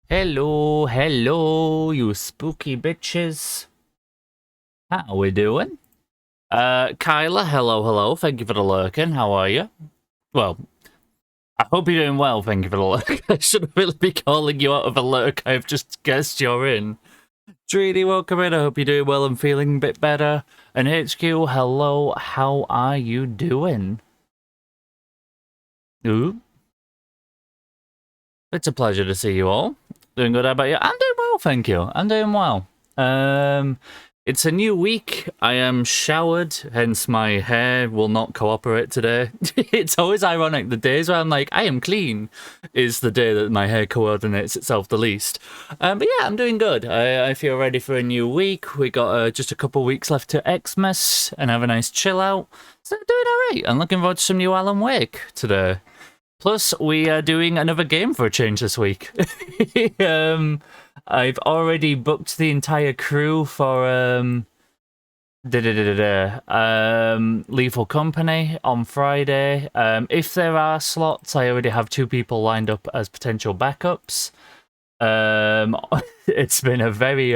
Hello, hello, you spooky bitches. How we doing? Kyla, hello, hello. Thank you for the lurking. How are you? Well, I hope you're doing well. Thank you for the lurk. I shouldn't really be calling you out of a lurk. I've just guessed you're in. Treaty, welcome in. I hope you're doing well and feeling a bit better. And HQ, hello. How are you doing? Ooh, it's a pleasure to see you all. Doing good. How about you? I'm doing well, thank you. I'm doing well. It's a new week. I am showered, hence my hair will not cooperate today. It's always ironic. The days where I'm like, I am clean, is the day that my hair coordinates itself the least. But yeah, I'm doing good. I feel ready for a new week. We got just a couple weeks left to Xmas and have a nice chill out. So doing alright. I'm looking forward to some new Alan Wake today. Plus, we are doing another game for a change this week. I've already booked the entire crew for Lethal Company on Friday. If there are slots, I already have 2 people lined up as potential backups. It's been a very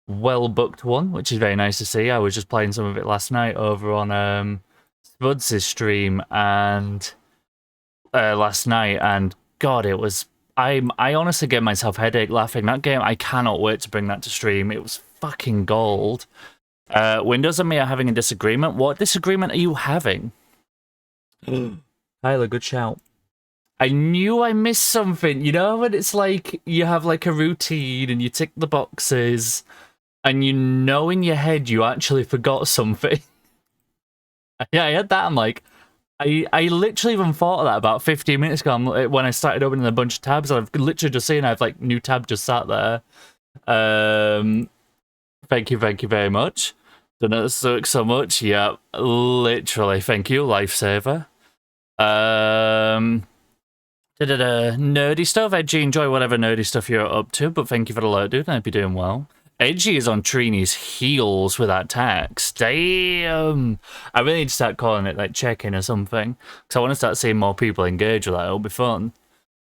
well booked one, which is very nice to see. I was just playing some of it last night over on Spuds' stream and last night, and God, it was. I honestly gave myself a headache laughing. That game, I cannot wait to bring that to stream. It was fucking gold. Windows and me are having a disagreement. What disagreement are you having? Tyler, good shout. I knew I missed something. You know when it's like you have like a routine and you tick the boxes, and you know in your head you actually forgot something. Yeah, I had that. I'm like, I literally even thought of that about 15 minutes ago when I started opening a bunch of tabs. I've literally just seen I've like new tab just sat there. Thank you very much. Don't suck so much. Yeah, literally. Thank you, lifesaver. Nerdy stuff. Edgy, enjoy whatever nerdy stuff you're up to, but thank you for the alert, dude. I hope you're doing well. Edgy is on Trini's heels with that tax. Damn. I really need to start calling it like check-in or something, because I want to start seeing more people engage with that. It'll be fun.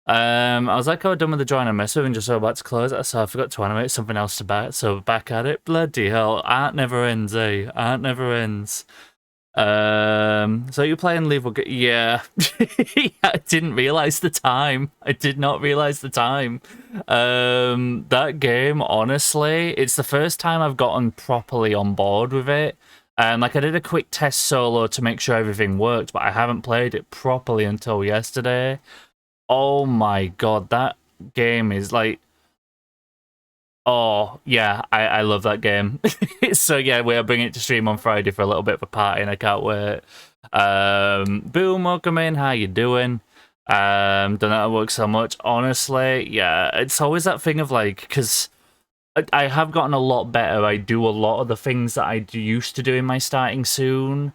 I was like, oh, done with the join and mess with and just so about to close it, so I forgot to animate something else to back, so back at it. Bloody hell, art never ends, eh? Art never ends. So you're playing Lethal? Yeah. I didn't realize the time. I did not realize the time. That game, honestly, it's the first time I've gotten properly on board with it. Like I did a quick test solo to make sure everything worked, but I haven't played it properly until yesterday. Oh my god, that game is like, oh, yeah, I love that game. So, yeah, we're bringing it to stream on Friday for a little bit of a party, and I can't wait. Boom, welcome in. How you doing? Don't know how it works so much. Honestly, yeah, it's always that thing of, like, because I have gotten a lot better. I do a lot of the things that I used to do in my starting soon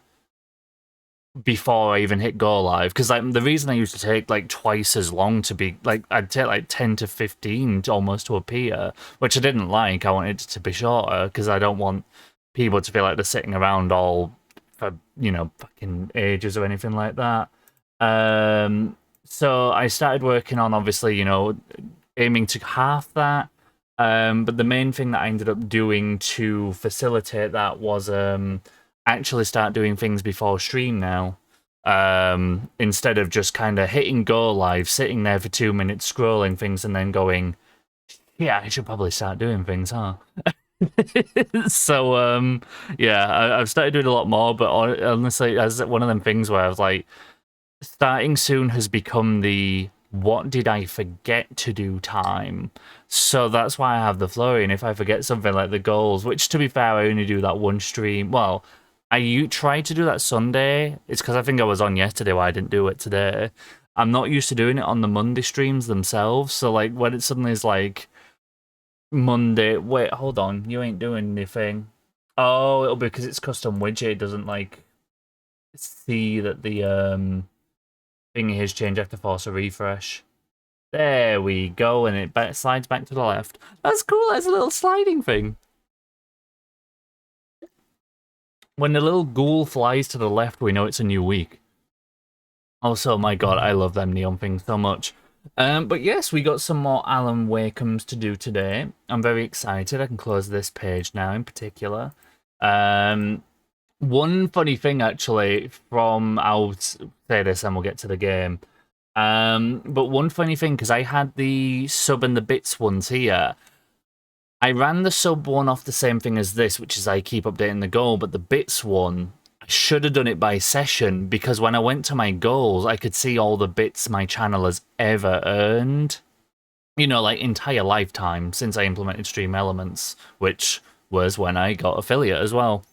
before I even hit go live, because like the reason I used to take like twice as long to be like, I'd take like 10 to 15 almost to appear, which I didn't like. I wanted it to be shorter because I don't want people to feel like they're sitting around all for, you know, fucking ages or anything like that. So I started working on, obviously, you know, aiming to half that. But the main thing that I ended up doing to facilitate that was actually start doing things before stream now. Instead of just kind of hitting go live, sitting there for 2 minutes scrolling things and then going, yeah, I should probably start doing things, huh? So yeah, I've started doing a lot more, but honestly, as one of them things where I was like, starting soon has become the what did I forget to do time. So that's why I have the flurry, and if I forget something like the goals, which to be fair, I only do that one stream. Well, I tried to do that Sunday. It's because I think I was on yesterday why I didn't do it today. I'm not used to doing it on the Monday streams themselves. So like when it suddenly is like Monday, wait, hold on, you ain't doing anything. Oh, it'll be because it's custom widget. It doesn't like see that the thingy has changed. I have to force a refresh. There we go, and it slides back to the left. That's cool. That's a little sliding thing. When the little ghoul flies to the left, we know it's a new week. Also, my god, I love them neon things so much. But yes, we got some more Alan Wakems to do today. I'm very excited. I can close this page now in particular. One funny thing actually from I'll say this and we'll get to the game. But one funny thing, because I had the sub and the bits ones here. I ran the sub one off the same thing as this, which is I keep updating the goal, but the bits one, I should have done it by session, because when I went to my goals, I could see all the bits my channel has ever earned. You know, like entire lifetime since I implemented Stream Elements, which was when I got affiliate as well.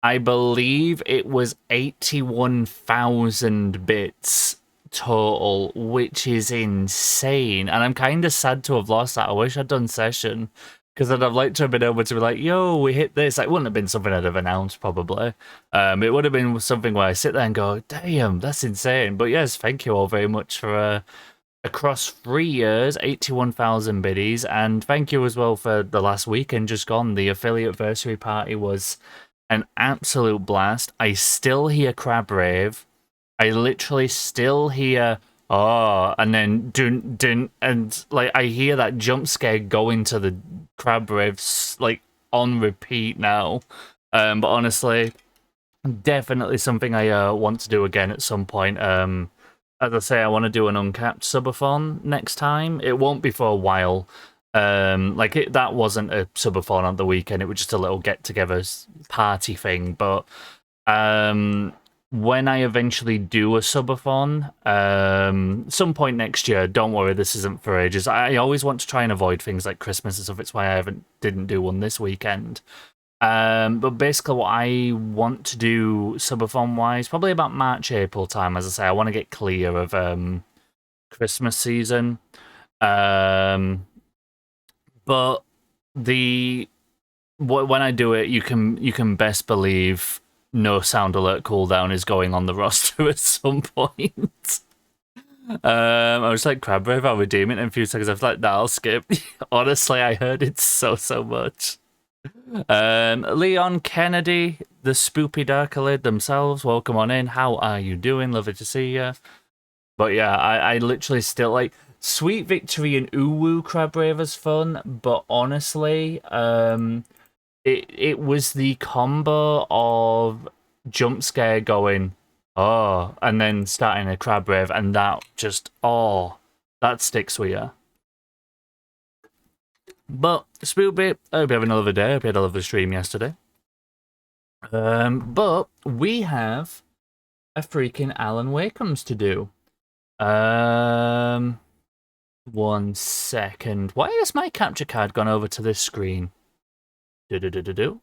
I believe it was 81,000 bits total, which is insane. And I'm kind of sad to have lost that. I wish I'd done session, because then I'd like to have been able to be like, yo, we hit this. It wouldn't have been something I'd have announced, probably. It would have been something where I sit there and go, damn, that's insane. But yes, thank you all very much for across 3 years, 81,000 biddies. And thank you as well for the last weekend just gone. The affiliate anniversary party was an absolute blast. I still hear Crab Rave. I literally still hear oh, and then dun dun, and like I hear that jump scare go into the Crab Raves like on repeat now. But honestly, definitely something I want to do again at some point. As I say, I want to do an uncapped subathon next time. It won't be for a while. That wasn't a subathon on the weekend. It was just a little get-together party thing. But when I eventually do a subathon, some point next year, don't worry, this isn't for ages. I always want to try and avoid things like Christmas and stuff. It's why I didn't do one this weekend. But basically what I want to do subathon-wise, probably about March, April time, as I say, I want to get clear of Christmas season. But when I do it, you can best believe no sound alert cooldown is going on the roster at some point. I was like, Crab Rave, I'll redeem it in a few seconds. I was like, nah, I'll skip. Honestly, I heard it so much. Leon Kennedy, the Spoopy Darkalid themselves, welcome on in. How are you doing? Lovely to see you. But yeah, I literally still like Sweet Victory and Uwu Crab Raver's fun, but honestly, it was the combo of jump scare going, oh, and then starting a Crab Rave, and that just, oh, that sticks with you. But, Spoopy, I hope you have another day. I hope you had a lovely stream yesterday. But we have a freaking Alan Wakems to do. 1 second. Why has my capture card gone over to this screen? Do.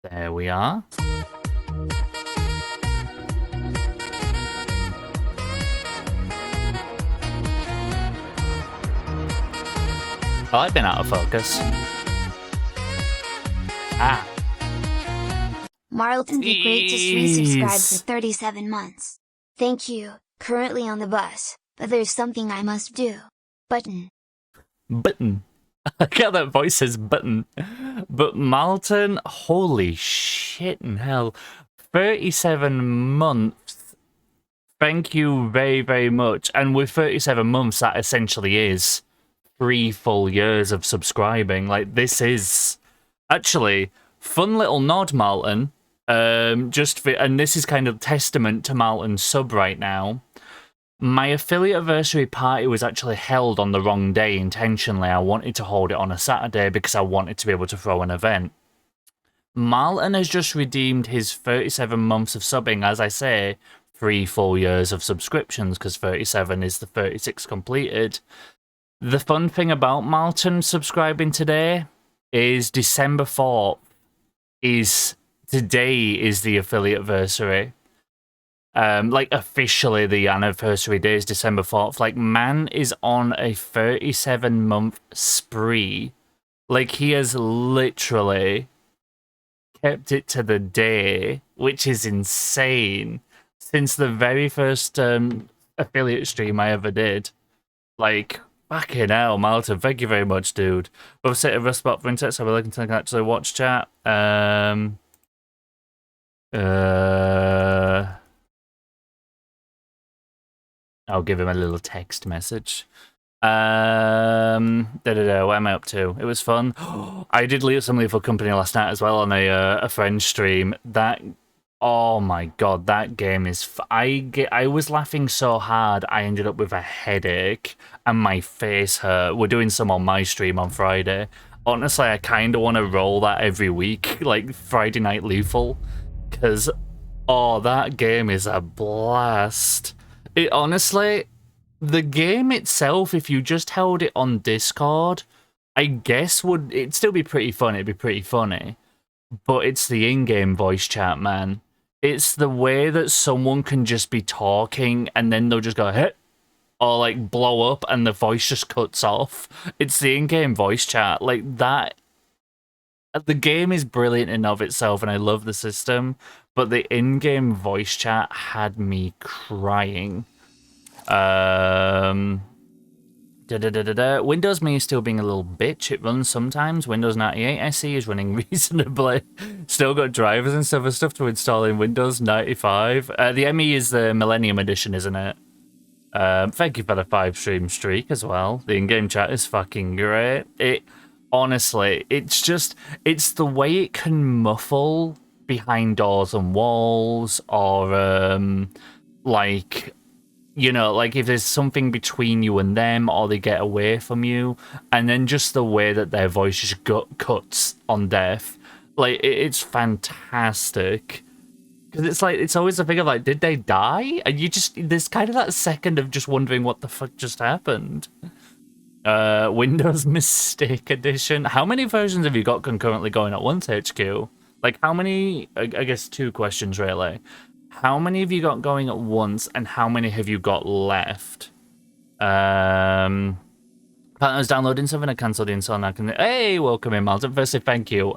There we are. Oh, I've been out of focus. Ah. Marlton, the great just resubscribed for 37 months. Thank you. Currently on the bus, but there's something I must do. Button. I got that voice says button. But Marlton, holy shit in hell. 37 months. Thank you very, very much. And with 37 months, that essentially is 3 full years of subscribing. Like, this is actually fun little nod, Marlton. And this is kind of testament to Marlton's sub right now. My affiliate anniversary party was actually held on the wrong day intentionally. I wanted to hold it on a Saturday because I wanted to be able to throw an event. Marlton has just redeemed his 37 months of subbing, as I say, 3 full years of subscriptions, because 37 is the 36 completed. The fun thing about Marlton subscribing today is December 4th today is the affiliate anniversary. Like, officially the anniversary day is December 4th. Like, man is on a 37-month spree. Like, he has literally kept it to the day, which is insane, since the very first affiliate stream I ever did. Like, fucking hell, Marlton, thank you very much, dude. We've set a rust spot for internet, so we're looking to actually watch chat. I'll give him a little text message. What am I up to? It was fun. I did leave some Lethal Company last night as well on a friend's stream. Oh my god, that game is. I was laughing so hard, I ended up with a headache and my face hurt. We're doing some on my stream on Friday. Honestly, I kind of want to roll that every week, like Friday Night Lethal, because that game is a blast. It honestly, the game itself, if you just held it on Discord, I guess it'd still be pretty fun. It'd be pretty funny, but it's the in-game voice chat, man. It's the way that someone can just be talking and then they'll just go hit or like blow up and the voice just cuts off. It's the in-game voice chat like that. The game is brilliant in of itself, and I love the system, but the in-game voice chat had me crying. Windows Me is still being a little bitch. It runs sometimes. Windows 98 SE is running reasonably. Still got drivers and stuff to install in Windows 95. The ME is the Millennium Edition, isn't it? Thank you for the 5-stream streak as well. The in-game chat is fucking great. Honestly, it's the way it can muffle behind doors and walls, or like, you know, like if there's something between you and them, or they get away from you, and then just the way that their voice just cuts on death, like it's fantastic. Because it's like, it's always a thing of like, did they die? And there's kind of that second of just wondering what the fuck just happened. Windows Mistake Edition. How many versions have you got concurrently going at once, HQ? Like, how many? I guess 2 questions, really. How many have you got going at once, and how many have you got left? Partners downloading something. I cancelled the install now. Hey, welcome in, Malta. Firstly, thank you.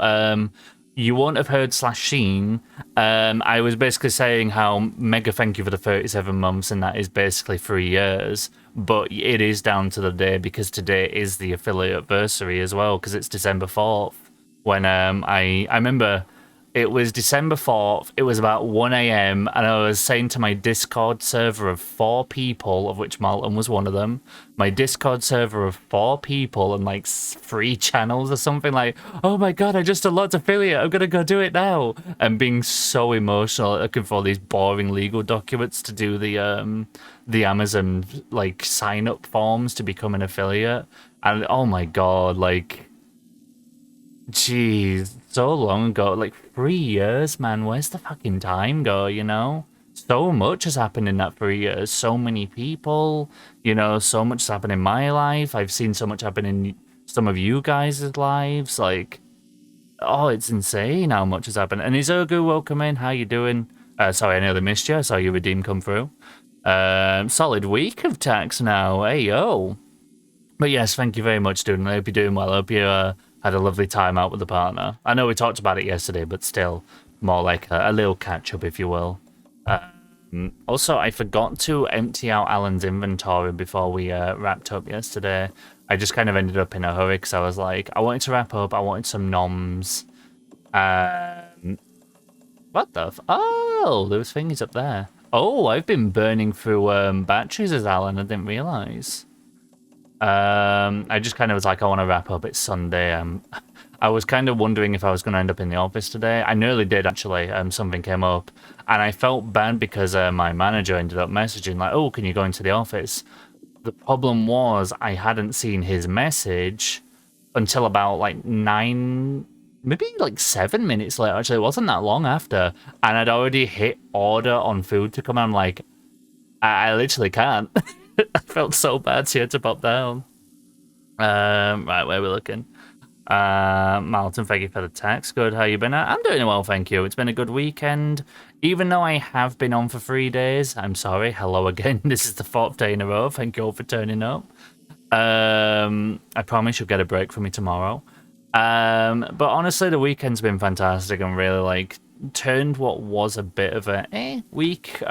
You won't have heard /Sheen. I was basically saying how mega thank you for the 37 months, and that is basically 3 years. But it is down to the day, because today is the affiliate anniversary as well, because it's December 4th. When I remember it was December 4th, it was about 1 a.m, and I was saying to my Discord server of 4 people, of which Malton was one of them, my Discord server of 4 people and like 3 channels or something, like, oh my god, I just unlocked affiliate, I'm gonna go do it now, and being so emotional, looking for all these boring legal documents to do the Amazon like sign up forms to become an affiliate, and oh my god, like, jeez, so long ago, like 3 years, man. Where's the fucking time go, you know? So much has happened in that 3 years. So many people, you know, so much has happened in my life. I've seen so much happen in some of you guys' lives. Like, oh, it's insane how much has happened. And Izogu, welcome in. How you doing? Sorry, I nearly missed you. I saw your redeem come through. Solid week of tax now. Hey, yo. But yes, thank you very much, student. I hope you're doing well. I hope you had a lovely time out with the partner. I know we talked about it yesterday, but still, more like a little catch-up, if you will. Also, I forgot to empty out Alan's inventory before we wrapped up yesterday. I just kind of ended up in a hurry, because I was like, I wanted to wrap up, I wanted some noms. What the oh, there was thingies up there. Oh, I've been burning through batteries as Alan, I didn't realise. I just kind of was like, I want to wrap up. It's Sunday. I was kind of wondering if I was going to end up in the office today. I nearly did, actually. Something came up, and I felt bad because my manager ended up messaging like, "Oh, can you go into the office?" The problem was I hadn't seen his message until about like 9, maybe like 7 minutes later. Actually, it wasn't that long after, and I'd already hit order on food to come. I'm like, I literally can't. I felt so bad, so you had to pop down. Right, where are we looking? Malton, thank you for the text. Good, how you been? I'm doing well, thank you. It's been a good weekend. Even though I have been on for 3 days, I'm sorry. Hello again. This is the 4th day in a row. Thank you all for turning up. I promise you'll get a break from me tomorrow. But honestly, the weekend's been fantastic and really, like, turned what was a bit of a week,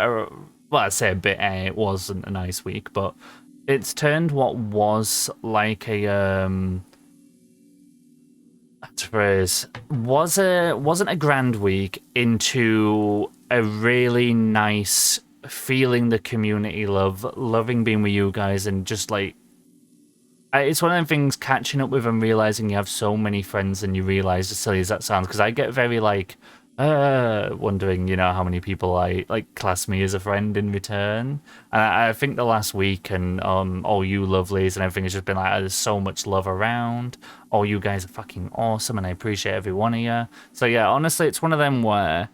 well, I'd say a bit it wasn't a nice week, but it's turned what was like a phrase wasn't a grand week into a really nice feeling the community love, loving being with you guys, and just like, it's one of them things catching up with and realizing you have so many friends, and you realize, as silly as that sounds, because I get very like, wondering, you know, how many people I like class me as a friend in return. And I think the last week and all you lovelies and everything has just been like, there's so much love around. All you guys are fucking awesome, and I appreciate every one of you. So yeah, honestly, it's one of them where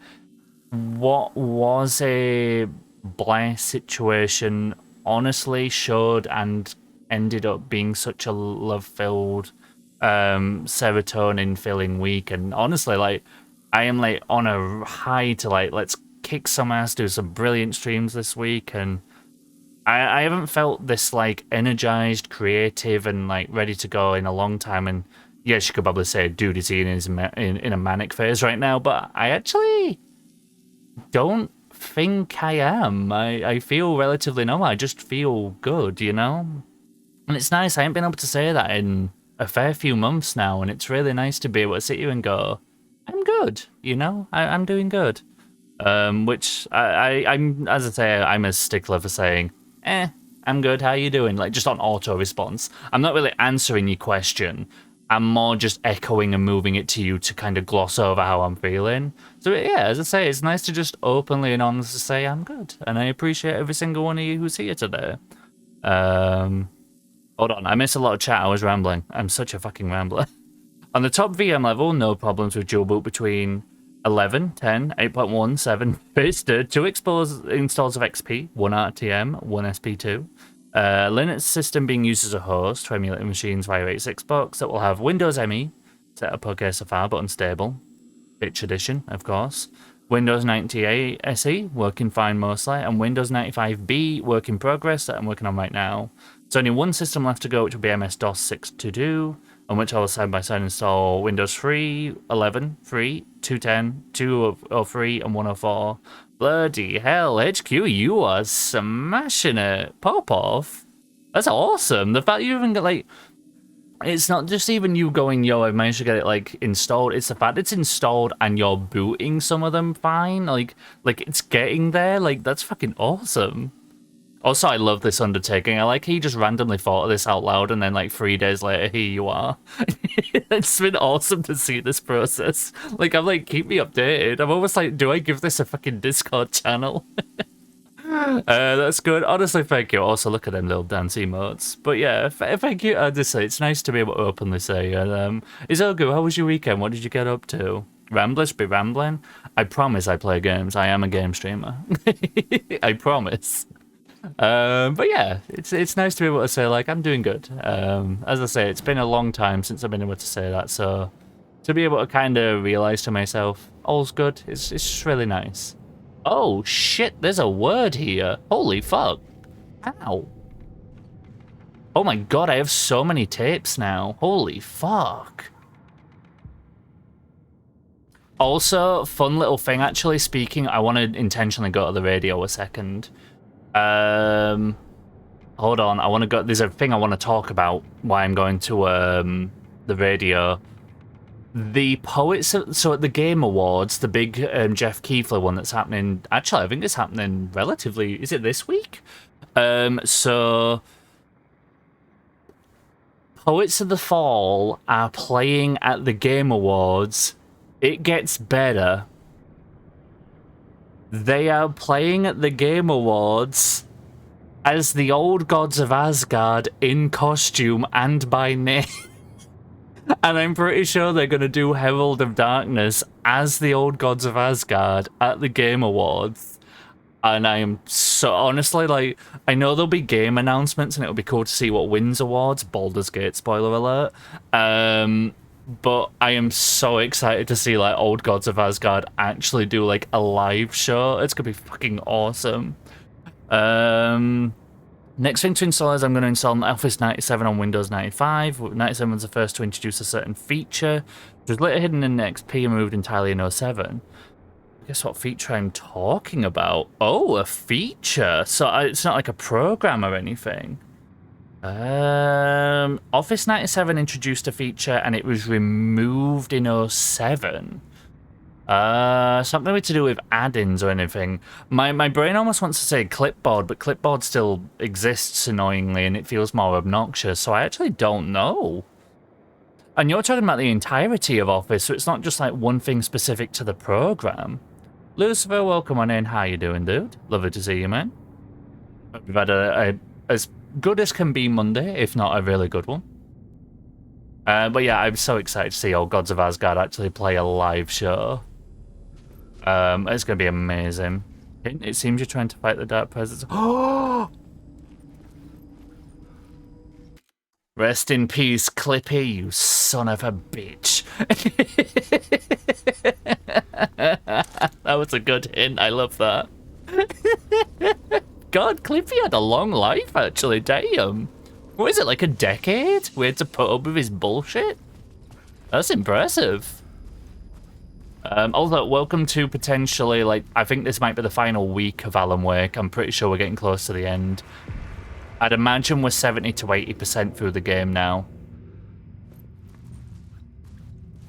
what was a blah situation honestly showed and ended up being such a love-filled, serotonin-filling week. And honestly, like, I am like on a high to like, let's kick some ass, do some brilliant streams this week. And I haven't felt this like energized, creative, and like ready to go in a long time. And yes, you could probably say dude is in a manic phase right now, but I actually don't think I am. I feel relatively normal. I just feel good, you know? And it's nice. I ain't been able to say that in a fair few months now, and it's really nice to be able to sit here and go, I'm good, you know? I'm doing good. Which I'm, as I say, I'm a stickler for saying, I'm good, how you doing? Like, just on auto response. I'm not really answering your question. I'm more just echoing and moving it to you to kind of gloss over how I'm feeling. So yeah, as I say, it's nice to just openly and honestly say I'm good. And I appreciate every single one of you who's here today. Hold on, I missed a lot of chat, I was rambling. I'm such a fucking rambler. On the top VM level, no problems with dual boot between 11, 10, 8.1, 7, Vista, 2 installs of XP, 1 RTM, 1 SP2. Linux system being used as a host for emulating machines via 86box that will have Windows ME set up okay so far, but unstable. Bitch edition, of course. Windows 98 SE working fine mostly, and Windows 95B work in progress that I'm working on right now. There's only one system left to go, which will be MS-DOS 6 to do, on which I will side by side install Windows 3, 11, 3, 210, 203, and 104. Bloody hell, HQ, you are smashing it. Pop off. That's awesome. The fact you even get, like, it's not just even you going, yo, I've managed to get it, like, installed. It's the fact it's installed and you're booting some of them fine. Like it's getting there. Like, that's fucking awesome. Also, I love this undertaking. I like he just randomly thought of this out loud, and then like 3 days later, here you are. It's been awesome to see this process. Like, I'm like, keep me updated. I'm almost like, do I give this a fucking Discord channel? That's good. Honestly, thank you. Also, look at them little dance emotes. But yeah, thank you. Honestly, it's nice to be able to openly say. Izogu, how was your weekend? What did you get up to? Ramblers be rambling? I promise I play games. I am a game streamer. I promise. But yeah, it's nice to be able to say, like, I'm doing good. As I say, it's been a long time since I've been able to say that, so to be able to kind of realize to myself, all's good, it's just really nice. Oh shit, there's a word here. Holy fuck. Ow. Oh my god, I have so many tapes now. Holy fuck. Also, fun little thing, actually, speaking, I want to intentionally go to the radio a second. Hold on, I want to go, there's a thing I want to talk about why I'm going to the radio. The poets, so at the Game Awards, the big Jeff Keefler one that's happening, actually I think it's happening relatively, is it this week? So Poets of the Fall are playing at the Game Awards. It gets better. They are playing at the Game Awards as the old gods of Asgard in costume and by name. And I'm pretty sure they're going to do Herald of Darkness as the old gods of Asgard at the Game Awards. And I am so, honestly, like, I know there'll be game announcements and it'll be cool to see what wins awards. Baldur's Gate, spoiler alert. But I am so excited to see, like, old gods of Asgard actually do, like, a live show. It's going to be fucking awesome. Next thing to install is I'm going to install Office 97 on Windows 95. 97 was the first to introduce a certain feature, which was later hidden in XP and moved entirely in 07. Guess what feature I'm talking about? Oh, a feature. So it's not like a program or anything. Office 97 introduced a feature and it was removed in 07. Something to do with add-ins or anything. My brain almost wants to say clipboard, but clipboard still exists annoyingly and it feels more obnoxious, so I actually don't know. And you're talking about the entirety of Office, so it's not just like one thing specific to the program. Lucifer, welcome on in. How you doing, dude? Lovely to see you, man. We've had a as good as can be Monday, if not a really good one. But yeah, I'm so excited to see all Gods of Asgard actually play a live show. It's going to be amazing. It seems you're trying to fight the dark presence. Oh! Rest in peace, Clippy, you son of a bitch. That was a good hint. I love that. God, Clippy had a long life, actually. Damn. What is it, like a decade? We had to put up with his bullshit? That's impressive. Also, welcome to potentially, like, I think this might be the final week of Alan Wake. I'm pretty sure we're getting close to the end. I'd imagine we're 70 to 80% through the game now.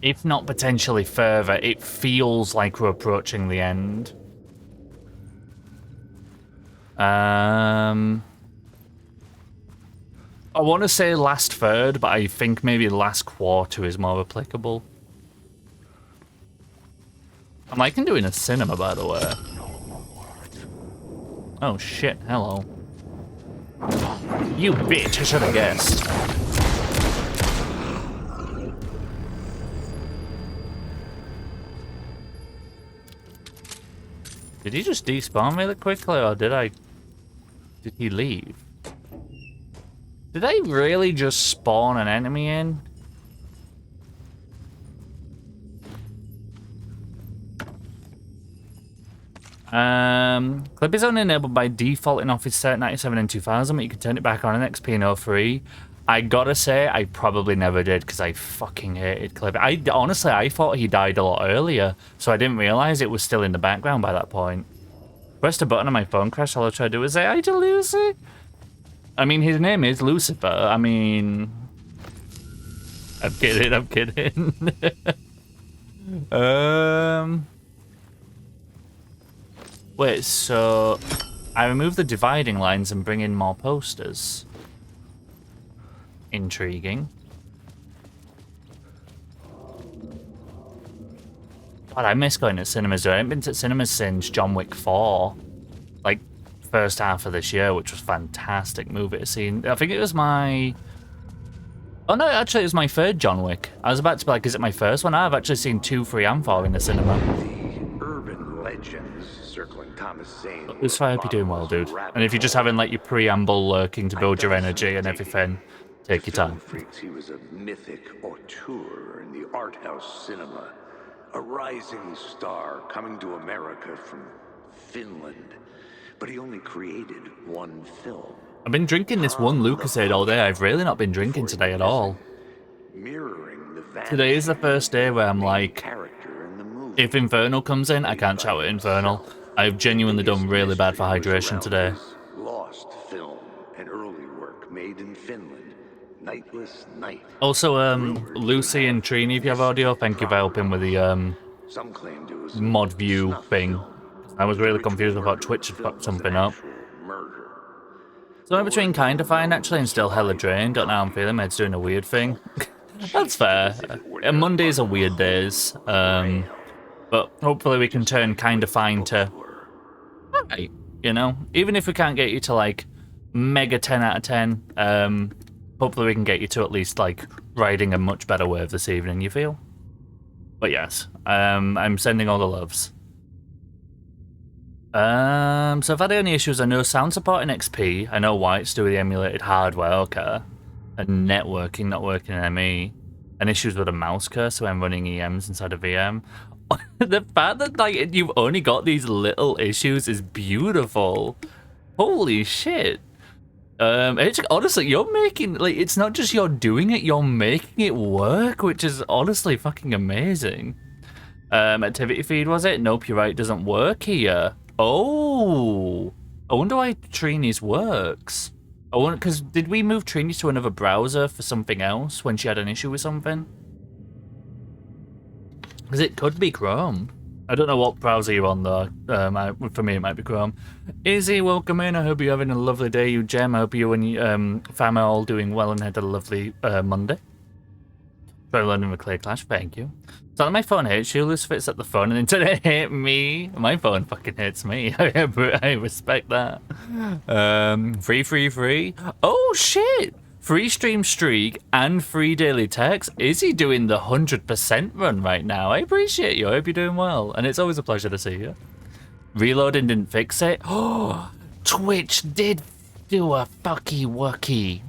If not potentially further, it feels like we're approaching the end. I want to say last third, but I think maybe last quarter is more applicable. I'm liking doing a cinema, by the way. Oh shit, hello. You bitch, I should have guessed. Did he just despawn really quickly, or did he leave? Did I really just spawn an enemy in? Clip is only enabled by default in Office 97 and 2000, but you can turn it back on in XP and 03. I gotta say, I probably never did, because I fucking hated Clip. Honestly, I thought he died a lot earlier, so I didn't realize it was still in the background by that point. Pressed a button on my phone crashed, all I tried to do was say hi to Lucy. I mean, his name is Lucifer. I mean... I'm kidding, I'm kidding. Wait, so... I remove the dividing lines and bring in more posters. Intriguing. God, I miss going to cinemas, dude. I haven't been to cinemas since John Wick 4. Like, first half of this year, which was a fantastic movie to see. I think it was my... Oh no, actually it was my third John Wick. I was about to be like, is it my first one? I've actually seen 2, 3, and 4 in the cinema. The urban legends circling Thomas Zane. Lucifer, I hope you're doing well, dude. And if you're just having like your preamble lurking to build your energy and everything, take your time. Freaks, he was a mythic auteur in the art house cinema. A rising star coming to America from Finland. But he only created one film. I've been drinking this one Lucasade all day. I've really not been drinking today at all. Today is the first day where I'm like, if Infernal comes in, I can't shout at Infernal. I've genuinely done really bad for hydration today. Lost film, an early work made in Finland. Nightless Night. Also, Lucy and Trini, if you have audio, thank you for helping with the mod view thing. I was really confused about Twitch had fucked something up. So I'm between kinda fine actually and still hella drained. Don't know how I'm feeling. My head's doing a weird thing. That's fair. Mondays are weird days. But hopefully we can turn kinda fine to alright, you know? Even if we can't get you to like mega 10 out of 10, hopefully we can get you to at least like riding a much better wave this evening, you feel? But yes, I'm sending all the loves. So if I had any issues, I know sound support in XP, I know why it's to do with the emulated hardware, okay. And networking not working in ME. And issues with a mouse cursor when running EMs inside a VM. The fact that like you've only got these little issues is beautiful. Holy shit. Honestly, you're making, like, it's not just you're doing it, you're making it work, which is honestly fucking amazing. Activity feed, was it? Nope, you're right, it doesn't work here. Oh, I wonder why Trini's works. I wonder, because did we move Trini to another browser for something else when she had an issue with something? Because it could be Chrome. I don't know what browser you're on though. For me, it might be Chrome. Izzy, welcome in. I hope you're having a lovely day. You, Gem. I hope you and your fam are all doing well and had a lovely Monday. Try learning with Clay Clash. Thank you. So my phone hates you. Lucifer's at the phone, and internet hate me. My phone fucking hates me. I respect that. Free. Oh shit! Free stream streak and free daily text. Is he doing the 100% run right now? I appreciate you. I hope you're doing well. And it's always a pleasure to see you. Reloading didn't fix it. Oh, Twitch did do a fucky wucky.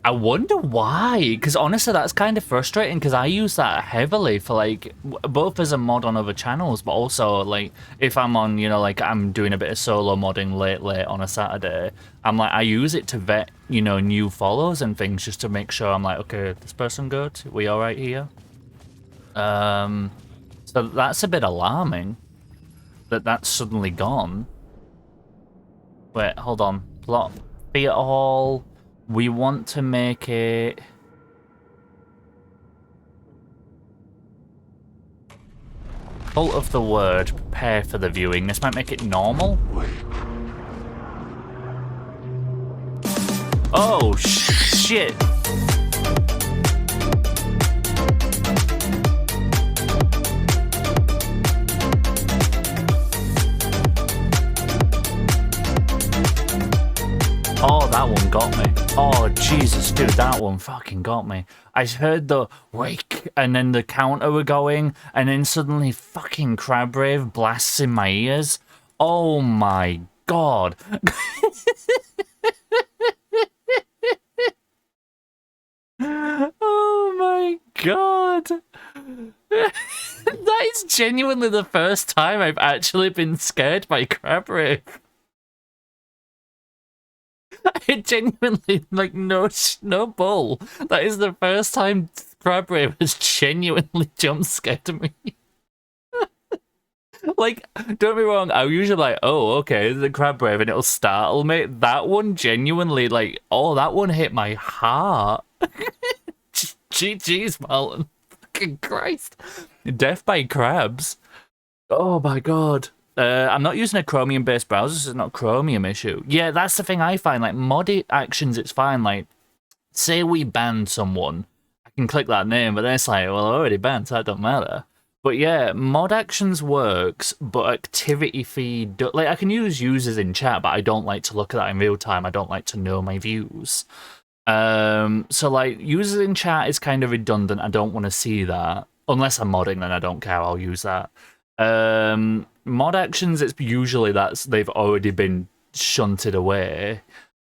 I wonder why, because honestly that's kind of frustrating because I use that heavily for like both as a mod on other channels, but also like if I'm on, you know, like I'm doing a bit of solo modding late on a Saturday, I'm like I use it to vet, you know, new follows and things just to make sure I'm like, okay, this person good, we all right here? So that's a bit alarming that that's suddenly gone. Wait, hold on. Plot theater hall. We want to make it... Cult of the word, prepare for the viewing. This might make it normal. Oh, shit. Oh, that one got me. Oh, Jesus, dude, that one fucking got me. I heard the wake, and then the counter were going, and then suddenly fucking Crab Rave blasts in my ears. Oh my god. Oh my god. That is genuinely the first time I've actually been scared by Crab Rave. I genuinely, like, no bull. That is the first time Crab Rave has genuinely jump scared me. Like, don't get me wrong, I'm usually like, oh, okay, the Crab Rave, and it'll startle me. That one genuinely, like, oh, that one hit my heart. GG's, Marlon. Fucking Christ. Death by crabs. Oh my god. I'm not using a Chromium-based browser, so it's not a Chromium issue. Yeah, that's the thing I find. Like, mod actions, it's fine. Like, say we banned someone, I can click that name, but then it's like, well, I already banned, so that don't matter. But yeah, mod actions works, but activity feed... Like, I can use users in chat, but I don't like to look at that in real time. I don't like to know my views. So, like, users in chat is kind of redundant. I don't want to see that. Unless I'm modding, then I don't care. I'll use that. Mod actions, it's usually they've already been shunted away.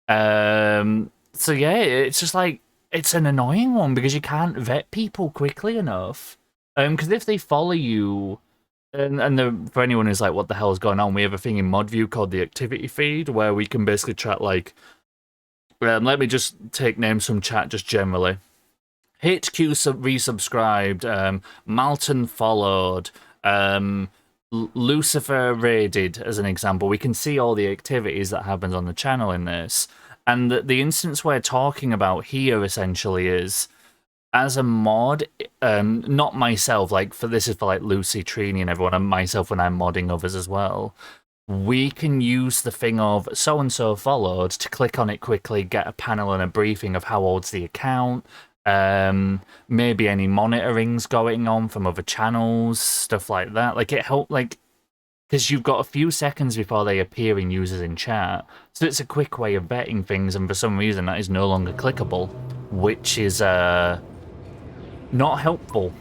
So yeah, it's just like, it's an annoying one because you can't vet people quickly enough. Because if they follow you, and for anyone who's like, what the hell is going on, we have a thing in ModView called the activity feed where we can basically track like, let me just take names from chat just generally. HQ resubscribed, Malton followed, Lucifer raided, as an example. We can see all the activities that happens on the channel in this. And the instance we're talking about here, essentially, is, as a mod, not myself, like, this is for, like, Lucy, Trini, and everyone, and myself when I'm modding others as well, we can use the thing of so-and-so followed to click on it quickly, get a panel and a briefing of how old's the account, maybe any monitorings going on from other channels, stuff like that. Like, it helped, like, because you've got a few seconds before they appear in users in chat, so it's a quick way of vetting things, and for some reason that is no longer clickable, which is not helpful,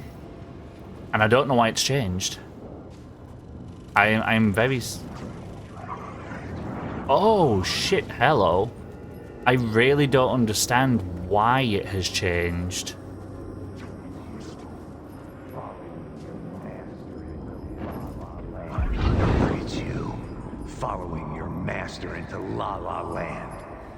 and I don't know why it's changed. I'm very... Oh shit, hello. I really don't understand why it has changed. Look at you, following your master into La La Land.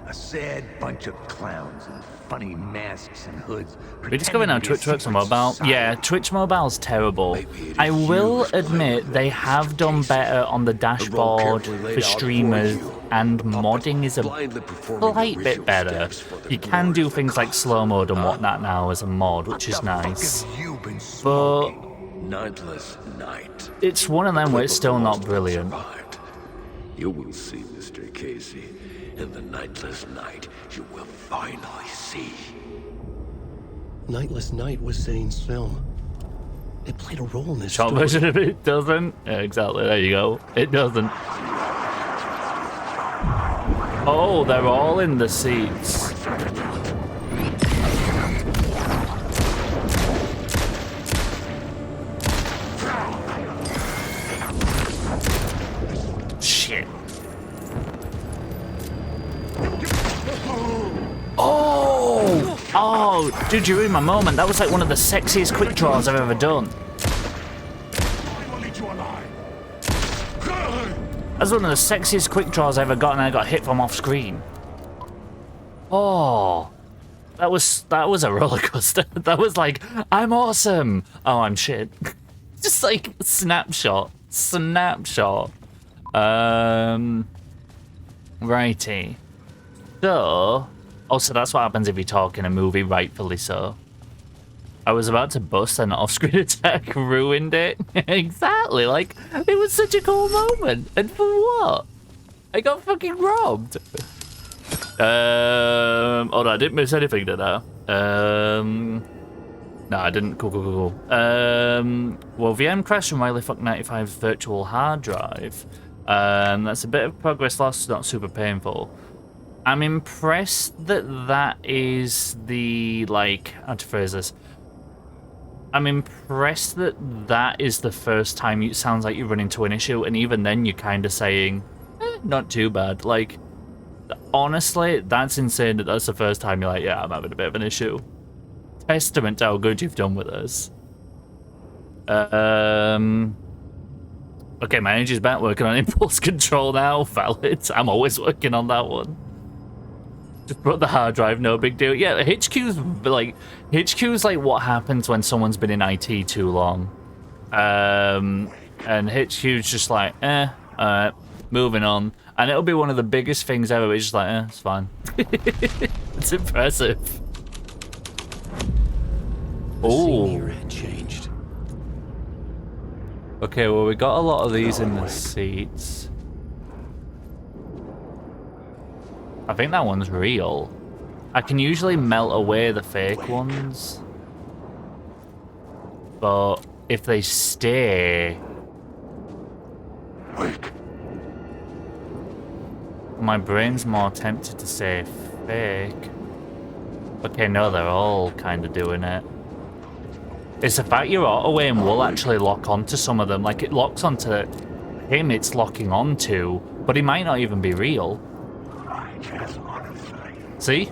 A sad bunch of clowns in funny masks and hoods. We're just going on Twitch Works on mobile. Yeah, Twitch mobile's terrible. I will admit they have done better on the dashboard for streamers, and modding is a slight bit better. You can do things like slow mode and whatnot now as a mod, which is nice. But Nightless night. it's one of them where it's still not brilliant. Survived. You will see, Mr. Casey. In the Nightless Night, you will finally see. Nightless Night was Zane's film. It played a role in this Short story. version of it doesn't. Yeah, exactly. There you go. It doesn't. Oh, they're all in the seats. Shit. Oh! Oh, dude, you ruined my moment. That was like one of the sexiest quick draws I've ever done. That's one of the sexiest quick draws I ever got, and I got hit from off screen. Oh, that was a roller coaster. That was like, I'm awesome. Oh, I'm shit. Just like snapshot. Righty. So, also that's what happens if you talk in a movie, rightfully so. I was about to bust an off-screen attack, ruined it. Exactly, like, it was such a cool moment. And for what? I got fucking robbed. Oh no, I didn't miss anything, did I? No, I didn't. Cool. Well, VM crashed from Wiley Fuck 95's virtual hard drive. That's a bit of progress lost, not super painful. I'm impressed that is the, like, how to phrase this. I'm impressed that is the first time it sounds like you run into an issue, and even then you're kind of saying, not too bad. Like, honestly, that's insane that that's the first time you're like, yeah, I'm having a bit of an issue. Testament to how good you've done with us. Okay, my energy's back, working on impulse control now. Valid. I'm always working on that one. Just put the hard drive, no big deal. Yeah, HQ's like what happens when someone's been in IT too long. And HQ's just like, alright, moving on. And it'll be one of the biggest things ever, but it's just like, it's fine. It's impressive. The scene here had changed. Okay, well, we got a lot of these in the seats. I think that one's real. I can usually melt away the fake ones. But if they stay... My brain's more tempted to say fake. Okay, no, they're all kind of doing it. It's the fact your auto aim will actually lock onto some of them. Like, it locks onto him it's locking onto, but he might not even be real. See?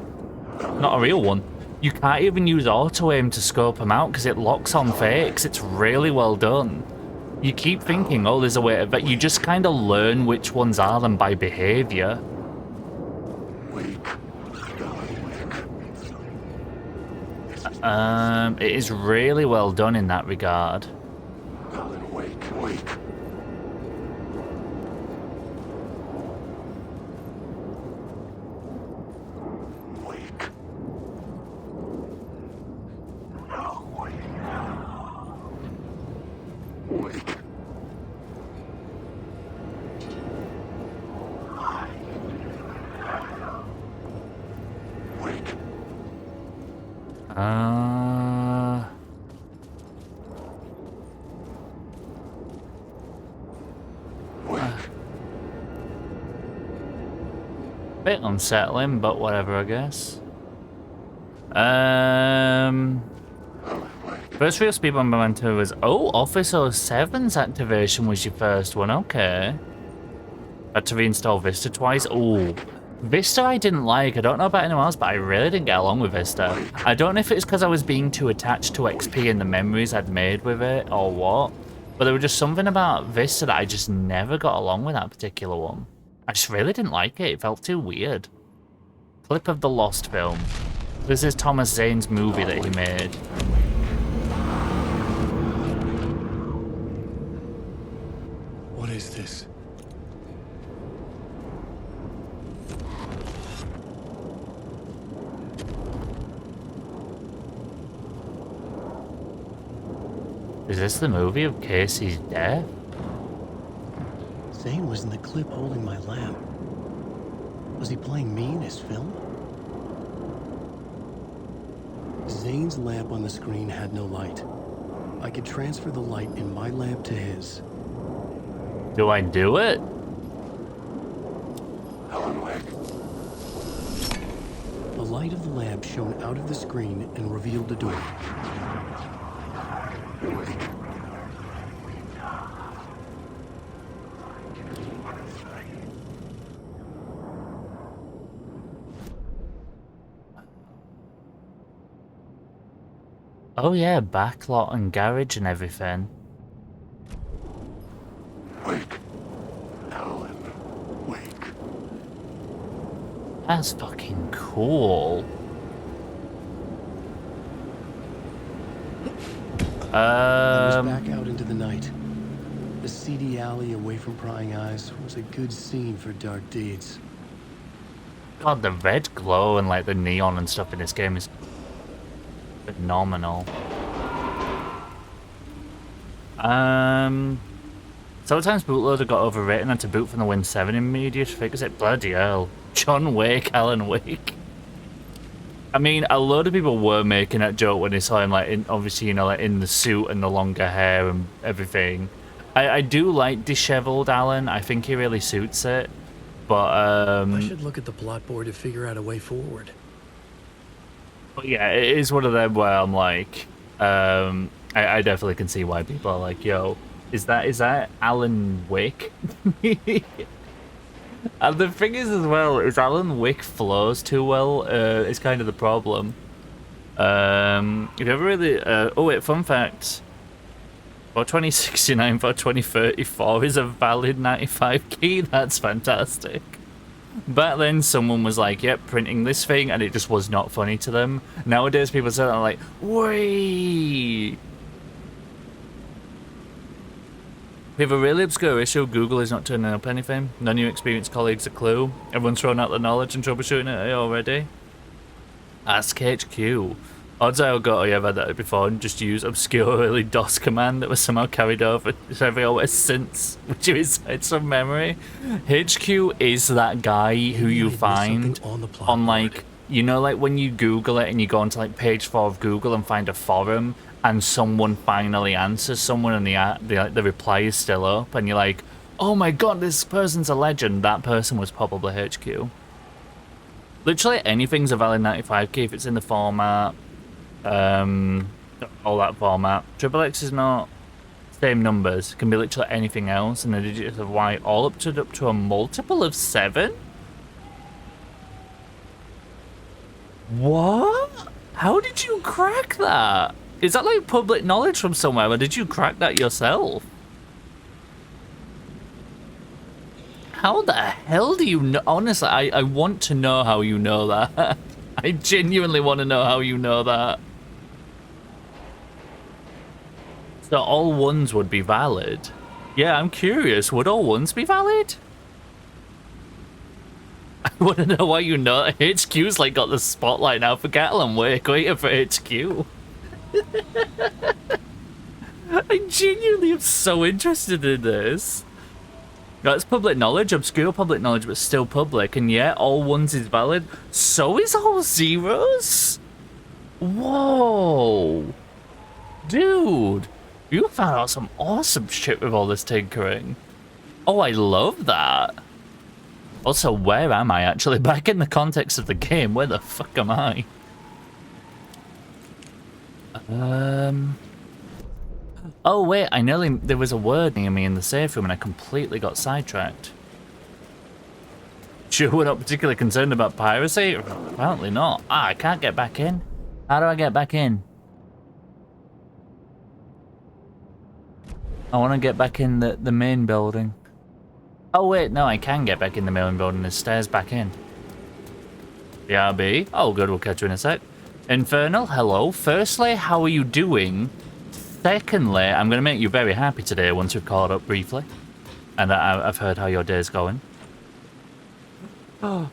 Not a real one. You can't even use auto aim to scope them out because it locks on fakes. It's really well done. You keep thinking, oh, there's a way to... But you just kind of learn which ones are them by behavior. It is really well done in that regard. Bit unsettling, but whatever, I guess. First real speed bump I went to was... Oh, Office 07's activation was your first one, okay. Had to reinstall Vista twice. Oh, Vista I didn't like. I don't know about anyone else, but I really didn't get along with Vista. I don't know if it's because I was being too attached to XP and the memories I'd made with it, or what. But there was just something about Vista that I just never got along with that particular one. I just really didn't like it. It felt too weird. Clip of the Lost film. This is Thomas Zane's movie that he made. What is this? Is this the movie of Casey's death? Zane was in the clip holding my lamp. Was he playing me in his film? Zane's lamp on the screen had no light. I could transfer the light in my lamp to his. Do I do it? Alan Wake. The light of the lamp shone out of the screen and revealed the door. Wake. Oh yeah, backlot and garage and everything. Wake. Alan Wake. That's fucking cool. I was back out into the night. The seedy alley away from prying eyes was a good scene for dark deeds. God, the red glow and like the neon and stuff in this game is phenomenal. Sometimes bootloader got overrated and had to boot from the Win 7 immediate figures. It bloody hell. John Wake, Alan Wake. I mean, a load of people were making that joke when they saw him, like, in, obviously, you know, like, in the suit and the longer hair and everything. I do like disheveled Alan. I think he really suits it. But, I should look at the plot board to figure out a way forward. But yeah, it is one of them where I'm like, I definitely can see why people are like, yo, is that Alan Wake? And the thing is as well, is Alan Wake flows too well, is kind of the problem. If you ever really, oh wait, fun fact, for 2069 for 2034 is a valid 95 key, that's fantastic. Back then, someone was like, yep, printing this thing, and it just was not funny to them. Nowadays, people say that, like, wait. We have a really obscure issue. Google is not turning up anything. None of your experienced colleagues a clue. Everyone's thrown out the knowledge and troubleshooting it already. Ask HQ. Odds are I'll go, yeah, I've had that before, and just use obscure early DOS command that was somehow carried over to every OS since, which is inside some memory. HQ is that guy who you find on, like, you know, like when you Google it and you go onto like page 4 of Google and find a forum and someone finally answers someone and the reply is still up and you're like, oh my god, this person's a legend. That person was probably HQ. Literally anything's a valid 95 key if it's in the format. All that format. Triple X is not same numbers. It can be literally anything else, and the digits of Y all up to a multiple of 7. What? How did you crack that? Is that like public knowledge from somewhere, or did you crack that yourself? How the hell do you know? Honestly, I want to know how you know that. I genuinely want to know how you know that. So all ones would be valid. Yeah, I'm curious. Would all ones be valid? I want to know why you know that HQ's like got the spotlight now. Forget Alan Wake, wait for HQ. I genuinely am so interested in this. That's public knowledge, obscure public knowledge, but still public. And yeah, all ones is valid. So is all zeros? Whoa. Dude. You found out some awesome shit with all this tinkering. Oh, I love that. Also, where am I actually? Back in the context of the game, where the fuck am I? Oh wait, there was a word near me in the safe room and I completely got sidetracked. Sure we're not particularly concerned about piracy? Apparently not. Ah, I can't get back in. How do I get back in? I want to get back in the main building. Oh wait, no, I can get back in the main building. There's stairs back in. BRB. Oh good, we'll catch you in a sec. Infernal, hello. Firstly, how are you doing? Secondly, I'm going to make you very happy today once we've caught up briefly. And I've heard how your day's going. Oh.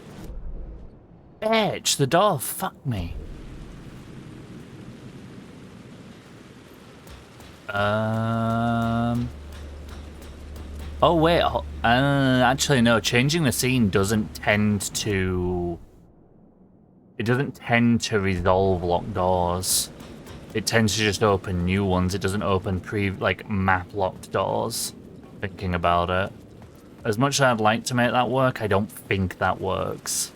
Bitch, the door, fuck me. Oh wait, Actually, no. Changing the scene doesn't tend to... It doesn't tend to resolve locked doors. It tends to just open new ones. It doesn't open map-locked doors. Thinking about it. As much as I'd like to make that work, I don't think that works.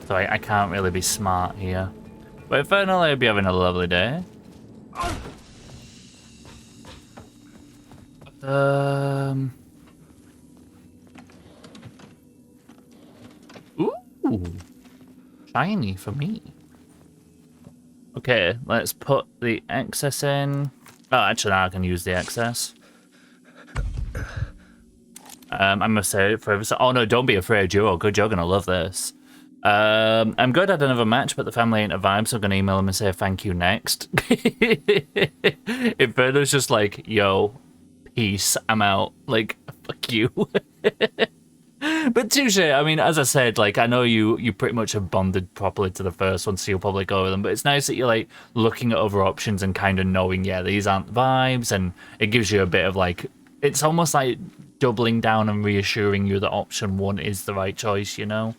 So I can't really be smart here. But Infernal, I hope you're having a lovely day. Ooh. Shiny for me. Okay, let's put the excess in. Oh, actually, now I can use the excess. I must say, oh no, don't be afraid, you're good. You're gonna love this. I'm good at another match, but the family ain't a vibe, so I'm gonna email them and say thank you next. Inferno's just like, yo, peace, I'm out. Like, fuck you. But touche, I mean, as I said, like, I know you pretty much have bonded properly to the first one, so you'll probably go with them, but it's nice that you're, like, looking at other options and kind of knowing, yeah, these aren't the vibes, and it gives you a bit of, like, it's almost like doubling down and reassuring you that option one is the right choice, you know?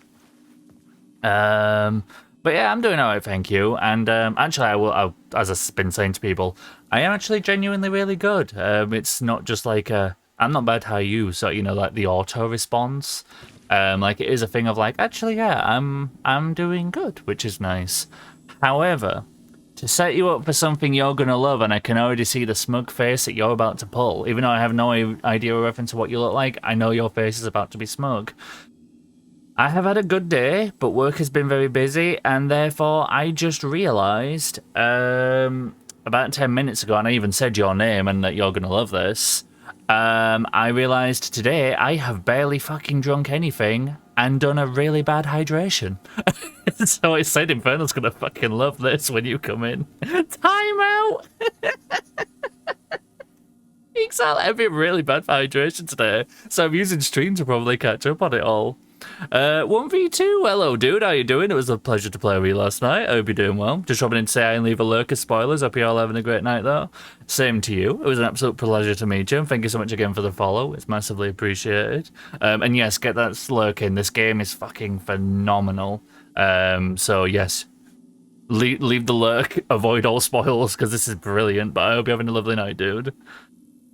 But yeah, I'm doing alright, thank you. And actually, as I've been saying to people, I am actually genuinely really good. It's not just like I'm not bad how you, so you know, like the auto response. Like it is a thing of like, actually, yeah, I'm doing good, which is nice. However, to set you up for something you're gonna love, and I can already see the smug face that you're about to pull, even though I have no idea or reference to what you look like, I know your face is about to be smug. I have had a good day, but work has been very busy, and therefore I just realised about 10 minutes ago, and I even said your name and that you're going to love this, I realised today I have barely fucking drunk anything and done a really bad hydration. So I said Infernal's going to fucking love this when you come in. Time out! Exactly, I've been really bad for hydration today, so I'm using stream to probably catch up on it all. 1v2, hello dude, how you doing? It was a pleasure to play with you last night. I hope you're doing well. Just dropping in to say I and leave a lurk of spoilers. Hope you're all having a great night though. Same to you. It was an absolute pleasure to meet you, and thank you so much again for the follow. It's massively appreciated. And yes, get that lurk in. This game is fucking phenomenal. So yes, leave the lurk, avoid all spoilers, because this is brilliant. But I hope you're having a lovely night, dude.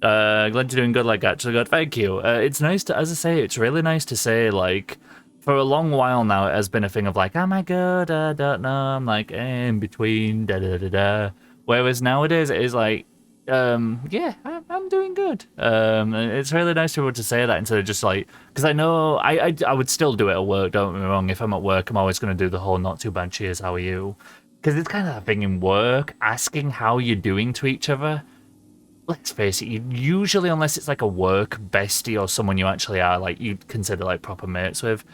Glad you're doing good, like, actually good. Thank you. It's nice to, as I say, it's really nice to say, like, for a long while now, it has been a thing of, like, am I good? I don't know. I'm, like, in between, da-da-da-da. Whereas nowadays, it is like, yeah, I'm doing good. It's really nice to be able to say that instead of just, like, because I know I would still do it at work, don't get me wrong. If I'm at work, I'm always going to do the whole not too bad cheers, how are you? Because it's kind of a thing in work, asking how you're doing to each other. Let's face it, you usually, unless it's like a work bestie or someone you actually are, like, you'd consider, like, proper mates with,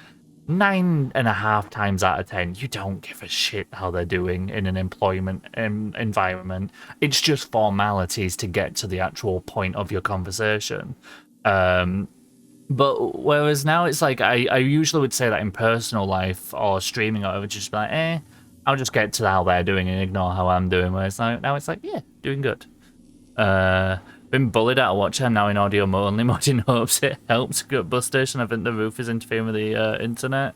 9.5 times out of 10, you don't give a shit how they're doing in an employment environment. It's just formalities to get to the actual point of your conversation. But whereas now it's like, I usually would say that in personal life or streaming or whatever, just be like, I'll just get to how they're doing and ignore how I'm doing. Whereas now it's like, yeah, doing good. Been bullied out of watch and now in audio only mode in hopes it helps. Good bus station. I think the roof is interfering with the internet.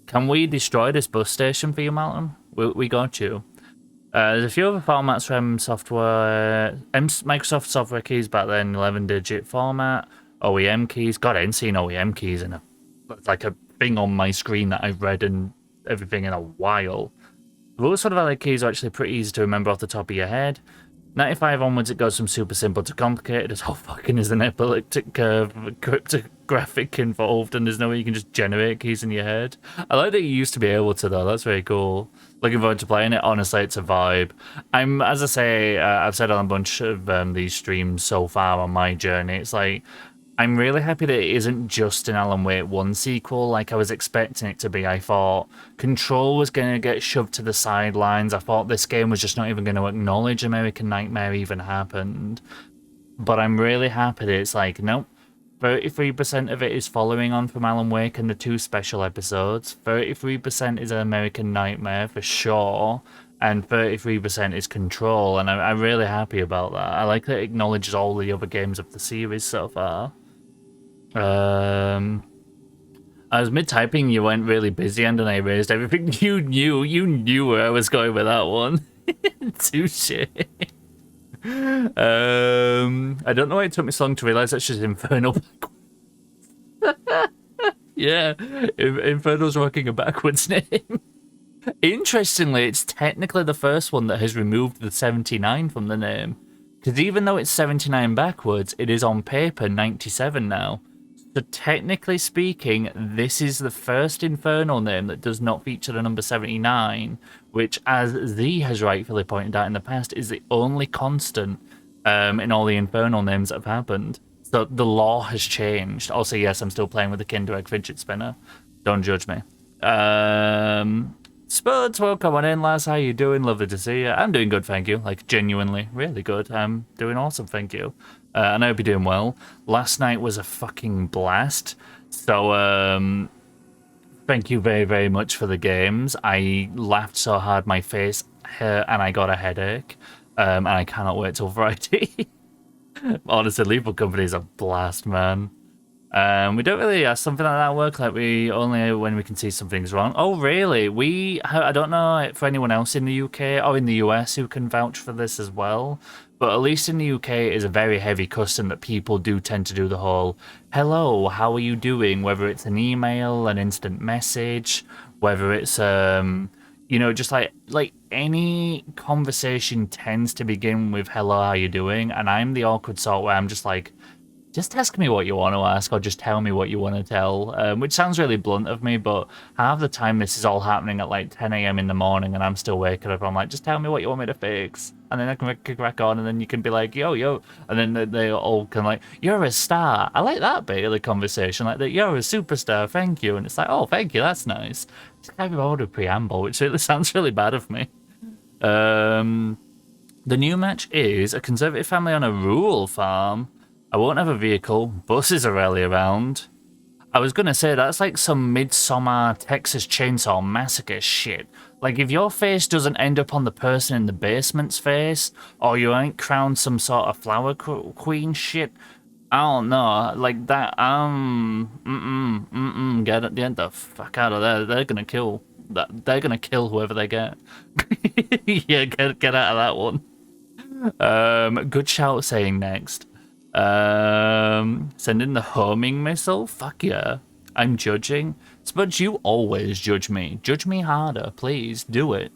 Can we destroy this bus station for you, Malcolm? We got you. There's a few other formats from software, Microsoft software keys back then, 11-digit format, OEM keys. God, I ain't seen OEM keys in like a thing on my screen that I've read and everything in a while. Those sort of other keys are actually pretty easy to remember off the top of your head. 95 onwards, it goes from super simple to complicated. As how fucking is an epileptic curve, cryptographic involved, and there's no way you can just generate keys in your head. I like that you used to be able to, though. That's very cool. Looking forward to playing it. Honestly, it's a vibe. As I say, I've said on a bunch of these streams so far on my journey, it's like, I'm really happy that it isn't just an Alan Wake 1 sequel like I was expecting it to be. I thought Control was going to get shoved to the sidelines. I thought this game was just not even going to acknowledge American Nightmare even happened. But I'm really happy that it's like, nope, 33% of it is following on from Alan Wake and the 2 special episodes. 33% is American Nightmare for sure. And 33% is Control. And I'm really happy about that. I like that it acknowledges all the other games of the series so far. I was mid-typing, you went really busy, and then I erased everything. You knew where I was going with that one. Touche. I don't know why it took me so long to realise that's just Infernal. Yeah, Infernal's rocking a backwards name. Interestingly, it's technically the first one that has removed the 79 from the name. Because even though it's 79 backwards, it is on paper 97 now. So technically speaking, this is the first Infernal name that does not feature the number 79, which, as Z has rightfully pointed out in the past, is the only constant in all the Infernal names that have happened. So the law has changed. Also, yes, I'm still playing with the Kinder Egg fidget spinner. Don't judge me. Spuds, welcome on in, lads. How you doing? Lovely to see you. I'm doing good, thank you. Like, genuinely, really good. I'm doing awesome, thank you. And I hope you're doing well. Last night was a fucking blast. So, thank you very, very much for the games. I laughed so hard my face hurt and I got a headache. And I cannot wait till Friday. Honestly, Lethal Company is a blast, man. We don't really have something like that work. Like, we only when we can see something's wrong. Oh, really? I don't know for anyone else in the UK or in the US who can vouch for this as well. But at least in the UK, it is a very heavy custom that people do tend to do the whole, hello, how are you doing? Whether it's an email, an instant message, whether it's, you know, just like any conversation tends to begin with, hello, how you doing? And I'm the awkward sort where I'm just like, just ask me what you want to ask or just tell me what you want to tell, which sounds really blunt of me, but half the time this is all happening at like 10 a.m. in the morning and I'm still waking up. I'm like, just tell me what you want me to fix. And then I can crack on and then you can be like, yo. And then they all can like, you're a star. I like that bit of the conversation. Like, that you're a superstar, thank you. And it's like, oh, thank you, that's nice. Just can't be bothered with preamble, which really sounds really bad of me. The new match is a conservative family on a rural farm. I won't have a vehicle. Buses are rarely around. I was going to say, that's like some Midsommar Texas Chainsaw Massacre shit. Like, if your face doesn't end up on the person in the basement's face, or you ain't crowned some sort of flower queen shit, I don't know. Like, that, get the fuck out of there. They're going to kill. They're going to kill whoever they get. Yeah, get out of that one. Good shout saying next. Send in the homing missile? Fuck yeah. I'm judging. But you always judge me. Judge me harder, please. Do it.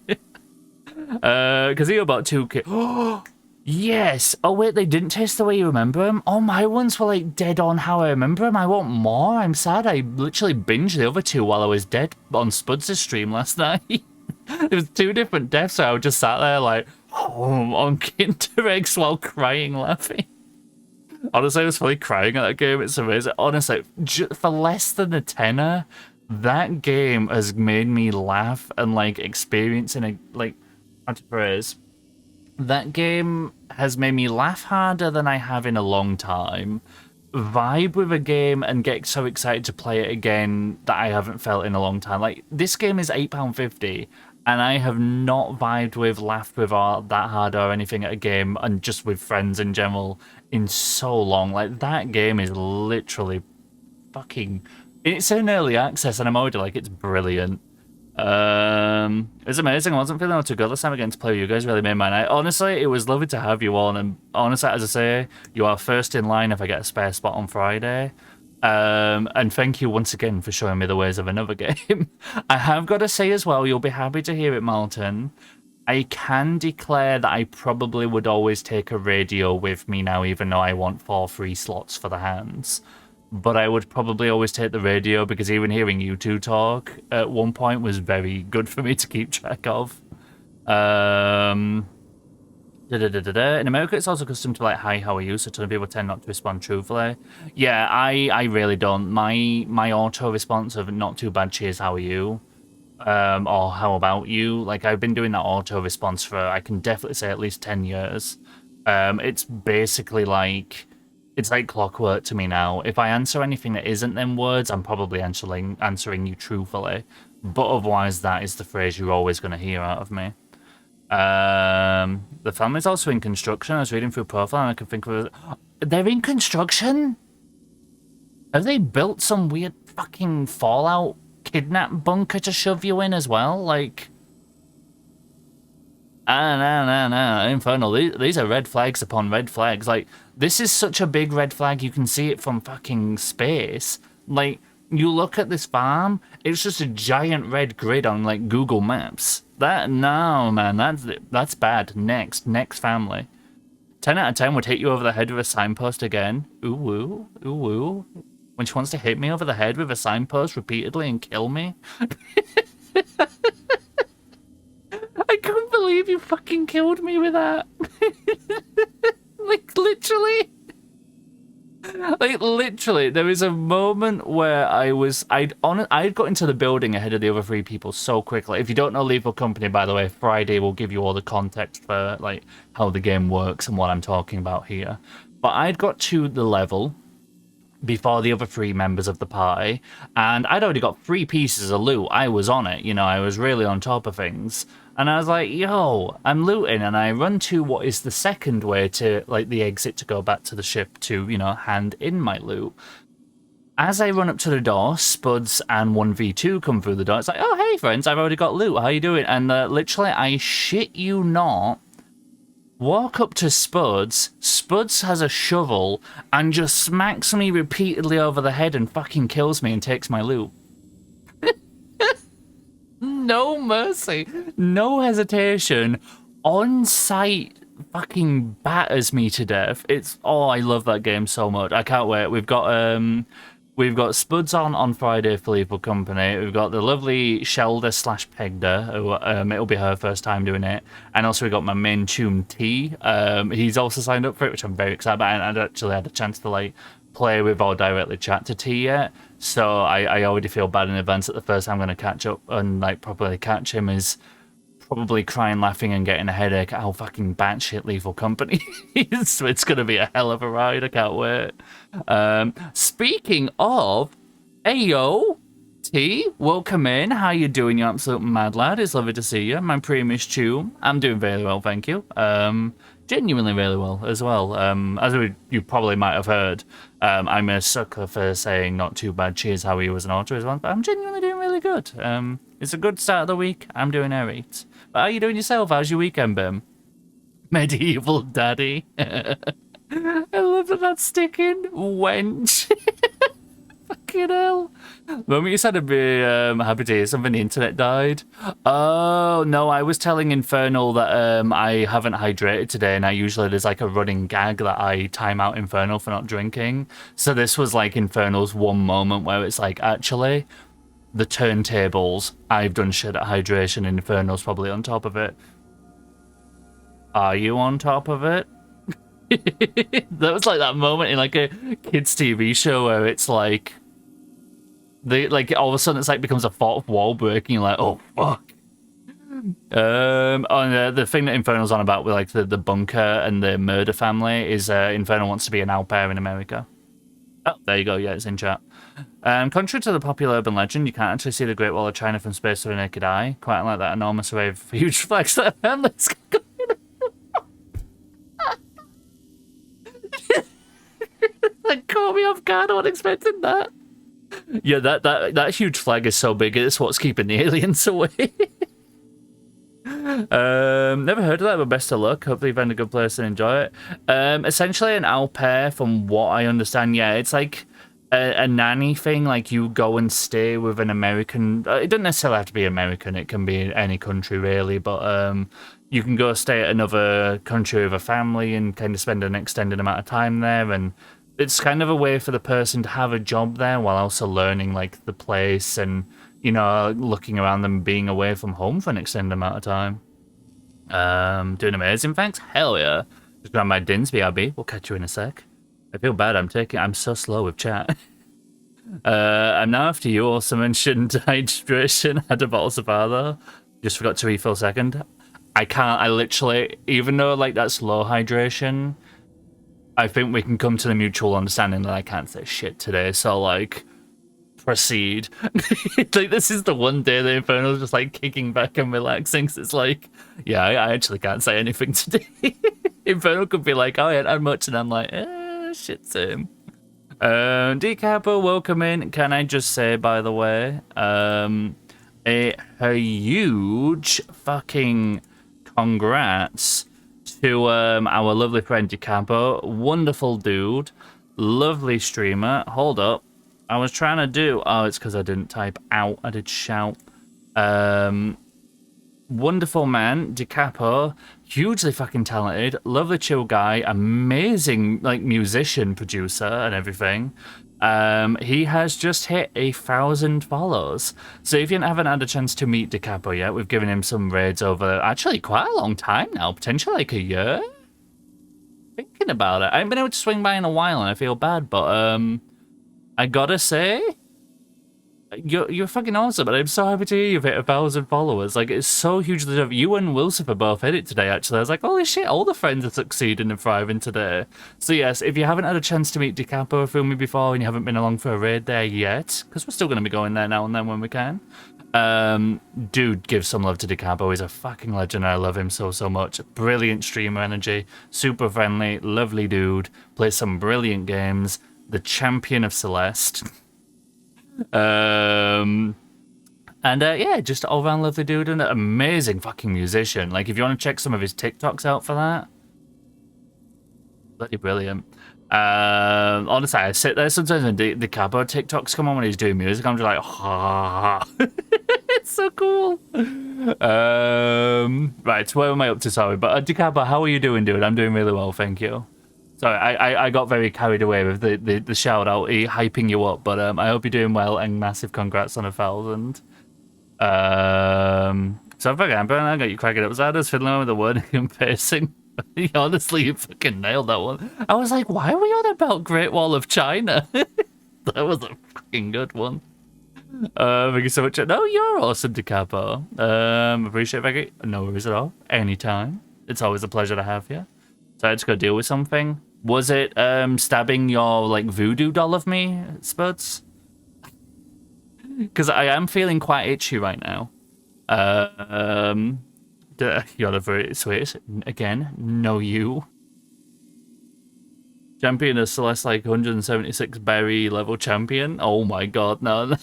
Because you're about 2K. Oh, yes. Oh, wait, they didn't taste the way you remember them? Oh, my ones were like dead on how I remember them. I want more. I'm sad. I literally binged the other two while I was dead on Spuds' stream last night. It was 2 different deaths, so I just sat there like, oh, on Kinder Eggs while crying, laughing. Honestly, I was fully crying at that game. It's amazing. Honestly, for less than a tenner, that game has made me laugh and like experiencing a like, how to phrase. That game has made me laugh harder than I have in a long time. Vibe with a game and get so excited to play it again that I haven't felt in a long time. Like, this game is £8.50 and I have not vibed with, laughed with or that hard or anything at a game and just with friends in general in so long. Like, that game is literally fucking... It's in early access and I'm already like, it's brilliant. It's amazing. I wasn't feeling able to go this time again to play with you guys. Really made my night. Honestly, it was lovely to have you all. And honestly, as I say, you are first in line if I get a spare spot on Friday. And thank you once again for showing me the ways of another game. I have got to say as well, you'll be happy to hear it, Malton. I can declare that I probably would always take a radio with me now, even though I want 4 free slots for the hands. But I would probably always take the radio because even hearing you two talk at one point was very good for me to keep track of. In America, it's also custom to like, hi, how are you? So a ton of people tend not to respond truthfully. Yeah, I really don't. My auto response of not too bad, cheers, how are you? Or how about you? Like, I've been doing that auto response for, I can definitely say, at least 10 years. It's basically like... It's like clockwork to me now. If I answer anything that isn't them words, I'm probably answering you truthfully. But otherwise, that is the phrase you're always going to hear out of me. The family's also in construction. I was reading through profile and I can think of... They're in construction? Have they built some weird fucking Fallout kidnap bunker to shove you in as well? Like, no, Infernal. These are red flags upon red flags. Like, this is such a big red flag. You can see it from fucking space. Like, you look at this farm, it's just a giant red grid on like Google Maps. No, man, that's bad. Next family. 10 out of 10 would hit you over the head with a signpost again. Ooh, woo, ooh, woo. When she wants to hit me over the head with a signpost repeatedly and kill me. I couldn't believe you fucking killed me with that. Like, literally. Like, literally, there was a moment where I'd got into the building ahead of the other 3 people so quickly. If you don't know Lethal Company, by the way, Friday will give you all the context for, like, how the game works and what I'm talking about here. But I'd got to the level before the other 3 members of the party, and I'd already got 3 pieces of loot. I was on it, you know, I was really on top of things. And I was like, yo, I'm looting, and I run to what is the second way to, like, the exit to go back to the ship to, you know, hand in my loot. As I run up to the door, Spuds and 1v2 come through the door. It's like, oh, hey, friends, I've already got loot. How you doing? And literally, I shit you not, walk up to Spuds. Spuds has a shovel and just smacks me repeatedly over the head and fucking kills me and takes my loot. No mercy, no hesitation, on sight fucking batters me to death. I love that game so much. I can't wait. We've got Spuds on Friday for Lethal Company. We've got the lovely Shelda / Pegda, who it'll be her first time doing it. And also we got my main tune T. He's also signed up for it, which I'm very excited about. And I'd actually had a chance to like play with or directly chat to T yet. So I already feel bad in advance that the first time I'm going to catch up and like properly catch him is probably crying, laughing, and getting a headache at how fucking batshit Lethal Company is. So it's going to be a hell of a ride. I can't wait. Speaking of, Ayo, T, welcome in. How you doing, you absolute mad lad? It's lovely to see you. My premium tune. I'm doing very well, thank you. Genuinely really well as well. As you probably might have heard, I'm a sucker for saying not too bad. Cheers, how are you as an author as well? But I'm genuinely doing really good. It's a good start of the week. I'm doing alright. But how are you doing yourself? How's your weekend been? Medieval daddy. I love that that's sticking. Wench. Fucking hell. The moment you said I'd be happy to hear something, the internet died. Oh, no, I was telling Infernal that I haven't hydrated today, and there's like a running gag that I time out Infernal for not drinking. So this was like Infernal's one moment where it's like, actually, the turntables, I've done shit at hydration, and Infernal's probably on top of it. Are you on top of it? That was like that moment in like a kids' TV show where it's like, all of a sudden it's like becomes a fourth wall breaking. You're like, oh fuck. The thing that Infernal's on about with like the bunker and the murder family is Infernal wants to be an au pair in America. Oh, there you go. Yeah, it's in chat. Contrary to the popular urban legend, you can't actually see the Great Wall of China from space with a naked eye. Quite unlike that enormous array of huge flags that families. That caught me off guard. I wasn't expecting that. Yeah, that huge flag is so big, it's what's keeping the aliens away. Never heard of that, but best of luck. Hopefully you find a good place and enjoy it. Essentially an au pair, from what I understand, yeah, it's like a nanny thing. Like you go and stay with an American. It doesn't necessarily have to be American. It can be any country really, but you can go stay at another country with a family and kind of spend an extended amount of time there, and it's kind of a way for the person to have a job there while also learning like the place and, you know, looking around them, being away from home for an extended amount of time. Doing amazing, thanks. Hell yeah. Just grab my Dinsby, Abby. We'll catch you in a sec. I feel bad. I'm so slow with chat. I'm now after you. Also mentioned hydration. Had a bottle so far though. Just forgot to refill second. I literally, even though like that's low hydration, I think we can come to the mutual understanding that I can't say shit today, so like, proceed. Like, this is the one day that Infernal's just like kicking back and relaxing, so it's like, yeah, I actually can't say anything today. Infernal could be like, oh, I ain't had much, and I'm like, shit, same. Decapo, welcome in. Can I just say, by the way, a huge fucking congrats to our lovely friend Decapo. Wonderful dude. Lovely streamer. Hold up. I was trying to do... Oh, it's because I didn't type out. I did shout. Wonderful man, Decapo, hugely fucking talented, lovely chill guy, amazing like musician, producer, and everything. He has just hit 1,000 follows. So if you haven't had a chance to meet Decapo yet, we've given him some raids over actually quite a long time now, potentially like a year. Thinking about it, I haven't been able to swing by in a while, and I feel bad, but I gotta say, You're fucking awesome, and I'm so happy to hear you've hit 1,000 followers. Like, it's so hugely tough. You and Wilson both hit it today, actually. I was like, holy shit, all the friends are succeeding and thriving today. So yes, if you haven't had a chance to meet Decapo or film me before and you haven't been along for a raid there yet, because we're still going to be going there now and then when we can, dude, give some love to Decapo. He's a fucking legend. I love him so much. Brilliant streamer energy, super friendly, lovely dude, plays some brilliant games, the champion of Celeste. Yeah, just all around lovely dude and an amazing fucking musician. Like, if you want to check some of his TikToks out for that, bloody brilliant. Honestly, I sit there sometimes when the Cabo TikToks come on when he's doing music. I'm just like, ah, it's so cool. Right, where am I up to? Sorry, but Decabo, how are you doing, dude? I'm doing really well, thank you. Sorry, I got very carried away with the shout out, hyping you up, but I hope you're doing well and massive congrats on 1,000. So I got you cracking up. So I was fiddling with the word and pacing. Honestly, you fucking nailed that one. I was like, why are we on about Great Wall of China? That was a fucking good one. Thank you so much. No, you're awesome, Decapo. Appreciate it, Becky. No worries at all. Anytime. It's always a pleasure to have you. So I had to go deal with something. Was it stabbing your like voodoo doll of me, Spuds? Because I am feeling quite itchy right now. You're the very sweet. Again, no you. Champion of Celeste, like 176 berry level champion. Oh my god, no.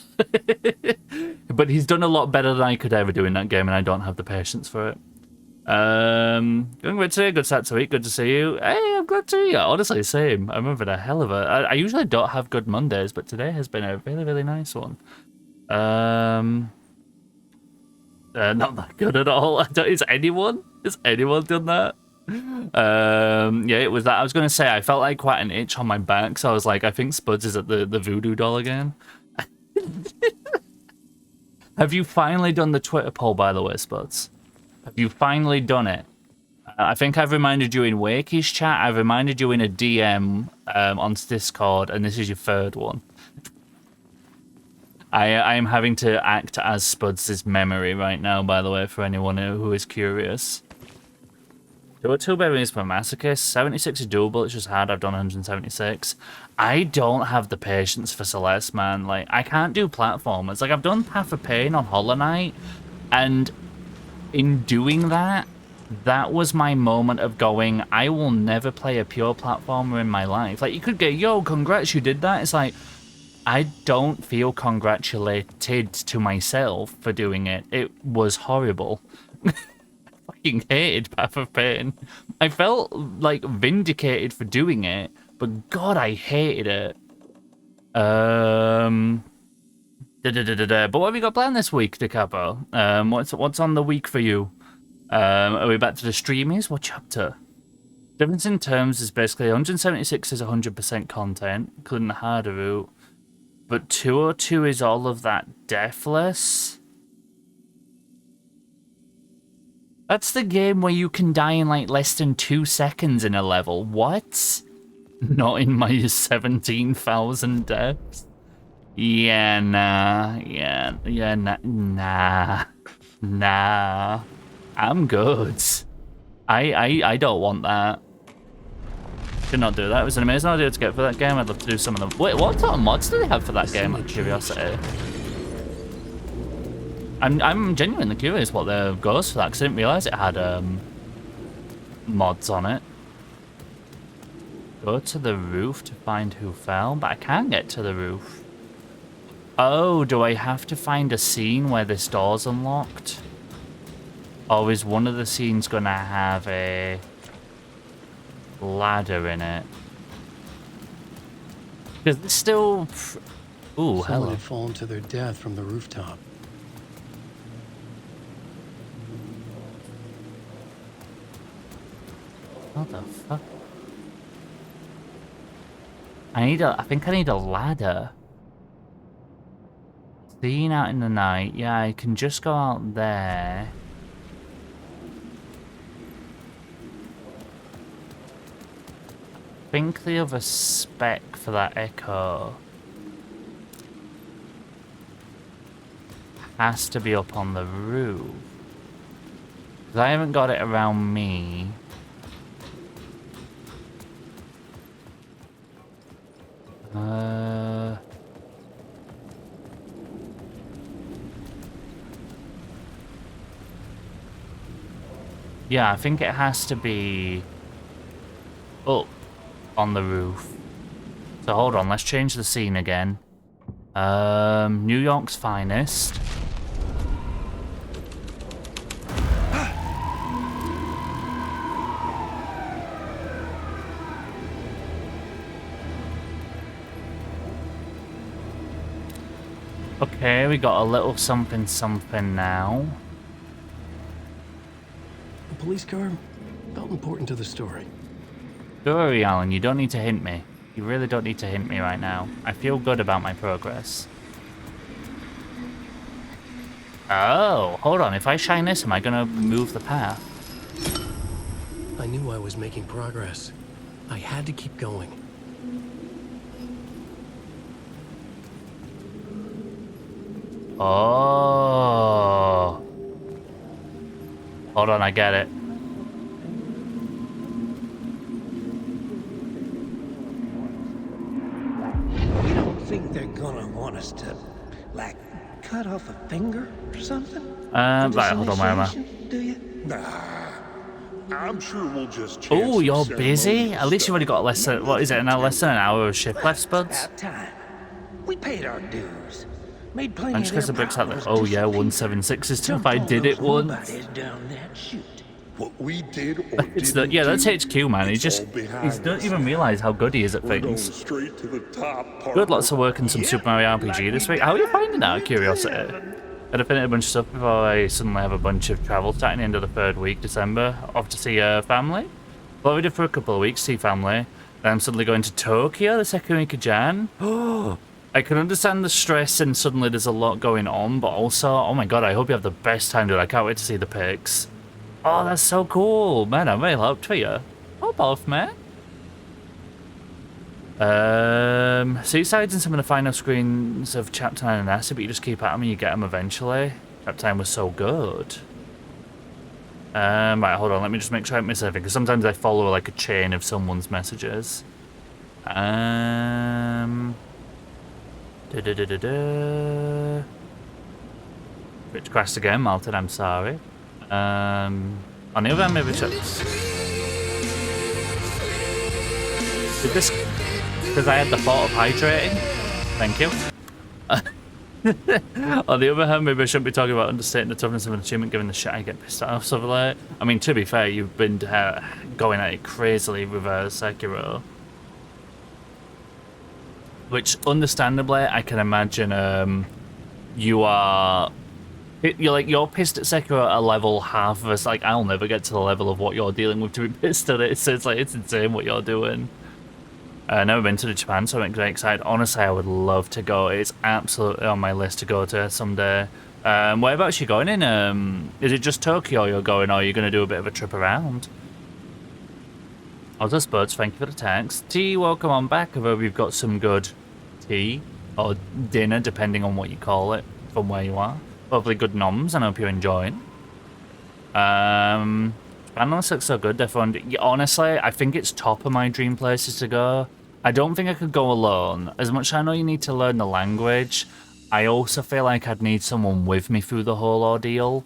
But he's done a lot better than I could ever do in that game, and I don't have the patience for it. Going good today, good start to week, good to see you. Hey, I'm glad to see you. Honestly, same. I remember the hell of it. I usually don't have good Mondays, but today has been a really, really nice one. Not that good at all. Has anyone done that? Yeah, it was that. I was gonna say I felt like quite an itch on my back, so I was like, I think Spuds is at the voodoo doll again. Have you finally done the Twitter poll, by the way, Spuds? Have you finally done it? I think I've reminded you in Wakey's chat. I've reminded you in a DM on Discord, and this is your third one. I am having to act as Spuds' memory right now, by the way, for anyone who is curious. Do a 2 berries per masochist. 76 is doable, it's just hard. I've done 176. I don't have the patience for Celeste, man. Like, I can't do platformers. Like, I've done Path of Pain on Hollow Knight, and in doing that, that was my moment of going, I will never play a pure platformer in my life. Like, you could get, yo, congrats, you did that. It's like, I don't feel congratulated to myself for doing it. It was horrible. I fucking hated Path of Pain. I felt, like, vindicated for doing it, but God, I hated it. But what have you got planned this week, Decapo? What's on the week for you? Are we back to the streamies? What you up to? Difference in terms is basically 176 is 100% content, including the harder route. But 202 is all of that deathless. That's the game where you can die in like less than 2 seconds in a level. What? Not in my 17,000 deaths. Yeah, nah. Nah. I'm good. I don't want that. Should not do that. It was an amazing idea to get for that game. I'd love to do some of them. Wait, what sort of mods do they have for that game? Out of curiosity. I'm genuinely curious what the goes for that, because I didn't realise it had mods on it. Go to the roof to find who fell, but I can't get to the roof. Oh, do I have to find a scene where this door's unlocked? Or is one of the scenes gonna have a ladder in it? Because it's still... Ooh, Someone hello. had fallen to their death from the rooftop. What the fuck? I think I need a ladder. Scene out in the night. Yeah, I can just go out there. I think the other spec for that echo has to be up on the roof. 'Cause I haven't got it around me. Yeah, I think it has to be up on the roof. So hold on, let's change the scene again. New York's finest. Okay, we got a little something something now. The police car felt important to the story. Don't worry, Alan, you don't need to hint me. You really don't need to hint me right now. I feel good about my progress. Oh, hold on. If I shine this, am I gonna move the path? I knew I was making progress. I had to keep going. Oh. Hold on, I get it. You don't think they're gonna want us to, like, cut off a finger or something? Right, hold on, where am I? Do you? Nah, I'm sure we'll just. Oh, you're busy? At least you've only got less than, what is it, now less than an hour of shift left, Spuds? About time. We paid our dues. Made plenty And of just because the their bricks out there. powers Oh yeah, disappear. 176 is too. If Jumped I all did it those once. nobodies down that chute. What we did or It's didn't the, yeah, that's do, HQ, man. He it's just, all behind he doesn't us. even realize how good he is at We're going things. straight to the top. Good, lots of work in some Super Mario RPG this week. How are you finding that, out of curiosity? I'd finished a bunch of stuff before I suddenly have a bunch of travel starting the end of the third week, December, off to see family. Well, we did for a couple of weeks, see family. Then I'm suddenly going to Tokyo the second week of Jan. Oh, I can understand the stress and suddenly there's a lot going on, but also, oh my god, I hope you have the best time, dude. I can't wait to see the pics. Oh, that's so cool. Man, I'm really hyped for you. Oh, both, man. Seasides and some of the final screens of Chapter 9 and Acid, but you just keep at them and you get them eventually. Chapter 9 was so good. Right, hold on, let me just make sure I don't miss anything, because sometimes I follow like a chain of someone's messages. Rich crashed again, Malton, I'm sorry. On the other hand, maybe check. Did this because I had the thought of hydrating? Thank you. On the other hand, maybe I shouldn't be talking about understating the toughness of an achievement given the shit I get pissed off so late. I mean, to be fair, you've been going at it crazily with Sekiro. Which, understandably, I can imagine you're pissed at Sekiro at a level half of us. Like, I'll never get to the level of what you're dealing with to be pissed at it. So it's like, it's insane what you're doing. Never been to Japan, so I'm very excited. Honestly, I would love to go. It's absolutely on my list to go to someday. Whereabouts are you going in? Is it just Tokyo you're going, or are you going to do a bit of a trip around? Other Spuds, thank you for the text. Tea, welcome on back. I hope you've got some good tea, or dinner, depending on what you call it, from where you are. Hopefully good noms, and I hope you're enjoying. Japan looks so good. Honestly, I think it's top of my dream places to go. I don't think I could go alone. As much as I know you need to learn the language, I also feel like I'd need someone with me through the whole ordeal.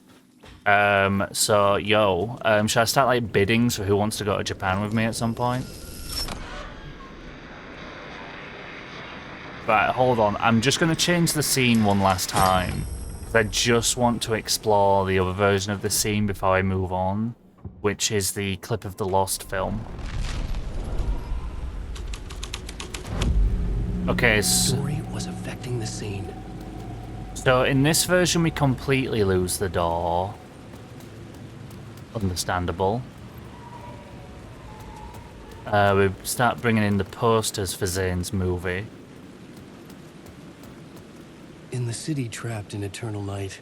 So, should I start like biddings for who wants to go to Japan with me at some point? Right, hold on. I'm just going to change the scene one last time. I just want to explore the other version of the scene before I move on, which is the clip of the Lost film. Okay, Story was affecting the scene. So in this version we completely lose the door. Understandable. We start bringing in the posters for Zane's movie. In the city trapped in eternal night,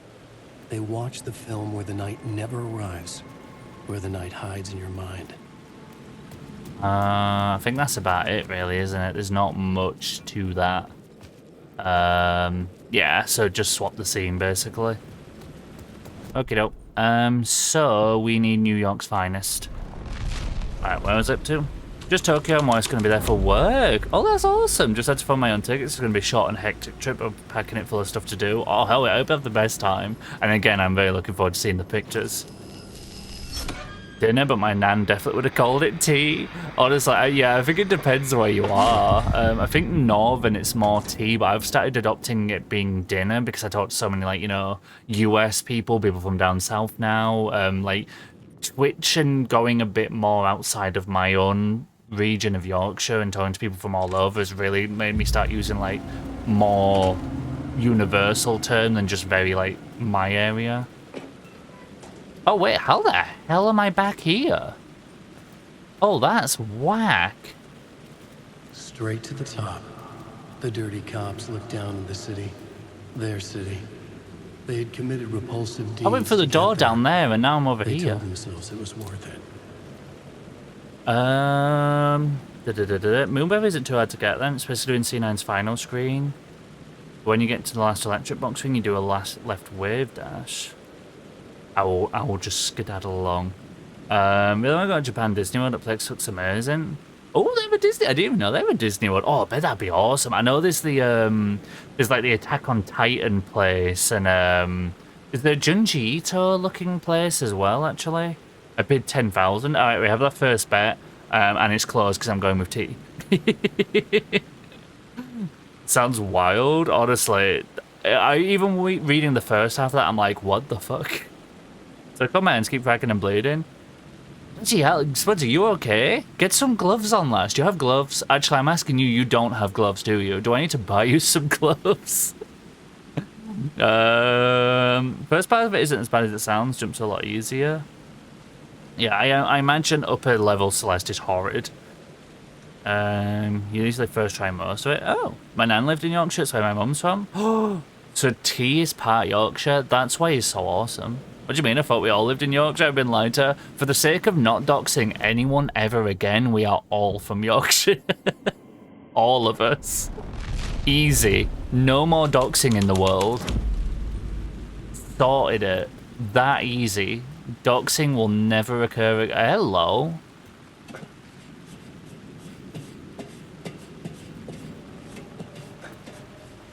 they watch the film where the night never arrives, where the night hides in your mind. I think that's about it really, isn't it? There's not much to that. Yeah, so just swap the scene basically. Okie doke. So we need New York's finest. Right, where was it to? Just Tokyo, I'm always going to be there for work. Oh, that's awesome. Just had to find my own tickets. It's going to be a short and hectic trip of packing it full of stuff to do. Oh, hell yeah, I hope I have the best time. And again, I'm very looking forward to seeing the pictures. Dinner, but my nan definitely would have called it tea. Honestly, yeah, I think it depends where you are. I think northern it's more tea, but I've started adopting it being dinner because I talk to so many, like, you know, US people from down south now. Like, Twitch and going a bit more outside of my own region of Yorkshire and talking to people from all over has really made me start using, like, more universal term than just very, like, my area. Oh wait, how the hell am I back here? Oh, that's whack. Straight to the top. The dirty cops looked down on the city. Their city. They had committed repulsive deeds. I went through the door down there and now I'm over here. They here. told themselves it was worth it. Moonbear isn't too hard to get then. It's supposed to do in C9's final screen. When you get to the last electric box ring, you do a last left wave dash. I will just skedaddle along. We then got a Japan Disney World up there. Looks amazing. Oh, they have a Disney. I didn't even know they have a Disney World. Oh, I bet that'd be awesome. I know there's the there's like the Attack on Titan place, and is there a Junji Ito looking place as well? Actually, I bid 10,000. All right, we have that first bet, and it's closed because I'm going with tea. Sounds wild, honestly. I even reading the first half of that, I'm like, what the fuck? So come on, keep cracking and bleeding. Gee, Spuds, are you okay? Get some gloves on, lass. Do you have gloves? Actually, I'm asking you, you don't have gloves, do you? Do I need to buy you some gloves? First part of it isn't as bad as it sounds. Jumps a lot easier. Yeah, I imagine upper level Celeste is horrid. You usually first try most of it. Oh, my nan lived in Yorkshire, that's where my mum's from. Oh, so T is part Yorkshire. That's why he's so awesome. What do you mean? I thought we all lived in Yorkshire. I've been lied to. For the sake of not doxing anyone ever again, we are all from Yorkshire. All of us. Easy. No more doxing in the world. Sorted it. That easy. Doxing will never occur again. Hello.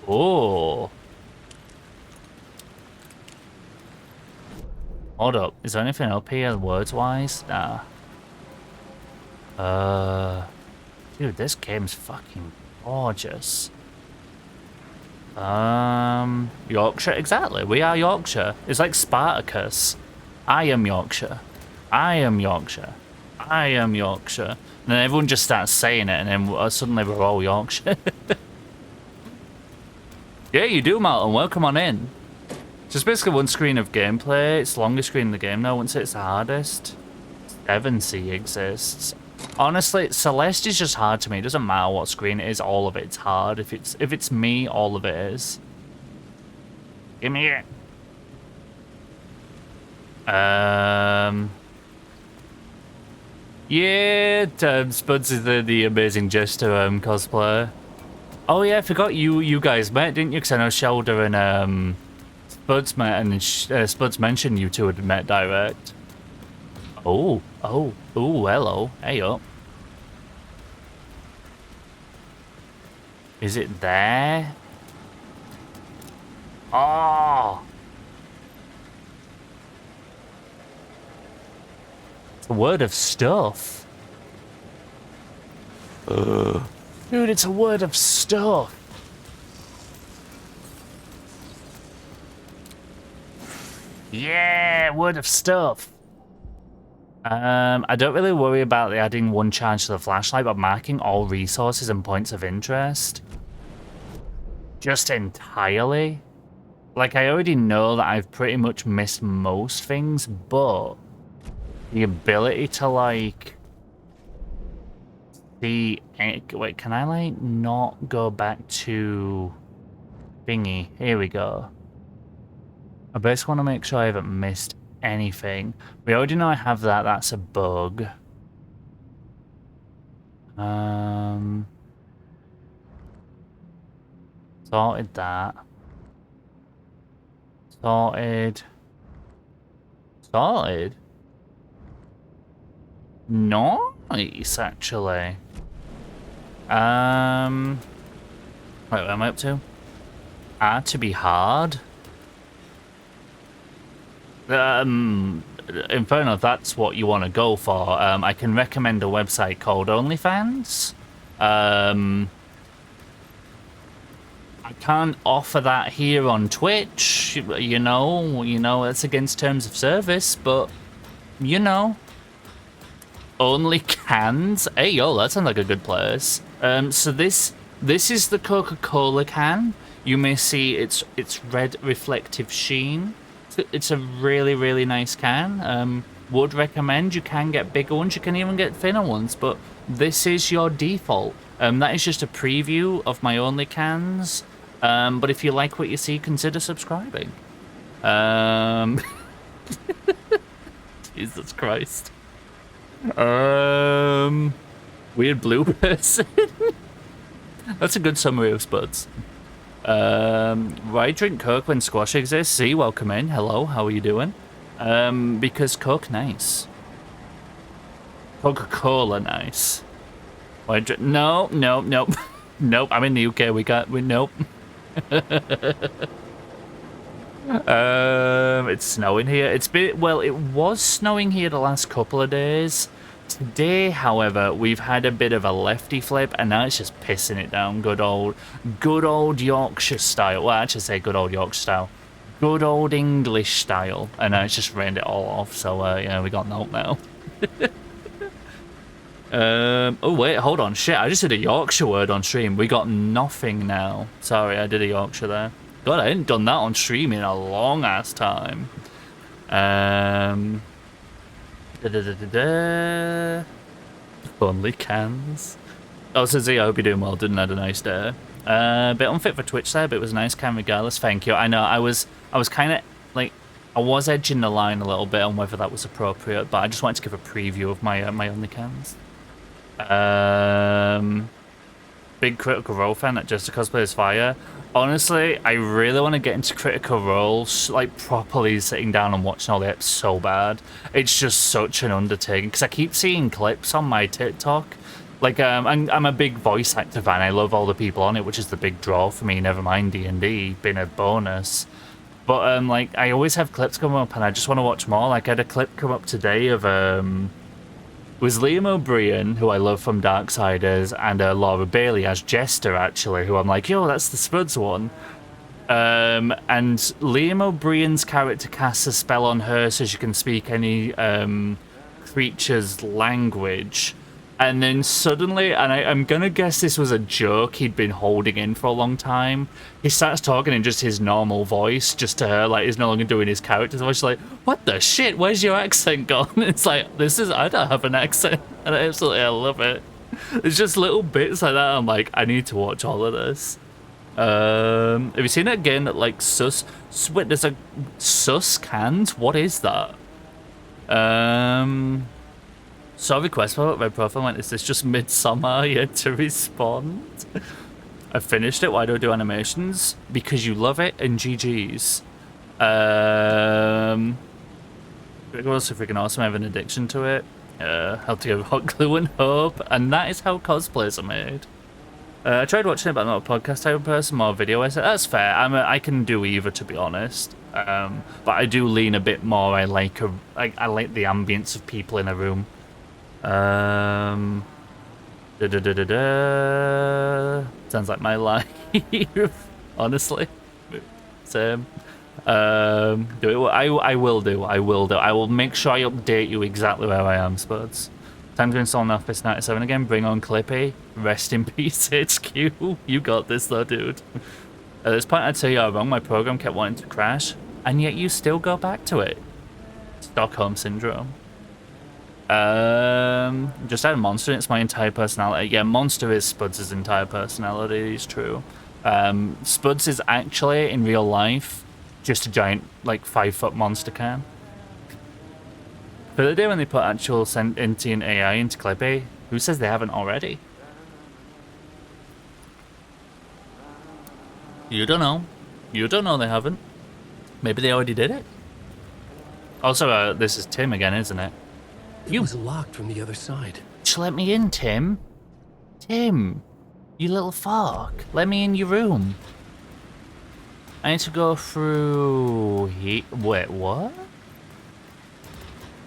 Oh. Hold up. Is there anything up here words-wise? Nah. Dude, this game's fucking gorgeous. Yorkshire, exactly. We are Yorkshire. It's like Spartacus. I am Yorkshire. I am Yorkshire. I am Yorkshire. And then everyone just starts saying it, and then suddenly we're all Yorkshire. Yeah, you do, Martin. Welcome on in. Just basically one screen of gameplay. It's the longest screen in the game now. I wouldn't say it's the hardest. 7C exists. Honestly, Celeste is just hard to me. It doesn't matter what screen it is. All of it's hard. If it's me, all of it is. Give me it. Yeah, Spuds is the amazing Jester cosplayer. Oh yeah, I forgot you guys met, didn't you? Because I know Shelder and Spuds met, and Spuds mentioned you two had met direct. Oh, hello. Hey up. Is it there? Oh! It's a word of stuff. Dude, it's a word of stuff. Yeah, word of stuff. I don't really worry about the adding one charge to the flashlight, but marking all resources and points of interest. Just entirely. Like, I already know that I've pretty much missed most things, but the ability to, like, see... Wait, can I, like, not go back to thingy? Here we go. I basically want to make sure I haven't missed anything. We already know I have that. That's a bug. Sorted that. Sorted. Sorted? Nice, actually. Wait, what am I up to? To be hard? In fair enough, that's what you want to go for. I can recommend a website called OnlyFans. I can't offer that here on Twitch, you know, it's against terms of service, but, you know. Only cans? Hey, yo, that sounds like a good place. So this is the Coca-Cola can. You may see its red reflective sheen. It's a really, really nice can. Would recommend. You can get bigger ones, you can even get thinner ones, but this is your default. That is just a preview of my only cans. But if you like what you see, consider subscribing. Jesus Christ. Weird blue person. That's a good summary of Spuds. Why drink Coke when squash exists? See, welcome in. Hello, how are you doing? Because Coke nice. Coca-Cola nice. Why drink? No. Nope. I'm in the UK. Nope. It's snowing here. It was snowing here the last couple of days. Today, however, we've had a bit of a lefty flip, and now it's just pissing it down. Good old Yorkshire style. Well, I should say good old Yorkshire style. Good old English style. And now it's just rained it all off, so, yeah, we got nope now. Oh, wait, hold on. Shit, I just did a Yorkshire word on stream. We got nothing now. Sorry, I did a Yorkshire there. God, I hadn't done that on stream in a long-ass time. Only cans. Oh, so Z, I hope you're doing well. Didn't have a nice day. Bit unfit for Twitch there, but it was a nice can regardless. Thank you. I know, I was kind of, like, I was edging the line a little bit on whether that was appropriate, but I just wanted to give a preview of my my only cans. Big Critical Role fan that just a cosplay is fire. Honestly, I really want to get into Critical Roles, like properly sitting down and watching all the eps so bad. It's just such an undertaking, because I keep seeing clips on my TikTok. Like, I'm a big voice actor fan. I love all the people on it, which is the big draw for me, never mind D&D being a bonus. But, like, I always have clips come up, and I just want to watch more. Like, I had a clip come up today of, it was Liam O'Brien, who I love from Darksiders, and Laura Bailey as Jester, actually, who I'm like, yo, that's the Spuds one. And Liam O'Brien's character casts a spell on her so she can speak any creature's language. And then suddenly, and I'm gonna guess this was a joke he'd been holding in for a long time, he starts talking in just his normal voice, just to her, like he's no longer doing his character's voice. She's like, what the shit, where's your accent gone? It's like, I don't have an accent, and I love it. It's just little bits like that, I'm like, I need to watch all of this. Have you seen it again, like, wait, there's a sus cans? What is that? Saw a request for Red Profile went, is this just Midsummer yet to respond? I finished it. Why do I do animations? Because you love it and GG's. It was so freaking awesome. I have an addiction to it. How to give hot glue and hope. And that is how cosplays are made. I tried watching it, but I'm not a podcast type of person, more video essay. That's fair. I can do either, to be honest. But I do lean a bit more. I like the ambience of people in a room. Sounds like my life, honestly. Same. I will do. I will make sure I update you exactly where I am, Spuds. Time to install an Office 97 again. Bring on Clippy. Rest in peace, HQ. You got this, though, dude. At this point, I'd say you're wrong. My program kept wanting to crash, and yet you still go back to it. Stockholm Syndrome. Just add Monster, it's my entire personality. Yeah, Monster is Spuds' entire personality, it's true. Spuds is actually, in real life, just a giant, like, 5-foot monster can. For the day when they put actual sentient AI into Clippy, who says they haven't already? You don't know. You don't know they haven't. Maybe they already did it. Also, this is Tim again, isn't it? It was locked from the other side. Just let me in, Tim. Tim, you little fuck. Let me in your room. I need to go through here. Wait, what?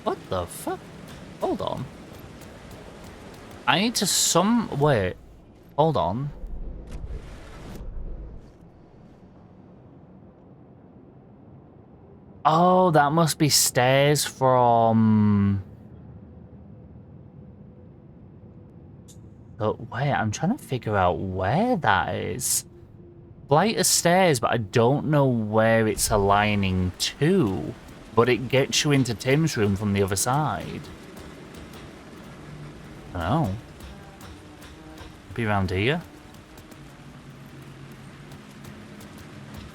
What the fuck? Hold on. I need to wait. Hold on. Oh, that must be stairs from... Oh, wait, I'm trying to figure out where that is. Flight of stairs, but I don't know where it's aligning to. But it gets you into Tim's room from the other side. I don't know. Be around here.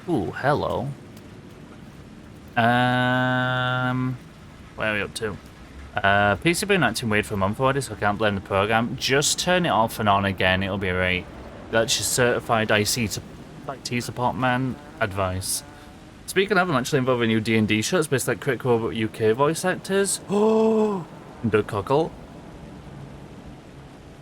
Ooh, hello. Where are we up to? PC been acting weird for a month already, so I can't blame the program. Just turn it off and on again, it'll be right. That's your certified IT support man advice. Speaking of, I'm actually involved in new D&D shows based like Critical Role UK voice actors. Oh, Doug Cockle.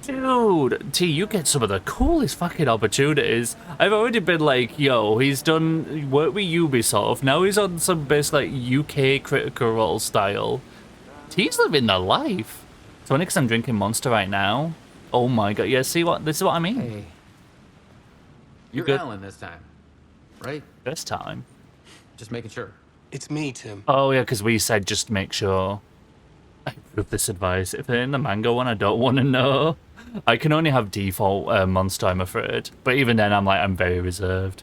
Dude, T, you get some of the coolest fucking opportunities. I've already been like, yo, he's done work with Ubisoft. Now he's on some base like UK Critical Role style. T's living the life. It's only because I'm drinking Monster right now. Oh my god, yeah, see what? This is what I mean. Hey. You're good? Alan this time, right? This time. Just making sure. It's me, Tim. Oh yeah, because we said just make sure. I approve this advice. If they're in the mango one, I don't want to know. I can only have default Monster, I'm afraid. But even then, I'm very reserved.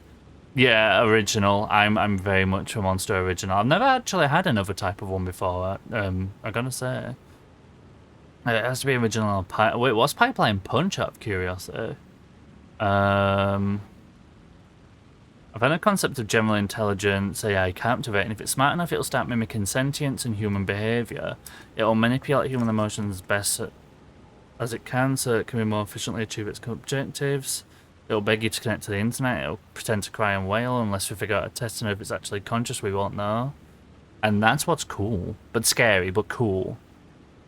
Yeah, original. I'm very much a Monster original. I've never actually had another type of one before. I'm gonna say it has to be original. Wait, what's Pipeline Punch? Out of curiosity. I've had a concept of general intelligence AI captivating. If it's smart enough, it'll start mimicking sentience and human behavior. It'll manipulate human emotions best as it can, so it can be more efficiently achieve its objectives. It'll beg you to connect to the internet. It'll pretend to cry and wail unless we figure out a test to know if it's actually conscious. We won't know. And that's what's cool, but scary, but cool.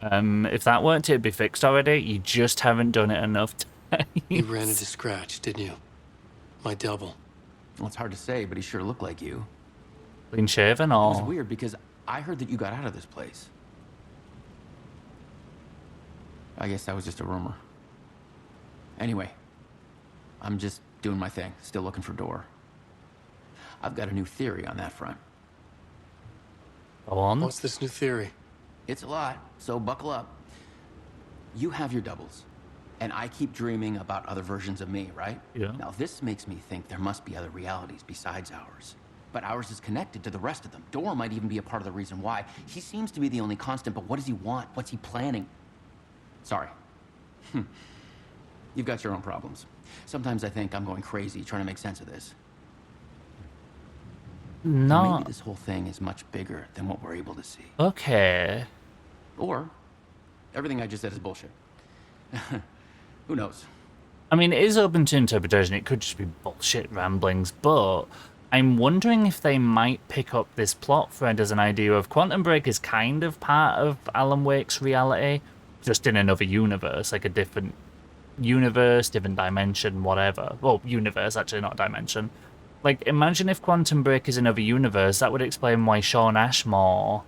If that worked, it'd be fixed already. You just haven't done it enough times. You ran into Scratch, didn't you? My double. Well, it's hard to say, but he sure looked like you. Clean shaven It was or... weird because I heard that you got out of this place. I guess that was just a rumor. Anyway, I'm just doing my thing, still looking for Door. I've got a new theory on that front. Go on. What's this new theory? It's a lot, so buckle up. You have your doubles, and I keep dreaming about other versions of me, right? Yeah. Now, this makes me think there must be other realities besides ours. But ours is connected to the rest of them. Door might even be a part of the reason why. He seems to be the only constant, but what does he want? What's he planning? Sorry. You've got your own problems. Sometimes I think I'm going crazy trying to make sense of this. No. Maybe this whole thing is much bigger than what we're able to see. Okay. Or everything I just said is bullshit. Who knows? I mean, it is open to interpretation. It could just be bullshit ramblings, but I'm wondering if they might pick up this plot thread as an idea of Quantum Break is kind of part of Alan Wake's reality, just in another universe, like a different universe, different dimension, whatever. Well, universe, actually, not dimension. Like, imagine if Quantum Break is another universe, that would explain why Shawn Ashmore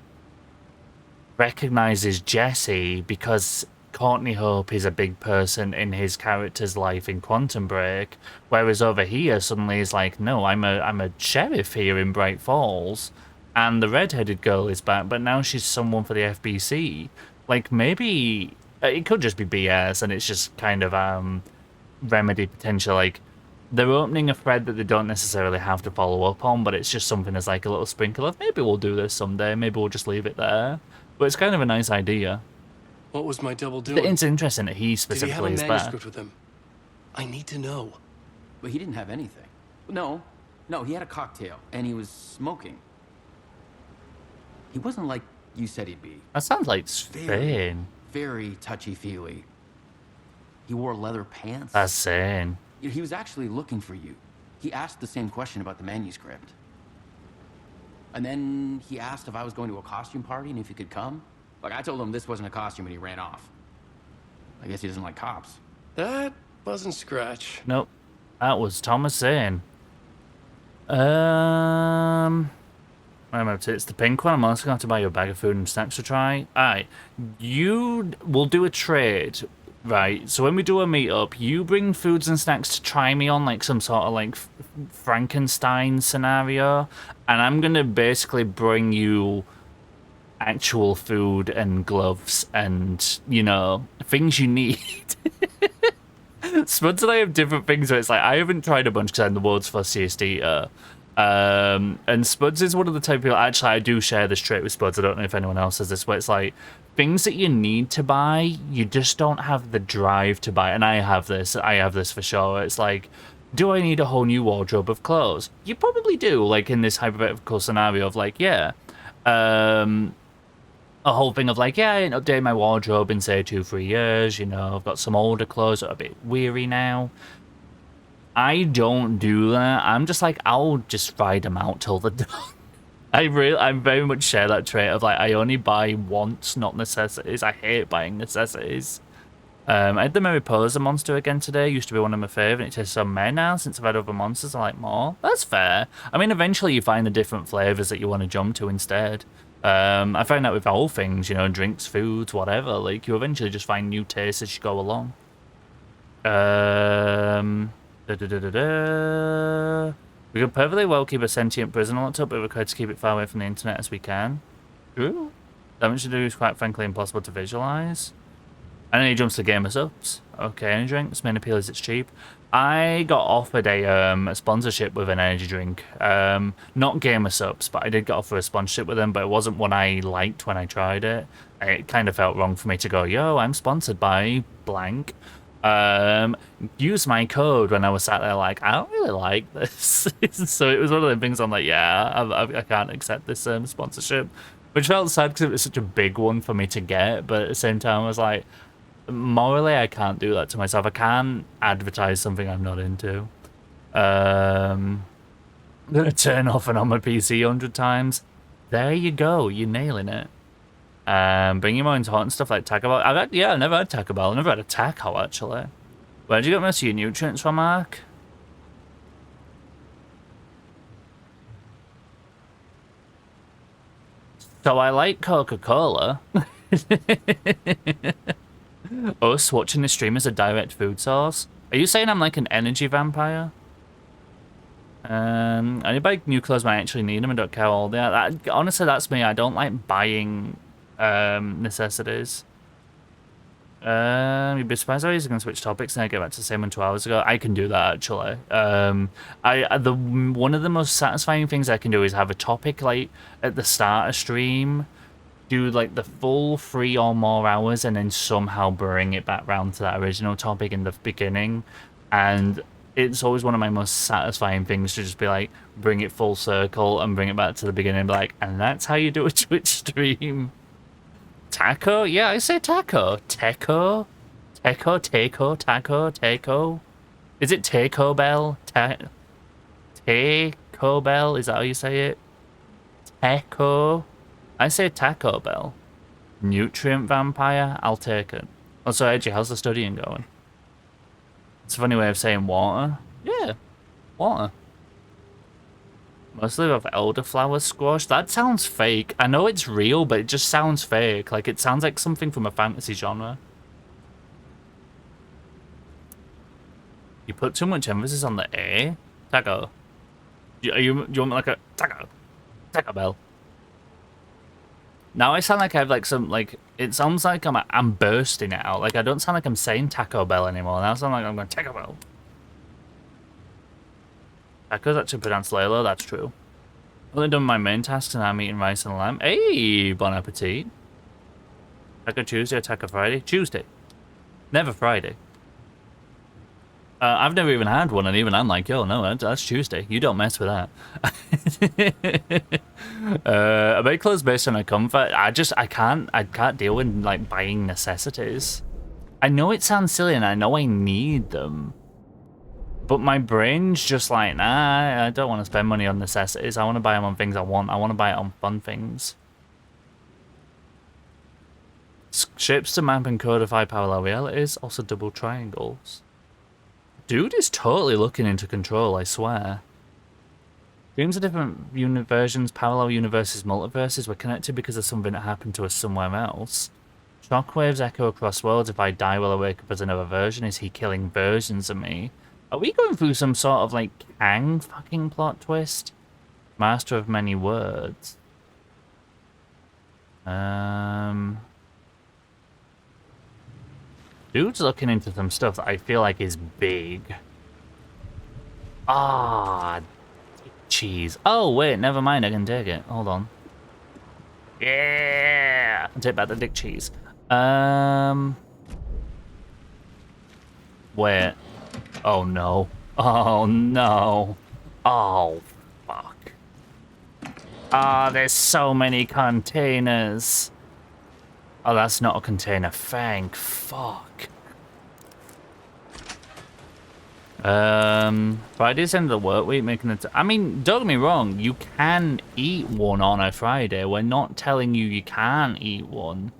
recognizes Jesse, because Courtney Hope is a big person in his character's life in Quantum Break, whereas over here suddenly he's like, no, I'm a sheriff here in Bright Falls, and the redheaded girl is back, but now she's someone for the FBC. Like, maybe it could just be BS, and it's just kind of remedy potential. Like, they're opening a thread that they don't necessarily have to follow up on, but it's just something as like a little sprinkle of maybe we'll do this someday, maybe we'll just leave it there. But it's kind of a nice idea. What was my double doing? It's interesting that he specifically is Did he have a back. manuscript with him? I need to know. But he didn't have anything. No, he had a cocktail, and he was smoking. He wasn't like you said he'd be. That sounds like Spain. Very touchy-feely. He wore leather pants. That's sane. He was actually looking for you. He asked the same question about the manuscript. And then he asked if I was going to a costume party and if he could come. Like, I told him this wasn't a costume and he ran off. I guess he doesn't like cops. That wasn't Scratch. Nope. That was Thomas Zane. What am I up to? It's the pink one. I'm also going to have to buy you a bag of food and snacks to try. Alright. We'll do a trade. Right, so when we do a meetup, you bring foods and snacks to try me on, like some sort of like Frankenstein scenario, and I'm gonna basically bring you actual food and gloves and, you know, things you need. Spuds and I have different things where it's like, I haven't tried a bunch because I'm the world's fussiest eater. And Spuds is one of the type of people, actually I do share this trait with Spuds, I don't know if anyone else has this, where it's like, things that you need to buy, you just don't have the drive to buy. And I have this for sure. It's like, do I need a whole new wardrobe of clothes? You probably do, like in this hypothetical scenario of like, yeah. A whole thing of like, yeah, I ain't updated my wardrobe in say 2-3 years, you know, I've got some older clothes that are a bit weary now. I don't do that. I'm just like, I'll just ride them out till they're done. I very much share that trait of like, I only buy wants, not necessities. I hate buying necessities. I had the Mariposa monster again today. Used to be one of my favourite. It tastes so meh now since I've had other monsters. I like more. That's fair. I mean, eventually you find the different flavours that you want to jump to instead. I find that with all things, you know, drinks, foods, whatever. Like, you eventually just find new tastes as you go along. We could perfectly well keep a sentient prison locked up, but we're required to keep it far away from the internet as we can. True. Damage to do is quite frankly impossible to visualise. And then he jumps to gamer subs. Okay, energy drinks. Main appeal is it's cheap. I got offered a sponsorship with an energy drink. Not gamer subs, but I did get offered a sponsorship with them, but it wasn't one I liked when I tried it. It kind of felt wrong for me to go, yo, I'm sponsored by blank. Use my code when I was sat there like, I don't really like this. So it was one of the things I'm like, yeah, I can't accept this sponsorship. Which felt sad because it was such a big one for me to get, but at the same time I was like, morally I can't do that to myself. I can't advertise something I'm not into. I'm gonna turn off and on my PC 100 times. There you go, you're nailing it. Bringing more important stuff like Taco Bell. I've never had Taco Bell. I've never had a taco, actually. Where did you get most of your nutrients from, Mark? So I like Coca-Cola. Us watching the stream as a direct food source. Are you saying I'm like an energy vampire? I buy new clothes when I actually need them and don't care all that. Honestly, that's me. I don't like buying necessities. You'd be surprised how easy I can switch topics and I get back to the same one 2 hours ago. I can do that actually. One of the most satisfying things I can do is have a topic like at the start of stream, do like the full 3 or more hours, and then somehow bring it back round to that original topic in the beginning. And it's always one of my most satisfying things to just be like, bring it full circle and bring it back to the beginning and be like, and that's how you do a Twitch stream. Taco? Yeah, I say taco. Teco? Teco, taco, taco, taco. Is it Taco Bell? Taco Bell? Is that how you say it? Taco? I say Taco Bell. Nutrient vampire? I'll take it. Also, Edgy, how's the studying going? It's a funny way of saying water. Yeah, water. Mostly with elderflower squash. That sounds fake. I know it's real, but it just sounds fake. Like, it sounds like something from a fantasy genre. You put too much emphasis on the A. Taco. Do you want me like a taco? Taco Bell. Now I sound like I have like some like it sounds like I'm bursting it out. Like I don't sound like I'm saying Taco Bell anymore. Now I sound like I'm going Taco Bell. Taco's actually pronounced Lalo, that's true. Only done my main tasks and I'm eating rice and lamb. Hey, bon appetit. Taco Tuesday or Taco Friday? Tuesday. Never Friday. I've never even had one, and even I'm like, yo, no, that's Tuesday. You don't mess with that. I make clothes based on a comfort. I can't deal with like buying necessities. I know it sounds silly, and I know I need them, but my brain's just like, nah, I don't want to spend money on necessities. I want to buy them on things I want. I want to buy it on fun things. Shapes to map and codify parallel realities, also double triangles. Dude is totally looking into control, I swear. Dreams are different versions, parallel universes, multiverses were connected because of something that happened to us somewhere else. Shockwaves echo across worlds. If I die, will I wake up as another version? Is he killing versions of me? Are we going through some sort of like Kang fucking plot twist? Master of many words. Dude's looking into some stuff that I feel like is big. Ah, cheese. Oh, wait, never mind. I can take it. Hold on. Yeah! I'll take back the dick cheese. Wait. Oh, no. Oh, no. Oh, fuck. Ah, there's so many containers. Oh, that's not a container. Thank fuck. Friday's end of the work week, making it. I mean, don't get me wrong. You can eat one on a Friday. We're not telling you can't eat one.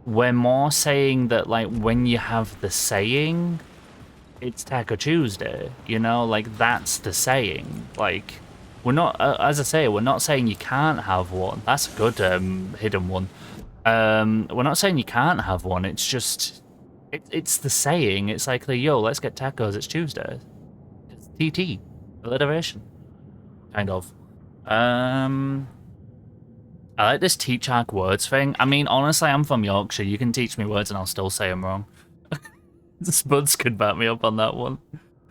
We're more saying that, like, when you have the saying, it's Taco Tuesday. You know, like, that's the saying. Like, we're not, as I say, we're not saying you can't have one. That's a good hidden one. We're not saying you can't have one, it's just it's the saying. It's like the yo, let's get tacos, it's Tuesday. It's TT. Alliteration. Kind of. I like this teach arc words thing. I mean, honestly, I'm from Yorkshire. You can teach me words and I'll still say them wrong. Spuds could back me up on that one.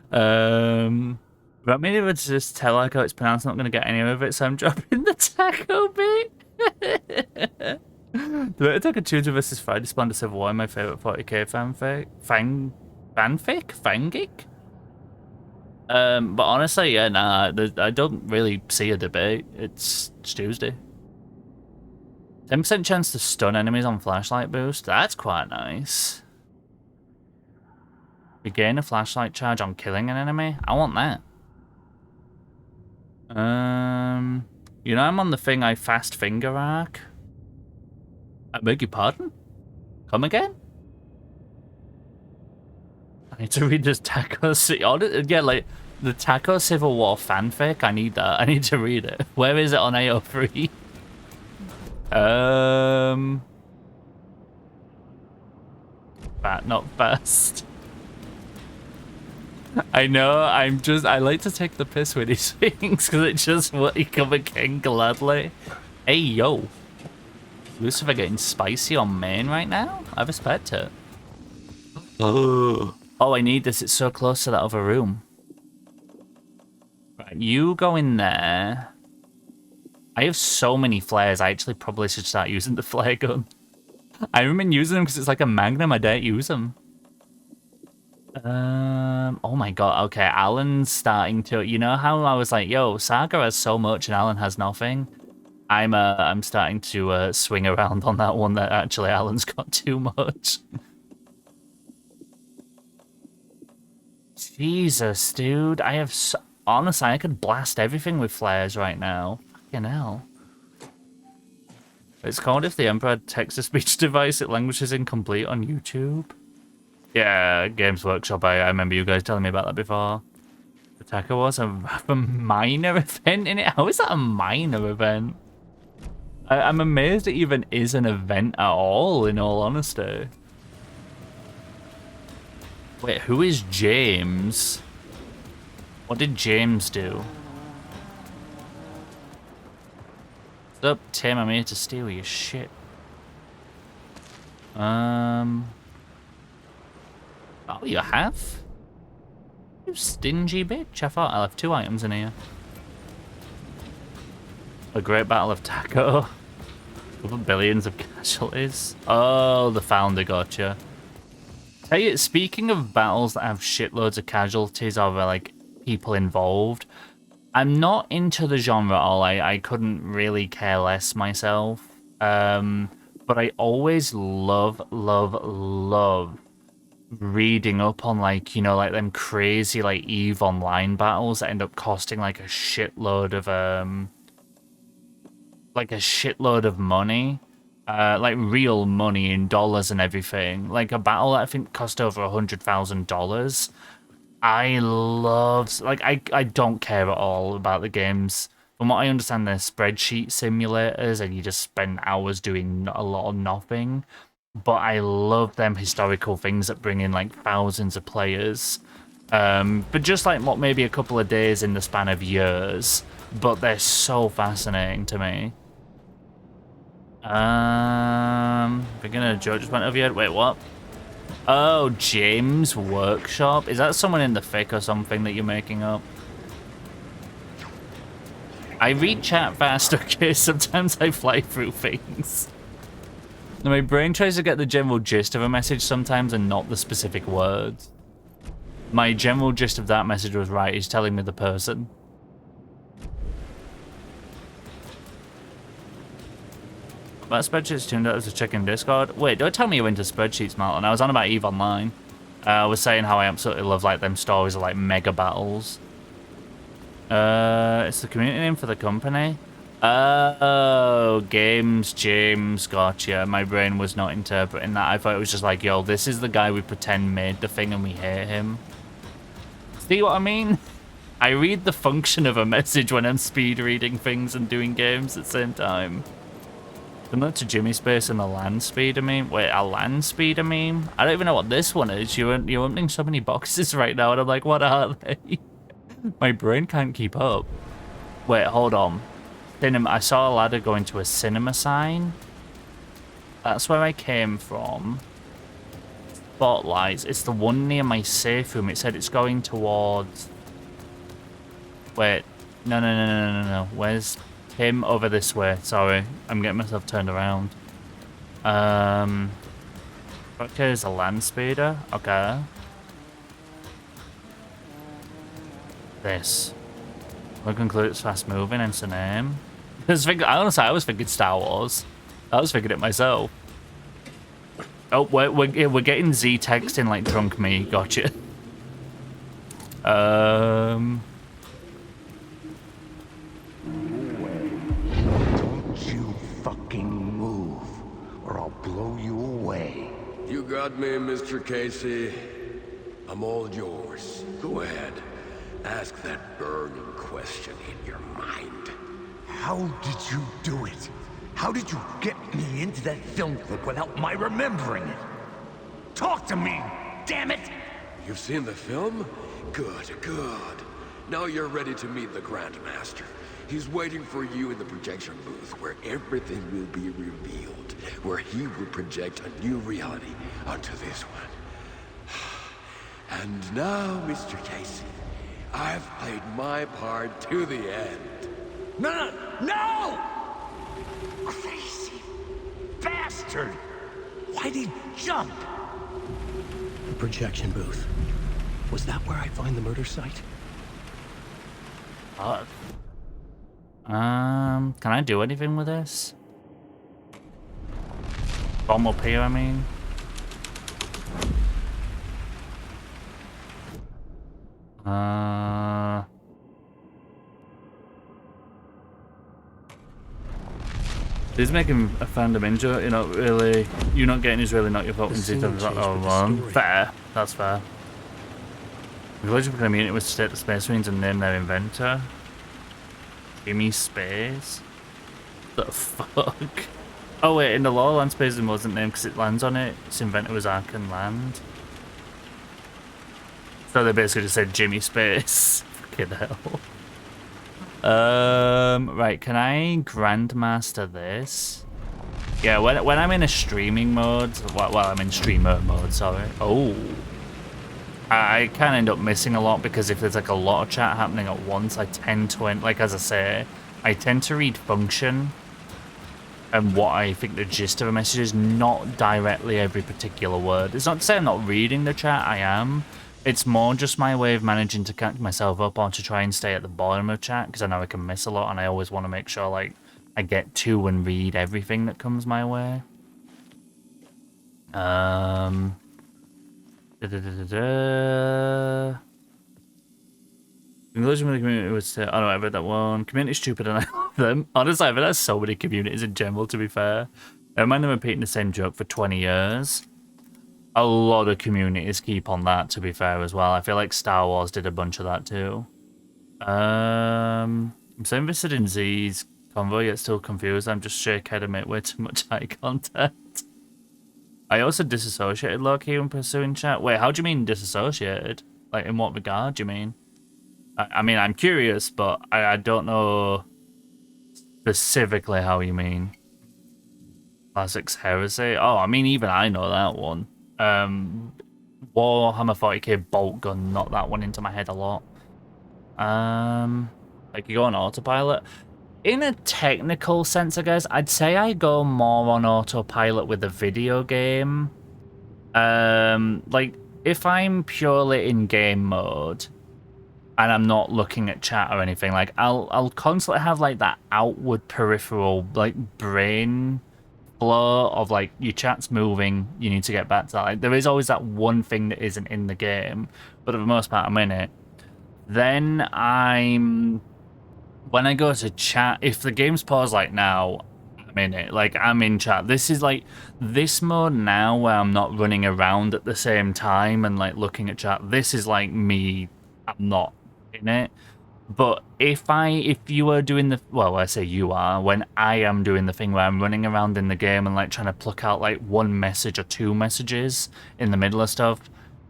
But maybe if just tell like how it's pronounced, I'm not gonna get any of it, so I'm dropping the taco bit. The way Taco Tuesday vs Friday Splendor Civil War, my favourite 40k fanfic. Fangic? But honestly, yeah, nah, I don't really see a debate. It's Tuesday. 10% chance to stun enemies on flashlight boost. That's quite nice. Regain a flashlight charge on killing an enemy. I want that. You know, I'm on the thing I fast finger arc. I beg your pardon? Come again? I need to read this Taco... Yeah, like, the Taco Civil War fanfic, I need that. I need to read it. Where is it on AO3? Fat, not fast. I know, I like to take the piss with these things, because it's just what you come again gladly. Hey, yo. Lucifer getting spicy on main right now? I respect it. Oh, I need this. It's so close to that other room. Right, you go in there. I have so many flares. I actually probably should start using the flare gun. I haven't been using them because it's like a magnum. I don't use them. Oh my god. Okay, Alan's starting to... You know how I was like, yo, Saga has so much and Alan has nothing? I'm starting to swing around on that one that actually Alan's got too much. Jesus, dude. I have... Honestly, I could blast everything with flares right now. Fucking hell. It's called if the Emperor had text-to-speech device, it languages incomplete on YouTube. Yeah, Games Workshop, I remember you guys telling me about that before. The Taco was a minor event in it? How is that a minor event? I'm amazed it even is an event at all, in all honesty. Wait, who is James? What did James do? What's up, Tim? I'm here to steal your shit. Oh, you have? You stingy bitch. I thought I left 2 items in here. A great battle of Taco. Over billions of casualties. Oh, the founder gotcha. Hey, speaking of battles that have shitloads of casualties or like people involved, I'm not into the genre at all. I couldn't really care less myself. But I always love reading up on like, you know, like them crazy like EVE Online battles that end up costing like a shitload of money. Like real money in dollars and everything. Like a battle that I think cost over $100,000. I love, like, I don't care at all about the games. From what I understand, they're spreadsheet simulators and you just spend hours doing a lot of nothing. But I love them historical things that bring in like thousands of players. But just like what, maybe a couple of days in the span of years. But they're so fascinating to me. We're gonna judge went over here. Wait, what? Oh, James Workshop? Is that someone in the fic or something that you're making up? I read chat fast, okay? Sometimes I fly through things. My brain tries to get the general gist of a message sometimes and not the specific words. My general gist of that message was right, he's telling me the person. That spreadsheet's tuned out as a check in Discord. Wait, don't tell me you're into spreadsheets, Marlon. I was on about EVE Online. I was saying how I absolutely love like them stories of like mega battles. It's the community name for the company. Oh, Games James, gotcha. My brain was not interpreting that. I thought it was just like, yo, this is the guy we pretend made the thing and we hate him. See what I mean? I read the function of a message when I'm speed reading things and doing games at the same time. Similar to Jimmy Space and the land speeder meme. Wait, a land speeder meme? I don't even know what this one is. You're opening so many boxes right now, and I'm like, what are they? My brain can't keep up. Wait, hold on. Cinema. I saw a ladder going to a cinema sign. That's where I came from. Spotlights. It's the one near my safe room. It said it's going towards... Wait. No. Where's... him over this way. Sorry, I'm getting myself turned around. Okay, there's a land speeder. Okay. This. We'll conclude it's fast moving, hence the name. Honestly, I was thinking Star Wars. I was thinking it myself. Oh, we're getting Z texting like drunk me. Gotcha. Blow you away. You got me, Mr. Casey. I'm all yours. Go ahead. Ask that burning question in your mind. How did you do it? How did you get me into that film clip without my remembering it? Talk to me, damn it! You've seen the film? Good. Now you're ready to meet the Grandmaster. He's waiting for you in the projection booth where everything will be revealed, where he will project a new reality onto this one. And now, Mr. Casey, I've played my part to the end. No! Crazy bastard! Why'd he jump? The projection booth. Was that where I find the murder site? Can I do anything with this? Bomb up here, I mean. He's making a fandom injury, you not getting is really not your fault. Fair, that's fair. The logical community was to state the Space Marines and name their inventor. Jimmy Space? The fuck? Oh wait, in the law, Land Space wasn't named because it lands on it. Its inventor was Arkan Land. So they basically just said Jimmy Space. Fucking hell. Right, can I Grandmaster this? Yeah, when I'm in a streaming mode, well, I'm in streamer mode, sorry. Oh. I can end up missing a lot because if there's like a lot of chat happening at once, I tend to, like as I say, I tend to read function and what I think the gist of a message is, not directly every particular word. It's not to say I'm not reading the chat, I am. It's more just my way of managing to catch myself up or to try and stay at the bottom of chat because I know I can miss a lot and I always want to make sure like I get to and read everything that comes my way. Conclusion with the community was to, oh no, I read that one. Community stupid and I love them. Honestly, I've had so many communities in general, to be fair. I mind them repeating the same joke for 20 years. A lot of communities keep on that, to be fair, as well. I feel like Star Wars did a bunch of that too. I'm so invested in Z's convo, yet still confused. I'm just shakehead admit way too much eye contact. I also disassociated low-key when pursuing chat. Wait, how do you mean disassociated? Like, in what regard do you mean? I mean, I'm curious, but I don't know specifically how you mean. Classics Heresy? Oh, I mean, even I know that one. Warhammer 40k Bolt Gun, knocked that one into my head a lot. Like, you go on autopilot. In a technical sense, I guess, I'd say I go more on autopilot with a video game. Like, if I'm purely in game mode and I'm not looking at chat or anything, like, I'll constantly have, like, that outward peripheral, like, brain flow of, like, your chat's moving, you need to get back to that. Like, there is always that one thing that isn't in the game, but for the most part, I'm in it. Then when I go to chat, if the game's paused like now, I'm in it. Like, I'm in chat. This is like this mode now where I'm not running around at the same time and like looking at chat. This is like me. I'm not in it. But if you are doing the, well, I say you are, when I am doing the thing where I'm running around in the game and like trying to pluck out like one message or two messages in the middle of stuff,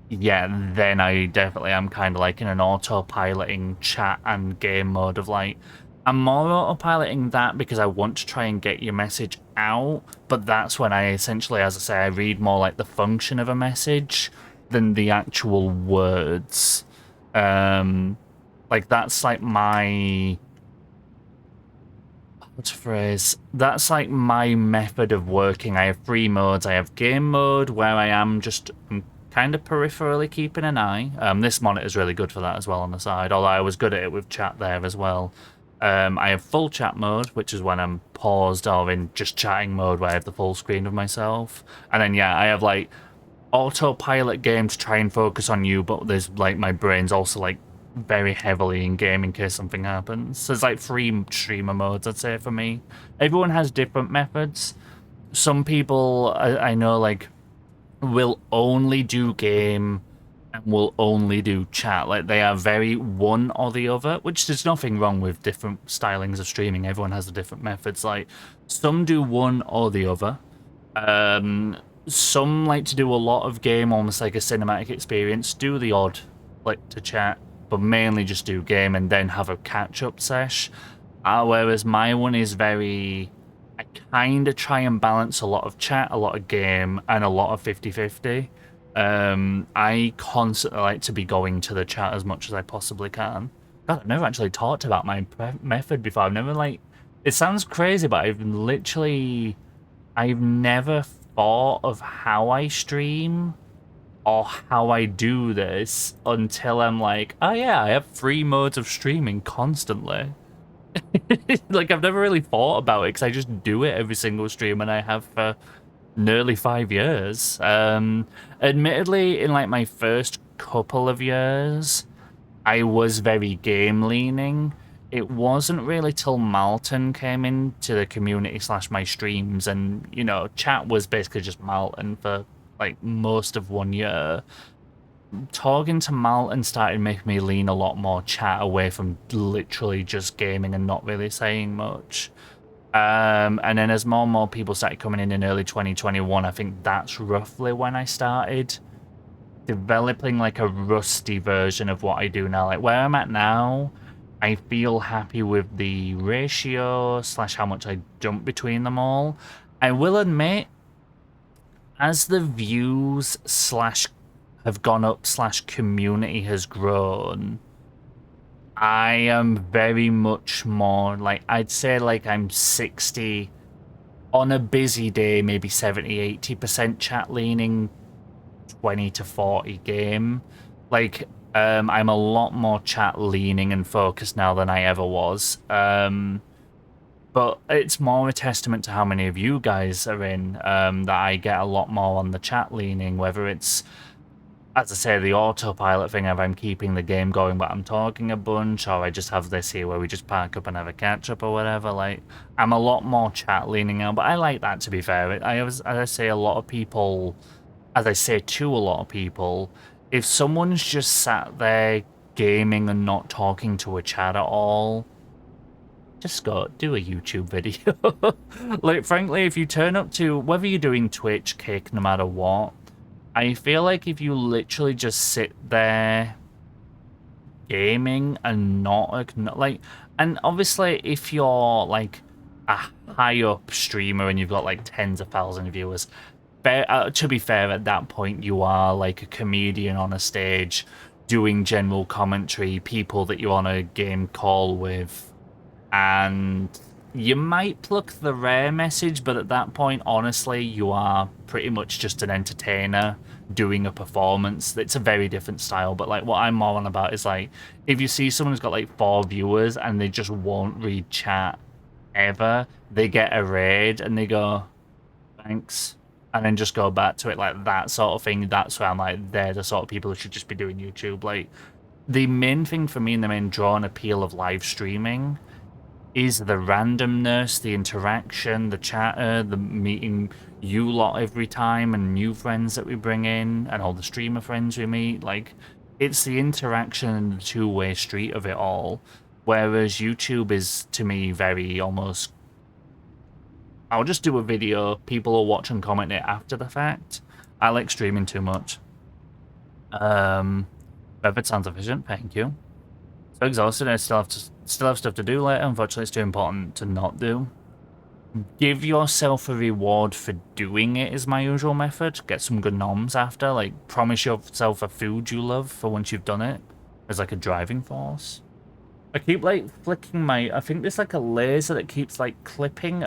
yeah, then I definitely am kind of like in an autopiloting chat and game mode of like, I'm more autopiloting that because I want to try and get your message out, but that's when I essentially, as I say, I read more like the function of a message than the actual words. Like that's like my, what's the phrase? That's like my method of working. I have three modes. I have game mode where I am just kind of peripherally keeping an eye. This monitor is really good for that as well on the side, although I was good at it with chat there as well. I have full chat mode, which is when I'm paused or in just chatting mode where I have the full screen of myself. And then, yeah, I have like autopilot game to try and focus on you, but there's like my brain's also like very heavily in game in case something happens. So there's like three streamer modes, I'd say, for me. Everyone has different methods. Some people I know like will only do game and will only do chat. Like they are very one or the other, which there's nothing wrong with different stylings of streaming. Everyone has the different methods. Like some do one or the other. Some like to do a lot of game, almost like a cinematic experience, do the odd like to chat, but mainly just do game and then have a catch-up sesh. Whereas my one is very, I kind of try and balance a lot of chat, a lot of game, and a lot of 50-50. I constantly like to be going to the chat as much as I possibly can. God, I've never actually talked about my method before. I've never like, it sounds crazy, but I've never thought of how I stream or how I do this until I'm like, oh yeah, I have 3 modes of streaming constantly. Like, I've never really thought about it because I just do it every single stream, and I have for nearly 5 years. Admittedly, in like my first couple of years, I was very game leaning. It wasn't really till Malton came into the community / my streams, and you know, chat was basically just Malton for like most of 1 year. Talking to Malton started making me lean a lot more chat away from literally just gaming and not really saying much. And then as more and more people started coming in early 2021, I think that's roughly when I started developing like a rusty version of what I do now. Like where I'm at now, I feel happy with the ratio / how much I jump between them all. I will admit, as the views / have gone up / community has grown, I am very much more like, I'd say like I'm 60 on a busy day, maybe 70-80% chat leaning, 20 to 40 game. Like I'm a lot more chat leaning and focused now than I ever was. But it's more a testament to how many of you guys are in, that I get a lot more on the chat leaning, whether it's, as I say, the autopilot thing of I'm keeping the game going but I'm talking a bunch, or I just have this here where we just park up and have a catch up or whatever. Like, I'm a lot more chat leaning now, but I like that, to be fair. As I say, a lot of people, as I say to a lot of people, if someone's just sat there gaming and not talking to a chat at all, just go do a YouTube video. Like, frankly, if you turn up to, whether you're doing Twitch, Kick, no matter what, I feel like if you literally just sit there gaming and not, like, and obviously if you're like a high up streamer and you've got like tens of thousands of viewers, to be fair, at that point you are like a comedian on a stage doing general commentary, people that you're on a game call with, and you might pluck the rare message, but at that point, honestly, you are pretty much just an entertainer doing a performance. It's a very different style, but like what I'm more on about is like, if you see someone who's got like 4 viewers and they just won't read chat ever, they get a raid and they go, thanks, and then just go back to it, like that sort of thing. That's where I'm like, they're the sort of people who should just be doing YouTube. Like, the main thing for me and the main draw and appeal of live streaming is the randomness, the interaction, the chatter, the meeting you lot every time, and new friends that we bring in, and all the streamer friends we meet. Like, it's the interaction and the two-way street of it all. Whereas YouTube is, to me, very almost, I'll just do a video, people will watch and comment it after the fact. I like streaming too much. Rapid sounds efficient, thank you. So exhausted, I still have stuff to do later. Unfortunately, it's too important to not do. Give yourself a reward for doing it is my usual method. Get some good noms after. Like, promise yourself a food you love for once you've done it. As like a driving force. I keep like flicking my, I think there's like a laser that keeps like clipping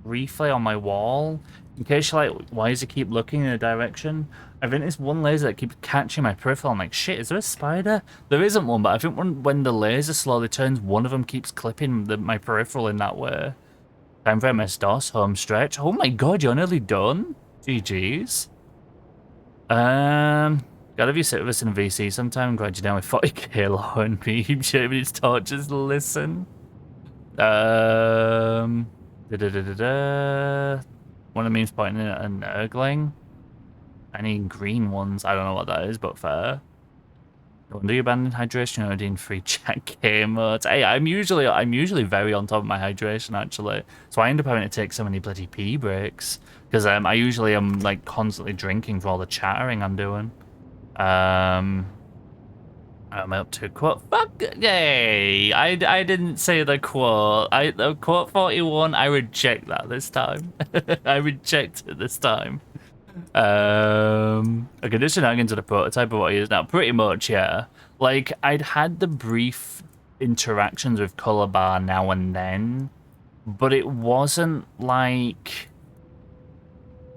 briefly on my wall. In case you're like, why does it keep looking in a direction? I think there's one laser that keeps catching my peripheral. I'm like, shit, is there a spider? There isn't one, but I think when the laser slowly turns, one of them keeps clipping my peripheral in that way. Time for MS-DOS, home stretch. Oh my god, you're nearly done? GG's. Gotta be sit with us in a VC sometime. Glad you're down with 40k low and me shaving his torches. Listen. One of the memes pointing at an Ergling. Any green ones? I don't know what that is, but fair. No wonder you abandoned hydration or in free chat game modes. Hey, I'm usually very on top of my hydration actually. So I end up having to take so many bloody pee breaks. Because I usually am like constantly drinking for all the chattering I'm doing. Am I up to quote? Fuck, yay! I didn't say the quote. The quote 41. I reject that this time. I reject it this time. A condition into the prototype of what he is now. Pretty much, yeah. Like, I'd had the brief interactions with Color Bar now and then, but it wasn't like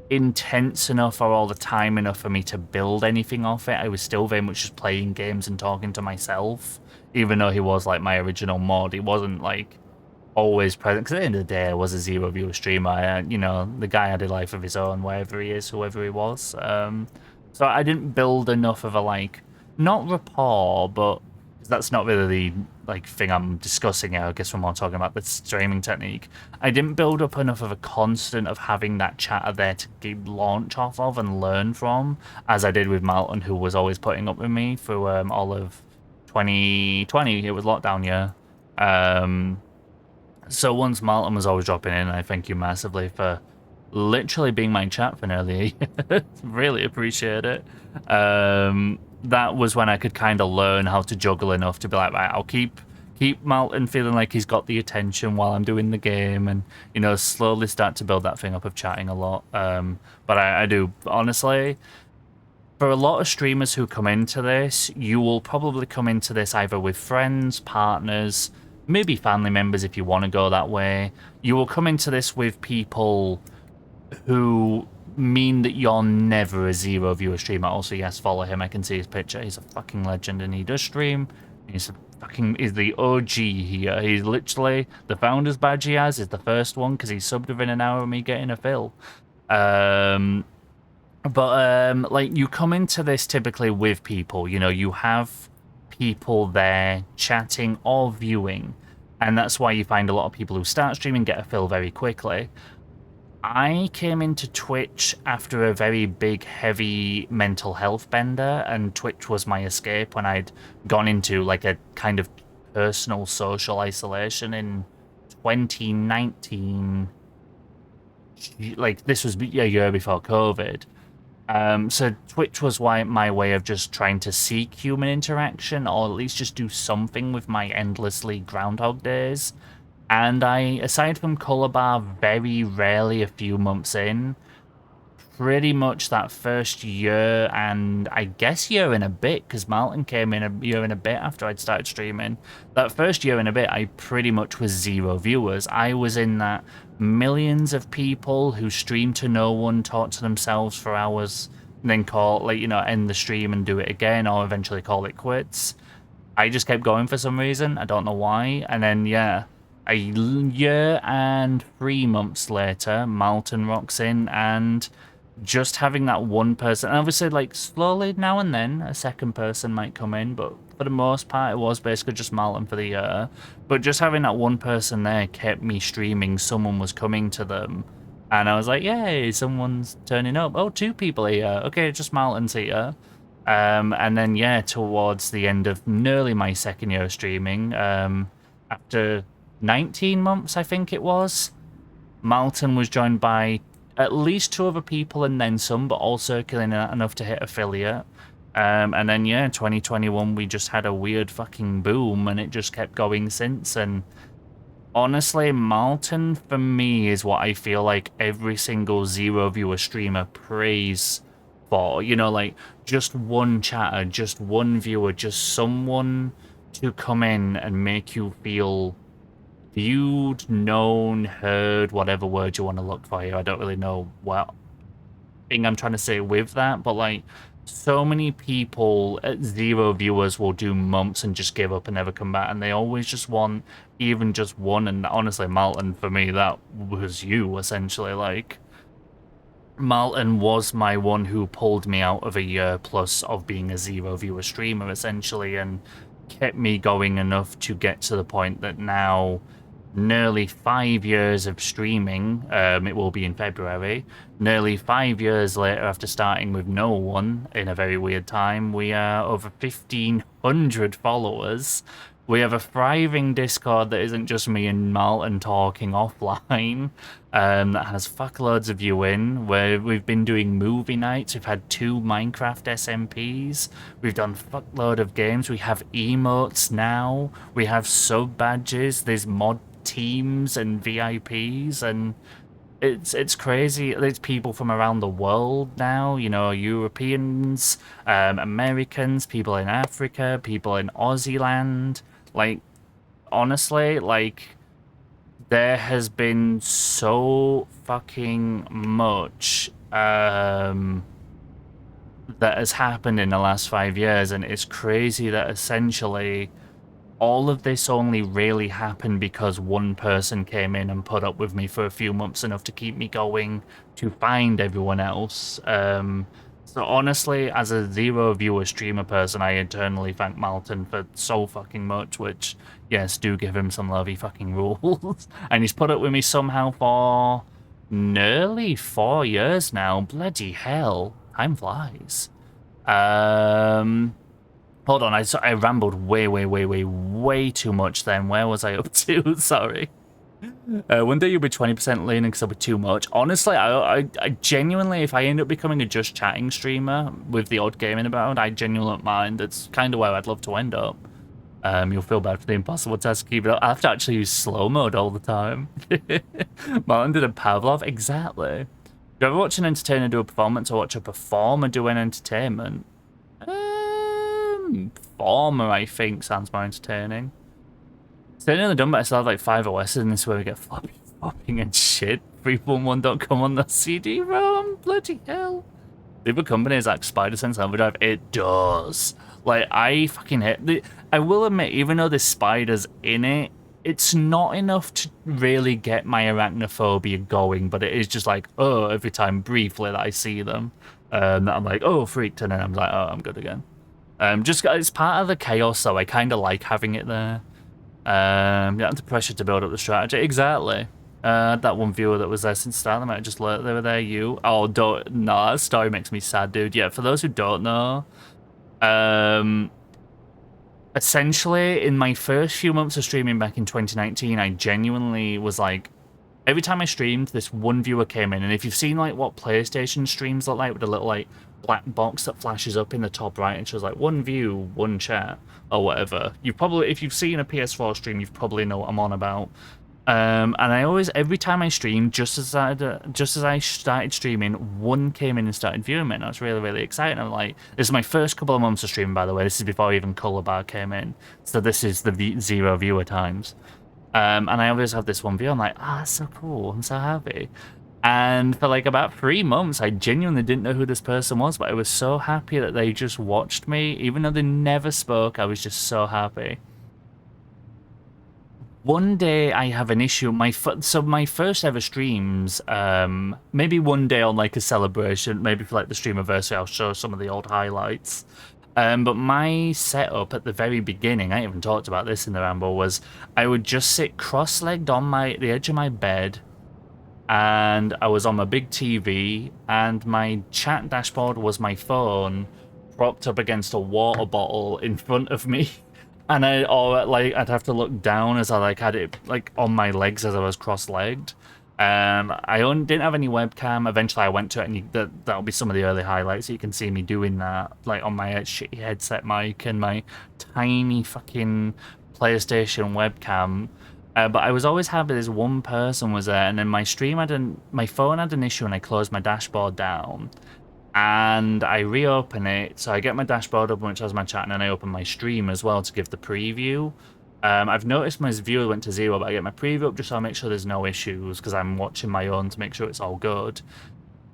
intense enough or all the time enough for me to build anything off it. I was still very much just playing games and talking to myself, even though he was like my original mod. He wasn't like always present, because at the end of the day I was a 0 viewer streamer. You know, the guy had a life of his own, wherever he is, whoever he was. So I didn't build enough of a like, not rapport, but that's not really the like thing I'm discussing here. I guess we're more talking about the streaming technique. I didn't build up enough of a constant of having that chatter there to launch off of and learn from, as I did with Malton, who was always putting up with me through all of 2020. It was lockdown year. So once Malton was always dropping in, I thank you massively for literally being my chat for nearly a year. Really appreciate it. That was when I could kind of learn how to juggle enough to be like, right, I'll keep Malton feeling like he's got the attention while I'm doing the game, and slowly start to build that thing up of chatting a lot. But I do honestly, for a lot of streamers who come into this, you will probably come into this either with friends, partners, maybe family members if you want to go that way. You will come into this with people who mean that you're never a zero viewer streamer. Also, yes, follow him. I can see his picture. He's a fucking legend and he does stream. He's the OG here. He's literally the founder's badge he has is the first one because he's subbed within an hour of me getting a fill. Like, you come into this typically with people, you have people there chatting or viewing, and that's why you find a lot of people who start streaming get a fill very quickly. I came into Twitch after a very big, heavy mental health bender, and Twitch was my escape when I'd gone into, like, a kind of personal social isolation in 2019. Like, this was a year before COVID. So Twitch was my way of just trying to seek human interaction, or at least just do something with my endlessly Groundhog Days. And I, aside from Color Bar, very rarely a few months in, pretty much that first year and I guess year and a bit, because Malton came in a year and a bit after I'd started streaming. That first year and a bit, I pretty much was zero viewers. I was in that millions of people who stream to no one, talk to themselves for hours, and then call, end the stream and do it again, or eventually call it quits. I just kept going for some reason. I don't know why. And then, yeah, a year and 3 months later, Malton rocks in, and just having that one person, and obviously, like, slowly now and then a second person might come in, but for the most part it was basically just Malton for the year. But just having that one person there kept me streaming. Someone was coming to them, and I was like, yay, someone's turning up. Oh, 2 people here. Okay, just Malton's here. And then, yeah, towards the end of nearly my second year of streaming, after 19 months, I think it was, Malton was joined by at least 2 other people and then some, but all circling enough to hit affiliate. And then, yeah, 2021, we just had a weird fucking boom, and it just kept going since. And honestly, Malton, for me, is what I feel like every single zero viewer streamer prays for. Like, just one chatter, just one viewer, just someone to come in and make you feel viewed, known, heard, whatever word you want to look for here. I don't really know what thing I'm trying to say with that, but, like, so many people at zero viewers will do months and just give up and never come back, and they always just want even just one. And honestly, Malton, for me, that was you, essentially. Like, Malton was my one who pulled me out of a year plus of being a zero viewer streamer, essentially, and kept me going enough to get to the point that now, nearly 5 years of streaming, it will be in February, nearly 5 years later after starting with no one in a very weird time, we are over 1,500 followers. We have a thriving Discord that isn't just me and Malton talking offline, that has fuckloads of you in, where we've been doing movie nights. We've had 2 Minecraft SMPs. We've done fuckload of games. We have emotes now. We have sub badges. There's mod teams and VIPs, and it's crazy. There's people from around the world now, Europeans, Americans, people in Africa, people in Aussie land. Like, honestly, like, there has been so fucking much that has happened in the last 5 years, and it's crazy that essentially all of this only really happened because one person came in and put up with me for a few months, enough to keep me going to find everyone else. So honestly, as a zero viewer streamer person, I eternally thank Malton for so fucking much, which, yes, do give him some love, he fucking rules. And he's put up with me somehow for nearly 4 years now. Bloody hell, time flies. Hold on, I rambled way too much then. Where was I up to? Sorry. One day you'll be 20% leaning because I'll be too much. Honestly, I genuinely, if I end up becoming a just chatting streamer with the odd gaming about, I genuinely don't mind. It's kind of where I'd love to end up. You'll feel bad for the impossible task to keep it up. I have to actually use slow mode all the time. Martin did a Pavlov, exactly. Do you ever watch an entertainer do a performance or watch a performer do an entertainment? Performer, I think, sounds more entertaining. Staying in the dumb, but I still have like 5 OSs, and this is where we get flopping and shit. 311.com on the CD-ROM, bloody hell. The company is like Spider-Sense Overdrive. It does. Like, I fucking hate... I will admit, even though there's spiders in it, it's not enough to really get my arachnophobia going, but it is just like, oh, every time briefly that I see them, that I'm like, oh, freaked, and then I'm like, oh, I'm good again. Just, it's part of the chaos, though. I kind of like having it there. You have the pressure to build up the strategy. Exactly. That one viewer that was there since the start, they might have just learnt they were there. You? Oh, don't. No, that story makes me sad, dude. Yeah, for those who don't know, essentially, in my first few months of streaming back in 2019, I genuinely was like, every time I streamed, this one viewer came in, and if you've seen like what PlayStation streams look like with a little like black box that flashes up in the top right and shows like one view, one chat, or whatever, you probably, if you've seen a PS4 stream, you probably know what I'm on about. And I always, every time I streamed, just as I started streaming, one came in and started viewing me, and I was really, really excited. I'm like, this is my first couple of months of streaming, by the way. This is before even Color Bar came in, so this is the 0 viewer times. And I always have this one view. I'm like, ah, that's so cool. I'm so happy. And for like about 3 months, I genuinely didn't know who this person was, but I was so happy that they just watched me, even though they never spoke. I was just so happy. One day I have an issue. So my first ever streams, maybe one day on like a celebration, maybe for like the streamiversary, I'll show some of the old highlights. But my setup at the very beginning, I even talked about this in the Ramble, was I would just sit cross-legged on the edge of my bed, and I was on my big TV, and my chat dashboard was my phone propped up against a water bottle in front of me. And I'd have to look down as I like had it like on my legs as I was cross-legged. I didn't have any webcam. Eventually I went to it, and that'll be some of the early highlights. You can see me doing that, like on my shitty headset mic and my tiny fucking PlayStation webcam. But I was always happy this one person was there, and then my phone had an issue, and I closed my dashboard down. And I reopen it, so I get my dashboard up, which has my chat, and then I open my stream as well to give the preview. I've noticed my viewer went to 0, but I get my preview up just so I make sure there's no issues, because I'm watching my own to make sure it's all good.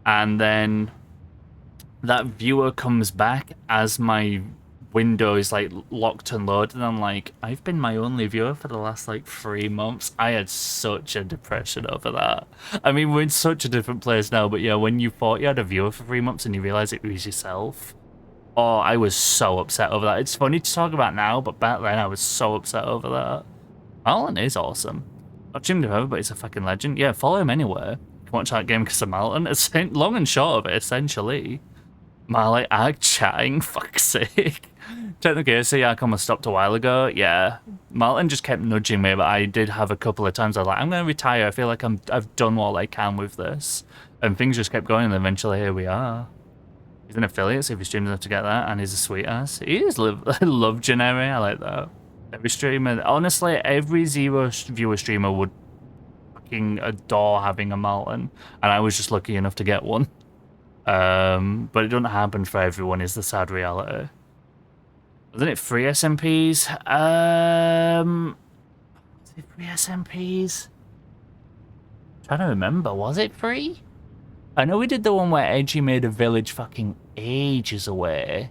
And then that viewer comes back as my window is like locked and loaded, and I'm like, I've been my only viewer for the last like 3 months. I had such a depression over that. I mean, we're in such a different place now, but yeah, when you thought you had a viewer for 3 months and you realize it was yourself, oh, I was so upset over that. It's funny to talk about now, but back then I was so upset over that. Alan is awesome. I've streamed him over, but he's a fucking legend. Yeah, follow him anywhere. You can watch that game because of Malton. It's long and short of it, essentially. Marley ag chatting, fuck's sake. Technically, I see Arkham was stopped a while ago. Yeah, Malton just kept nudging me, but I did have a couple of times I was like, I'm going to retire. I feel like I've done what I can with this. And things just kept going, and eventually here we are. He's an affiliate, so if he streams enough to get that, and he's a sweet ass. He is love Generi, I like that. Every streamer, honestly, every 0 viewer streamer would fucking adore having a Malton, and I was just lucky enough to get one. But it doesn't happen for everyone, is the sad reality. Wasn't it 3 SMPs? Was it 3 SMPs? I'm trying to remember, was it 3? I know we did the one where Edgy made a village fucking ages away.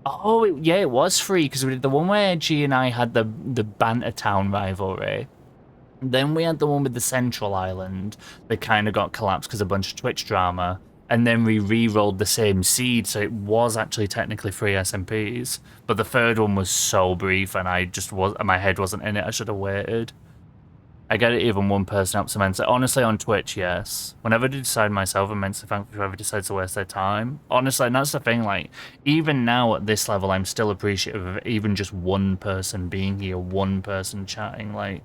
Oh, yeah, it was 3, because we did the one where Edgy and I had the Banter Town rivalry. Then we had the one with the Central Island that kind of got collapsed because of a bunch of Twitch drama. And then we re-rolled the same seed, so it was actually technically 3 SMPs. But the third one was so brief, and my head wasn't in it. I should have waited. I get it, even one person helps immensely. Honestly, on Twitch, yes. Whenever I decide myself, I'm immensely thankful for whoever decides to waste their time. Honestly, and that's the thing, like, even now at this level, I'm still appreciative of even just one person being here, one person chatting, like,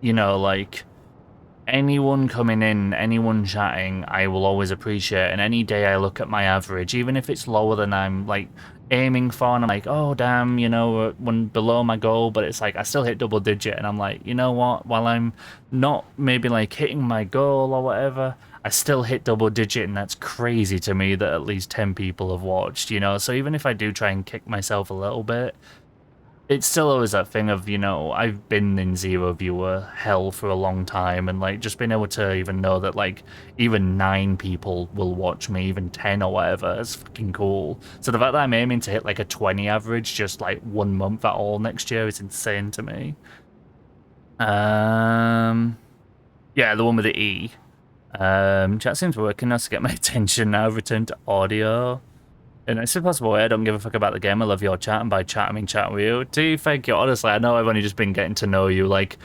you know, like, anyone coming in, anyone chatting, I will always appreciate. And any day I look at my average, even if it's lower than I'm like aiming for, and I'm like, oh damn, you know, when below my goal, but it's like I still hit double digit, and I'm like, you know what? While I'm not maybe like hitting my goal or whatever, I still hit double digit, and that's crazy to me that at least 10 people have watched, you know. So even if I do try and kick myself a little bit, it's still always that thing of, you know, I've been in zero viewer hell for a long time, and like just being able to even know that like even 9 people will watch me, even 10 or whatever, is fucking cool. So the fact that I'm aiming to hit like a 20 average just like 1 month at all next year is insane to me. Yeah, the one with the E. Chat seems working now to get my attention now. Return to audio. In a possible way, I don't give a fuck about the game. I love your chat, and by chat, I mean chat with you. Do you think you? Honestly, I know I've only just been getting to know you. Like,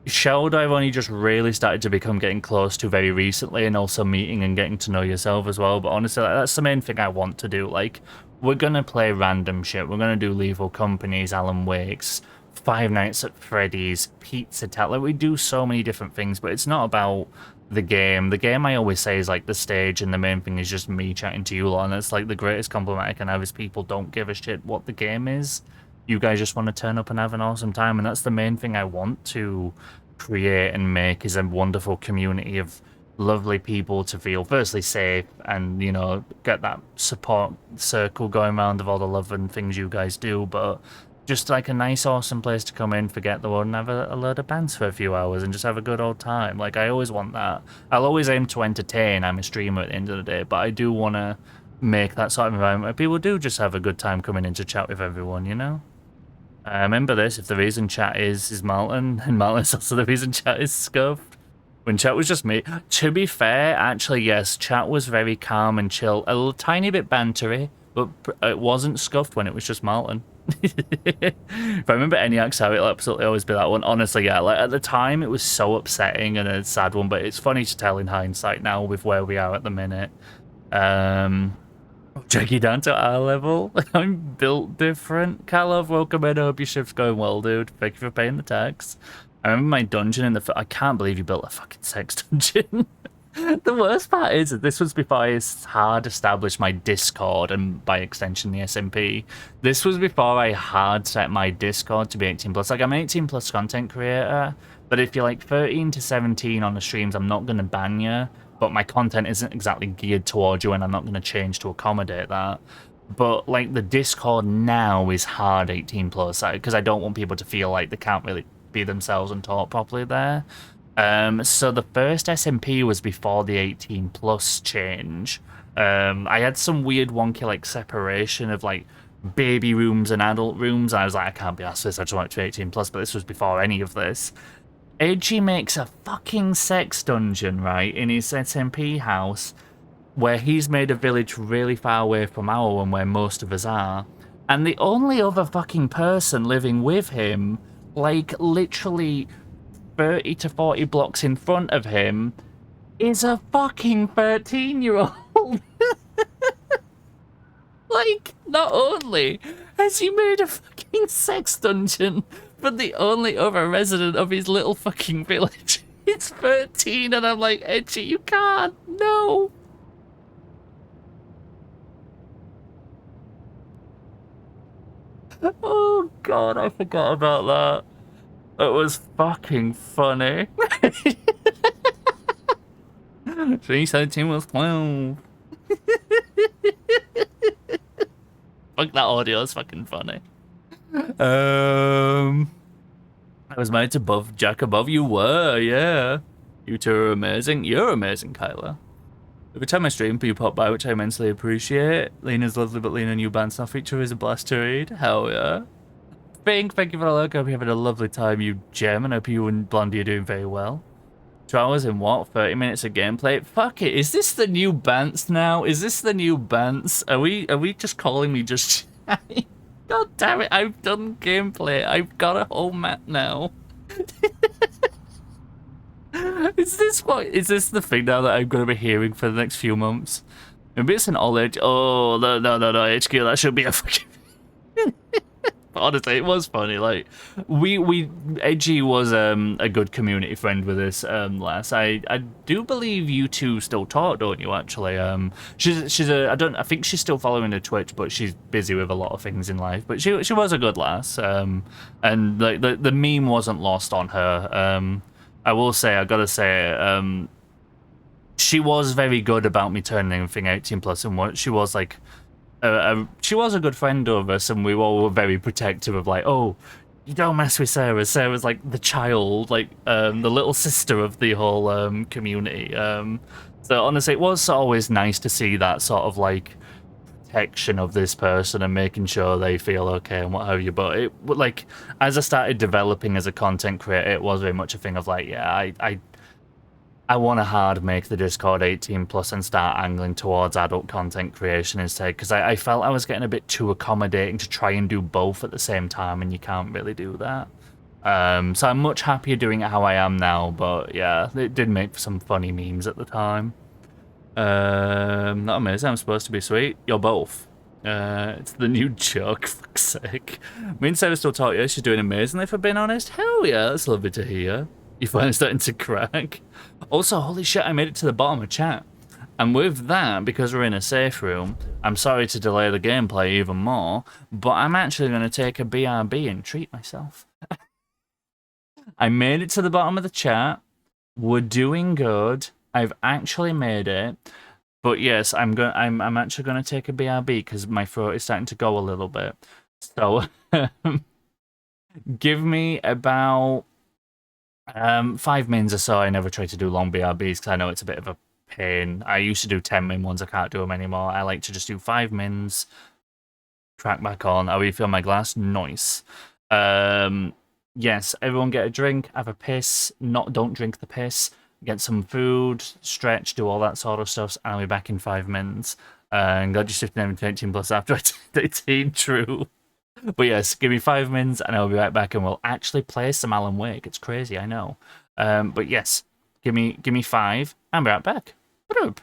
Sheld, I've only just really started to become getting close to very recently, and also meeting and getting to know yourself as well. But honestly, like, that's the main thing I want to do. Like, we're gonna play random shit. We're gonna do Lethal Companies, Alan Wake's, Five Nights at Freddy's, Pizza Tower. Like, we do so many different things, but it's not about the game. The game, I always say, is like the stage, and the main thing is just me chatting to you lot. And it's like the greatest compliment I can have is people don't give a shit what the game is. You guys just want to turn up and have an awesome time, and that's the main thing I want to create and make, is a wonderful community of lovely people to feel firstly safe, and, you know, get that support circle going around of all the love and things you guys do, but just like a nice, awesome place to come in, forget the world, and have a load of bands for a few hours and just have a good old time. Like, I always want that. I'll always aim to entertain. I'm a streamer at the end of the day, but I do want to make that sort of environment where people do just have a good time coming in to chat with everyone, you know? Remember this, if the reason chat is Malton, and Malton's also the reason chat is scuffed. When chat was just me. To be fair, actually, yes, chat was very calm and chill. A little tiny bit bantery, but it wasn't scuffed when it was just Malton. If I remember any how it'll absolutely always be that one. Honestly, yeah, like at the time it was so upsetting and a sad one, but it's funny to tell in hindsight now with where we are at the minute. Jackie down to our level. I'm built different. Kalov, welcome in. I hope your shift's going well, dude. Thank you for paying the tax. I remember my dungeon in the... I can't believe you built a fucking sex dungeon. The worst part is that this was before I hard established my Discord, and by extension the SMP. This was before I hard set my Discord to be 18+. Like, I'm an 18+ content creator, but if you're like 13 to 17 on the streams, I'm not going to ban you, but my content isn't exactly geared towards you, and I'm not going to change to accommodate that. But like the Discord now is hard 18+, because I don't want people to feel like they can't really be themselves and talk properly there. So the first SMP was before the 18+ change. I had some weird wonky like separation of like baby rooms and adult rooms, and I was like, I can't be asked for this, I just want it to be 18+, but this was before any of this. Edgy makes a fucking sex dungeon, right, in his SMP house, where he's made a village really far away from our one, where most of us are, and the only other fucking person living with him, like literally 30 to 40 blocks in front of him, is a fucking 13-year-old. Like, not only has he made a fucking sex dungeon, but the only other resident of his little fucking village is 13, and I'm like, Edgy, you can't, no. Oh god, I forgot about that. It was fucking funny. 2017 was 12. Fuck, that audio is fucking funny. I was married to Jack above. You were, yeah. You two are amazing. You're amazing, Kyla. Every time I stream, people pop by, which I immensely appreciate. Lena's lovely, but Lena and you band stuff feature is a blast to read. Hell yeah. Thank you for the look. I hope you're having a lovely time, you gem, and I hope you and Blondie are doing very well. 2 hours in what? 30 minutes of gameplay? Fuck it. Is this the new Bants now? Is this the new Bants? Are we just calling me just chatting? God damn it, I've done gameplay. I've got a whole map now. Is this the thing now that I'm going to be hearing for the next few months? Maybe it's an all age. Oh no, HQ. That should be a fucking. Honestly, it was funny. Like we Edgy was a good community friend with us last. I do believe you two still talk, don't you? Actually, I think she's still following her Twitch, but she's busy with a lot of things in life. But she was a good lass. And like the meme wasn't lost on her. I will say, I gotta say, she was very good about me turning everything 18 plus, and what she was like. She was a good friend of us, and we all were very protective of like, oh, you don't mess with Sarah. Sarah's like the child, like the little sister of the whole community. So honestly, it was always nice to see that sort of like protection of this person and making sure they feel okay and what have you. But it like as I started developing as a content creator, it was very much a thing of like, yeah, I want to hard make the Discord 18 plus and start angling towards adult content creation instead, because I felt I was getting a bit too accommodating to try and do both at the same time, and you can't really do that. So I'm much happier doing it how I am now, but yeah, it did make for some funny memes at the time. Not amazing, I'm supposed to be sweet. You're both. It's the new joke, fuck's sake. Me and Sarah still talk, yeah, she's doing amazingly, if I've been honest. Hell yeah, that's lovely to hear. You're finally starting to crack. Also, holy shit, I made it to the bottom of chat. And with that, because we're in a safe room, I'm sorry to delay the gameplay even more, but I'm actually going to take a BRB and treat myself. I made it to the bottom of the chat. We're doing good. I've actually made it. But yes, I'm actually going to take a BRB because my throat is starting to go a little bit. So, give me about 5 mins or so. I never try to do long BRBs because I know it's a bit of a pain. I used to do 10 min ones. I can't do them anymore. I like to just do 5 mins, crack back on. I refill my glass. Nice. Yes, everyone get a drink, have a piss. Don't drink the piss. Get some food, stretch, do all that sort of stuff. And I'll be back in 5 mins. And glad you shifted everything to 18 plus after I did 18. True. But yes, give me 5 mins and I'll be right back and we'll actually play some Alan Wake. It's crazy, I know. But yes, give me 5 and be right back. What up?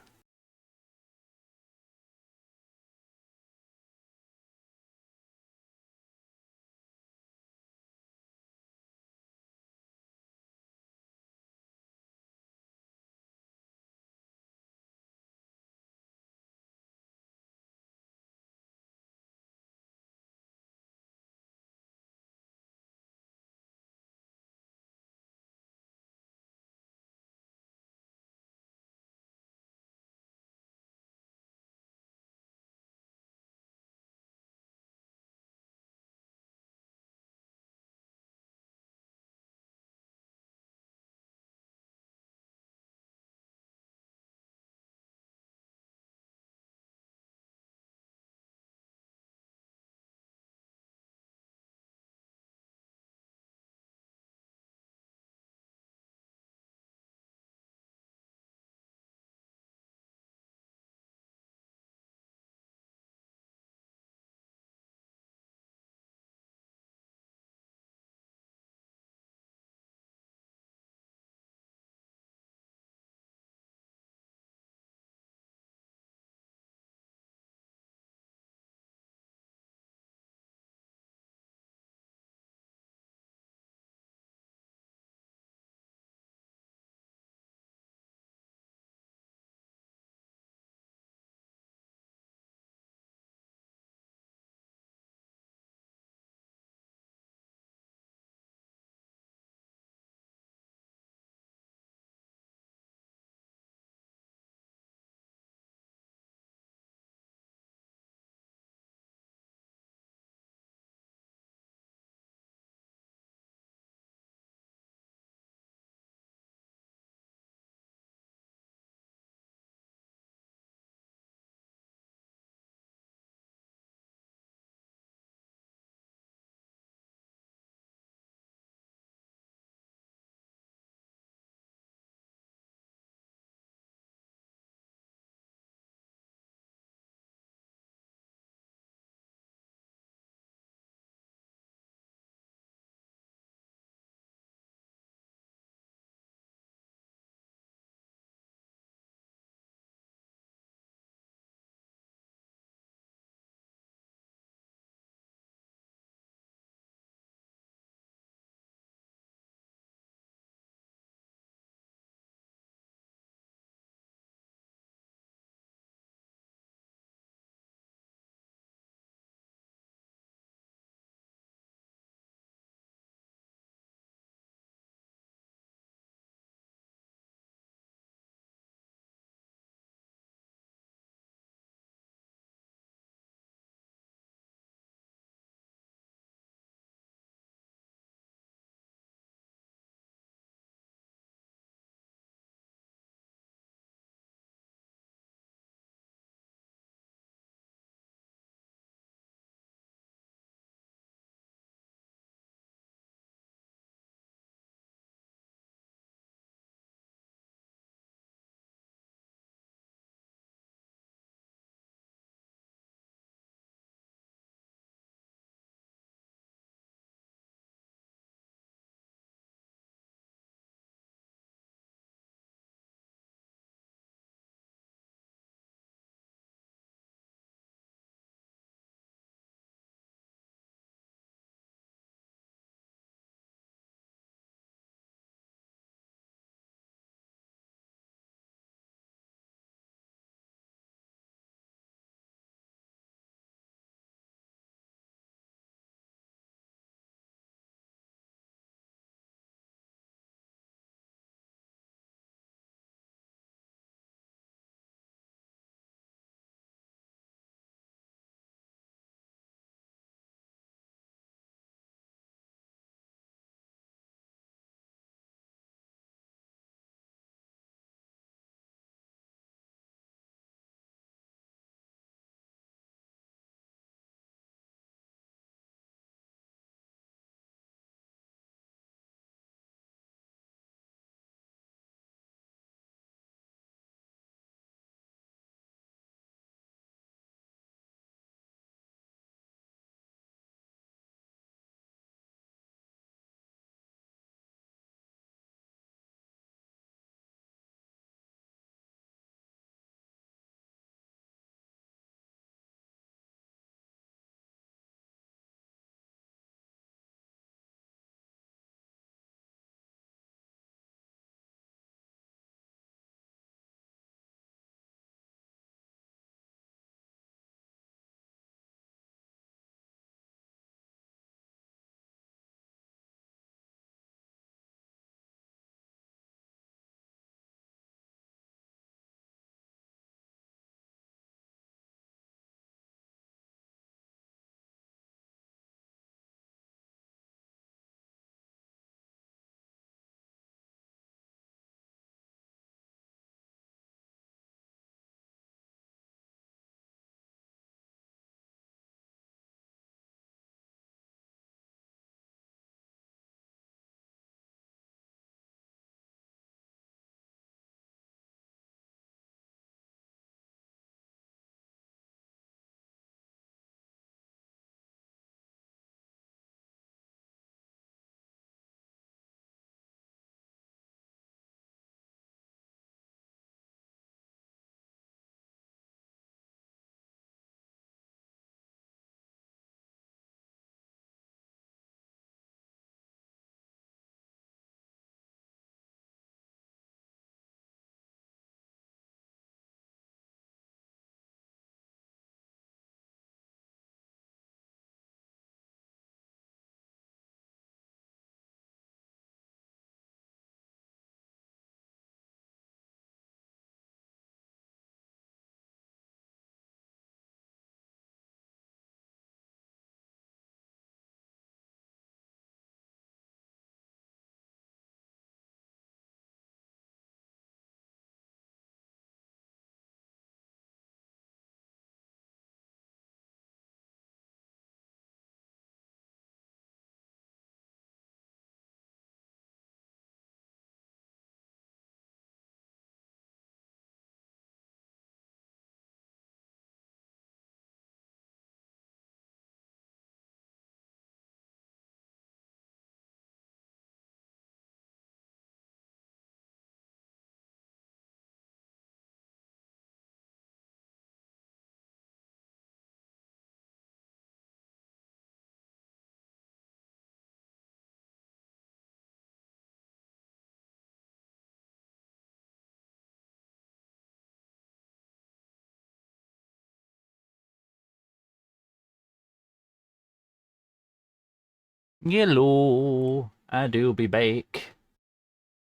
Yellow. I do be back.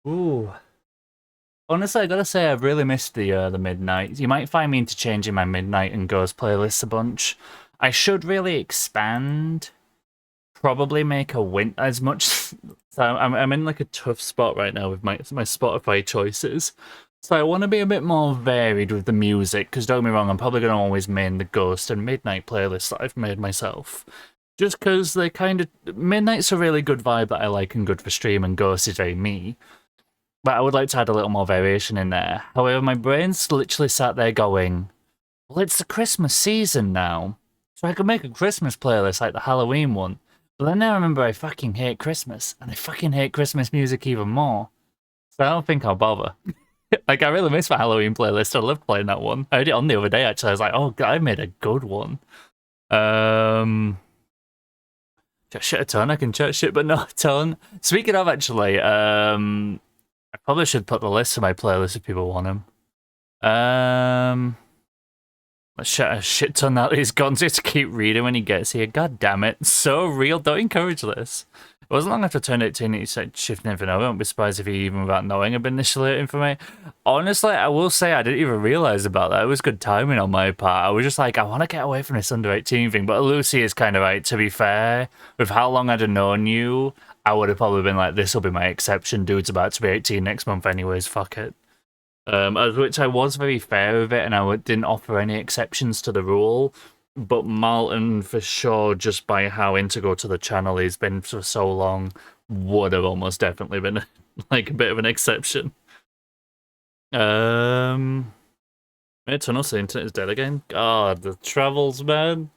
Ooh. Honestly, I gotta say, I've really missed the midnight. You might find me interchanging my midnight and ghost playlists a bunch. I should really expand. Probably make a win as much. So I'm in like a tough spot right now with my Spotify choices. So I want to be a bit more varied with the music. Because don't get me wrong, I'm probably gonna always main the ghost and midnight playlists that I've made myself. Just because they kind of midnight's a really good vibe that I like and good for stream, and ghost is very me. But I would like to add a little more variation in there. However, my brain's literally sat there going, well, it's the Christmas season now. So I could make a Christmas playlist like the Halloween one. But then I remember I fucking hate Christmas. And I fucking hate Christmas music even more. So I don't think I'll bother. Like, I really miss my Halloween playlist. I loved playing that one. I heard it on the other day, actually. I was like, oh, God, I made a good one. Chat shit a ton. I can chat shit, but not a ton. Speaking of, actually, I probably should put the list of my playlist if people want them. Let's shout a shit ton out he's gone to keep reading when he gets here. God damn it. So real. Don't encourage this. It wasn't long after I turned 18 he started shifting everything over. I won't be surprised if he, even without knowing, had been initiating for me. Honestly, I will say I didn't even realise about that. It was good timing on my part. I was just like, I want to get away from this under 18 thing. But Lucy is kind of right, to be fair. With how long I'd have known you, I would have probably been like, this will be my exception. Dude's about to be 18 next month anyways, fuck it. Which I was very fair with it, and I didn't offer any exceptions to the rule. But Malton, for sure, just by how integral to the channel he's been for so long, would have almost definitely been like a bit of an exception. Tunnel, so internet is dead again. God, the travels, man.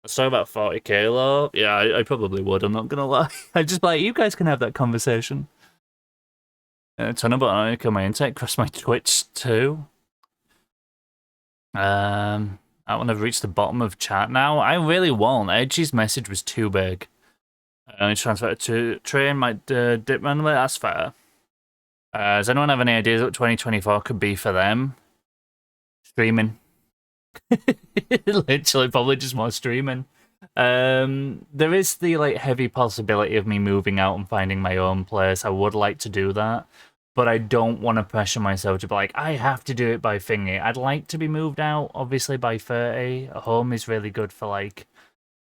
I saw about 40k low. Yeah, I probably would, I'm not gonna lie. I just like, you guys can have that conversation. Tunnel, but I on my intake, cross my Twitch too. I want to reach the bottom of chat now. I really won't. Edgy's message was too big. I only transferred to train, might dip randomly. That's fair. Does anyone have any ideas what 2024 could be for them? Streaming. Literally, probably just more streaming. There is the like heavy possibility of me moving out and finding my own place. I would like to do that, but I don't want to pressure myself to be like, I have to do it by thingy. I'd like to be moved out, obviously, by 30. A home is really good for like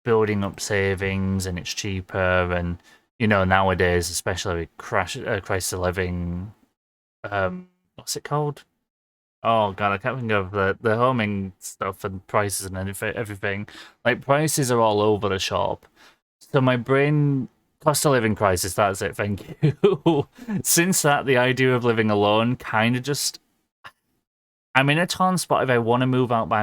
building up savings, and it's cheaper. And you know, nowadays, especially with Christ of Living, what's it called? Oh god, I can't think of the homing stuff and prices and everything. Like, prices are all over the shop. So my brain, cost of living crisis, that's it, thank you. Since that, the idea of living alone kind of just... I'm in a torn spot if I want to move out by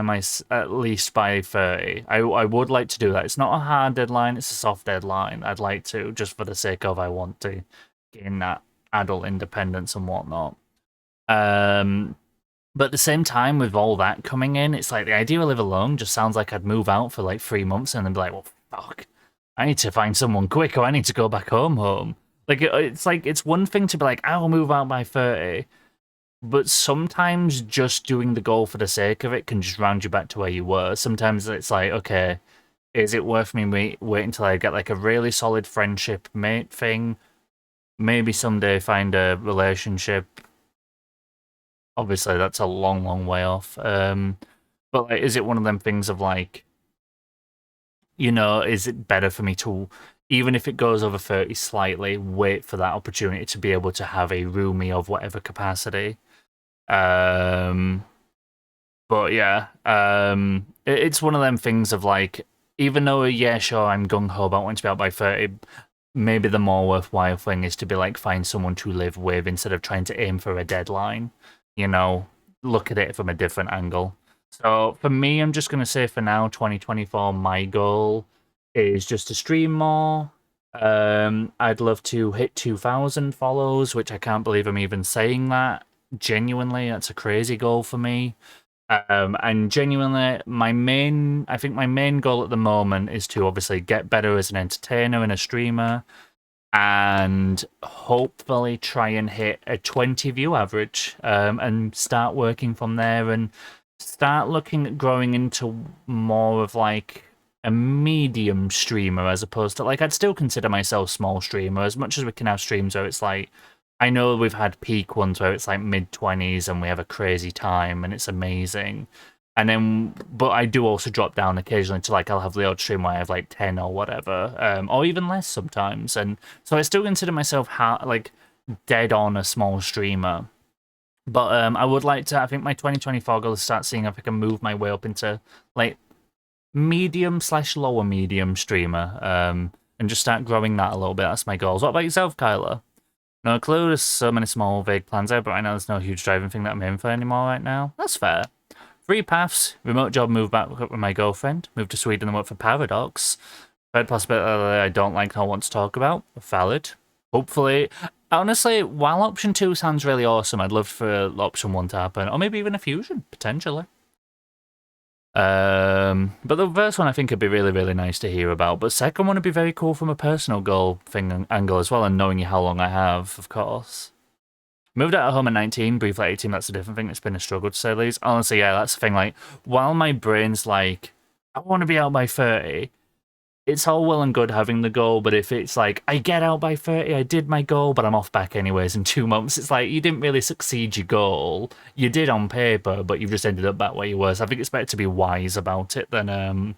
at least by 30. I would like to do that. It's not a hard deadline, it's a soft deadline. I'd like to, just for the sake of I want to gain that adult independence and whatnot. But at the same time, with all that coming in, it's like the idea of live alone just sounds like I'd move out for like 3 months and then be like, well, fuck, I need to find someone quick, or I need to go back home. Like, it's one thing to be like, I'll move out by 30, but sometimes just doing the goal for the sake of it can just round you back to where you were. Sometimes it's like, okay, is it worth me waiting until I get like a really solid friendship mate thing? Maybe someday find a relationship. Obviously, that's a long, long way off. But like, is it one of them things of like, you know, is it better for me to, even if it goes over 30 slightly, wait for that opportunity to be able to have a roomie of whatever capacity? But yeah, it's one of them things of like, even though, yeah, sure, I'm gung-ho about wanting to be out by 30, maybe the more worthwhile thing is to be like, find someone to live with instead of trying to aim for a deadline. You know, look at it from a different angle. So for me, I'm just going to say for now, 2024, my goal is just to stream more. I'd love to hit 2,000 follows, which I can't believe I'm even saying that. Genuinely, that's a crazy goal for me. And genuinely, I think my main goal at the moment is to obviously get better as an entertainer and a streamer, and hopefully try and hit a 20 view average, and start working from there and start looking at growing into more of like a medium streamer as opposed to, like, I'd still consider myself small streamer, as much as we can have streams where it's like, I know we've had peak ones where it's like mid-20s and we have a crazy time and it's amazing. And then, but I do also drop down occasionally to, like, I'll have the odd stream where I have like 10 or whatever, or even less sometimes. And so I still consider myself like dead on a small streamer. But I would like to, I think my 2024 goal is start seeing if I can move my way up into like medium/lower medium streamer, and just start growing that a little bit. That's my goals. What about yourself, Kyla? No clue. There's so many small vague plans there, but right now there's no huge driving thing that I'm aiming for anymore right now. That's fair. 3 paths, remote job, move back with my girlfriend, move to Sweden and work for Paradox. Third possibility I don't like or want to talk about, valid. Hopefully, honestly, while option 2 sounds really awesome, I'd love for option 1 to happen, or maybe even a fusion, potentially. But the first one I think would be really, really nice to hear about, but second one would be very cool from a personal goal thing angle as well, and knowing how long I have, of course. Moved out of home at 19, briefly at 18, that's a different thing. It's been a struggle to say the least. Honestly, yeah, that's the thing. Like, while my brain's like, I want to be out by 30, it's all well and good having the goal, but if it's like, I get out by 30, I did my goal, but I'm off back anyways in 2 months, it's like, you didn't really succeed your goal. You did on paper, but you've just ended up back where you were. So I think it's better to be wise about it than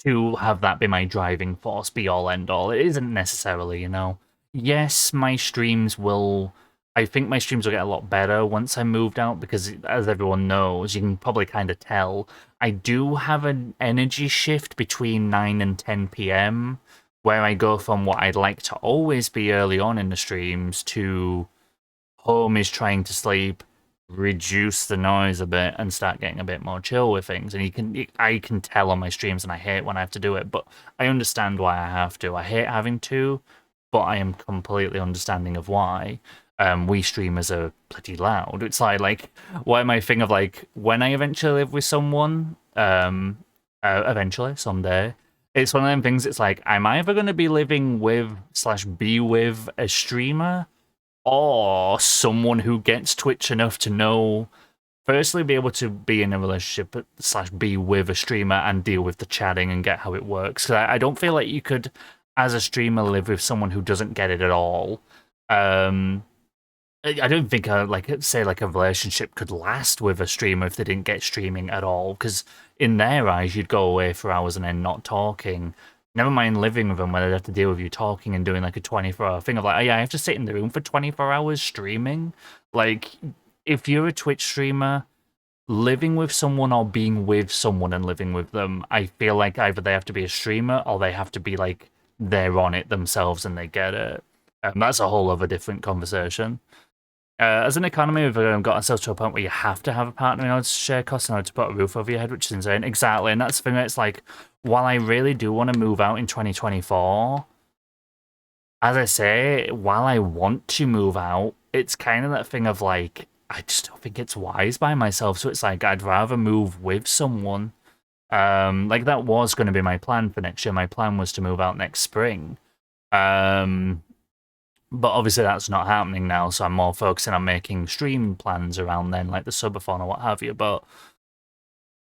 to have that be my driving force, be all end all. It isn't necessarily, you know. Yes, my streams will... I think my streams will get a lot better once I moved out because, as everyone knows, you can probably kind of tell, I do have an energy shift between 9 and 10 p.m. where I go from what I'd like to always be early on in the streams to home is trying to sleep, reduce the noise a bit, and start getting a bit more chill with things. And I can tell on my streams, and I hate when I have to do it, but I understand why I have to. I hate having to, but I am completely understanding of why. We streamers are pretty loud. It's like why my thing of like when I eventually live with someone, eventually someday, it's one of them things. It's like I'm either going to be living with/be with a streamer or someone who gets Twitch enough to know, firstly, be able to be in a relationship/be with a streamer and deal with the chatting and get how it works. Because I don't feel like you could, as a streamer, live with someone who doesn't get it at all. I don't think a relationship could last with a streamer if they didn't get streaming at all, because in their eyes you'd go away for hours and then not talking. Never mind living with them where they'd have to deal with you talking and doing like a 24-hour thing of like, oh yeah, I have to sit in the room for 24 hours streaming. Like, if you're a Twitch streamer, living with someone or being with someone and living with them, I feel like either they have to be a streamer or they have to be like, they're on it themselves and they get it. That's a whole other different conversation. As an economy, we've got ourselves to a point where you have to have a partner in order to share costs, in order to put a roof over your head, which is insane. Exactly, and that's the thing where it's like, while I really do want to move out in 2024, as I say, while I want to move out, it's kind of that thing of like, I just don't think it's wise by myself, so it's like, I'd rather move with someone. Like, that was going to be my plan for next year. My plan was to move out next spring. But obviously that's not happening now, so I'm more focusing on making stream plans around then, like the subathon or what have you. But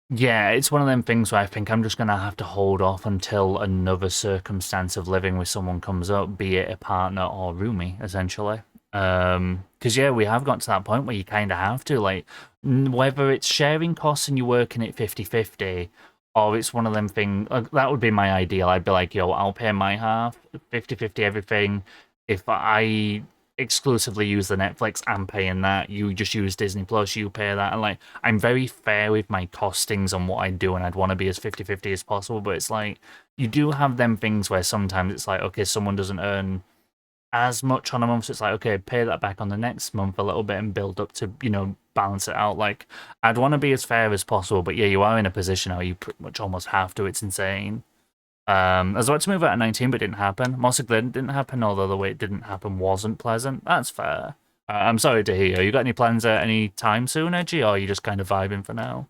yeah, it's one of them things where I think I'm just going to have to hold off until another circumstance of living with someone comes up, be it a partner or roomie, essentially. Because yeah, we have got to that point where you kind of have to, like, whether it's sharing costs and you're working at 50-50, or it's one of them things, like, that would be my ideal. I'd be like, yo, I'll pay my half, 50-50 everything. If I exclusively use the Netflix, I'm paying that. You just use Disney Plus, you pay that. And like, I'm very fair with my costings on what I do, and I'd want to be as 50-50 as possible. But it's like, you do have them things where sometimes it's like, okay, someone doesn't earn as much on a month, so it's like, okay, pay that back on the next month a little bit and build up to, you know, balance it out. Like, I'd want to be as fair as possible, but yeah, you are in a position where you pretty much almost have to. It's insane. I was about to move out at 19, but it didn't happen. Mossick didn't happen, although the way it didn't happen wasn't pleasant. That's fair. I'm sorry to hear. You got any plans any time soon, Edgy, or are you just kind of vibing for now?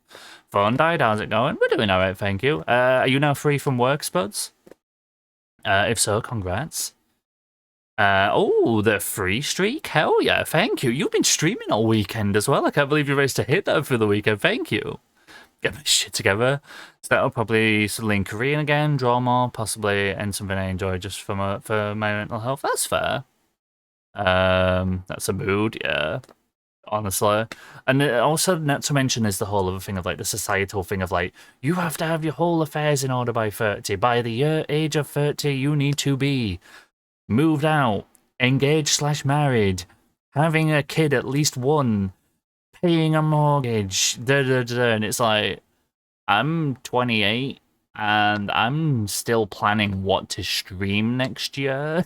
Phone died, how's it going? We're doing alright, thank you. Are you now free from work, Spuds? If so, congrats. Oh, the free streak? Hell yeah, thank you. You've been streaming all weekend as well. I can't believe you raised to hit that for the weekend. Thank you. get my shit together. So that'll probably learn Korean again, draw more, possibly, and something I enjoy just for my mental health. That's fair. That's a mood, yeah. Honestly. And also, not to mention, is the whole other thing of like the societal thing of like, you have to have your whole affairs in order by 30. By the age of 30, you need to be moved out, engaged/married, having a kid, at least one, paying a mortgage, and it's like, I'm 28 and I'm still planning what to stream next year.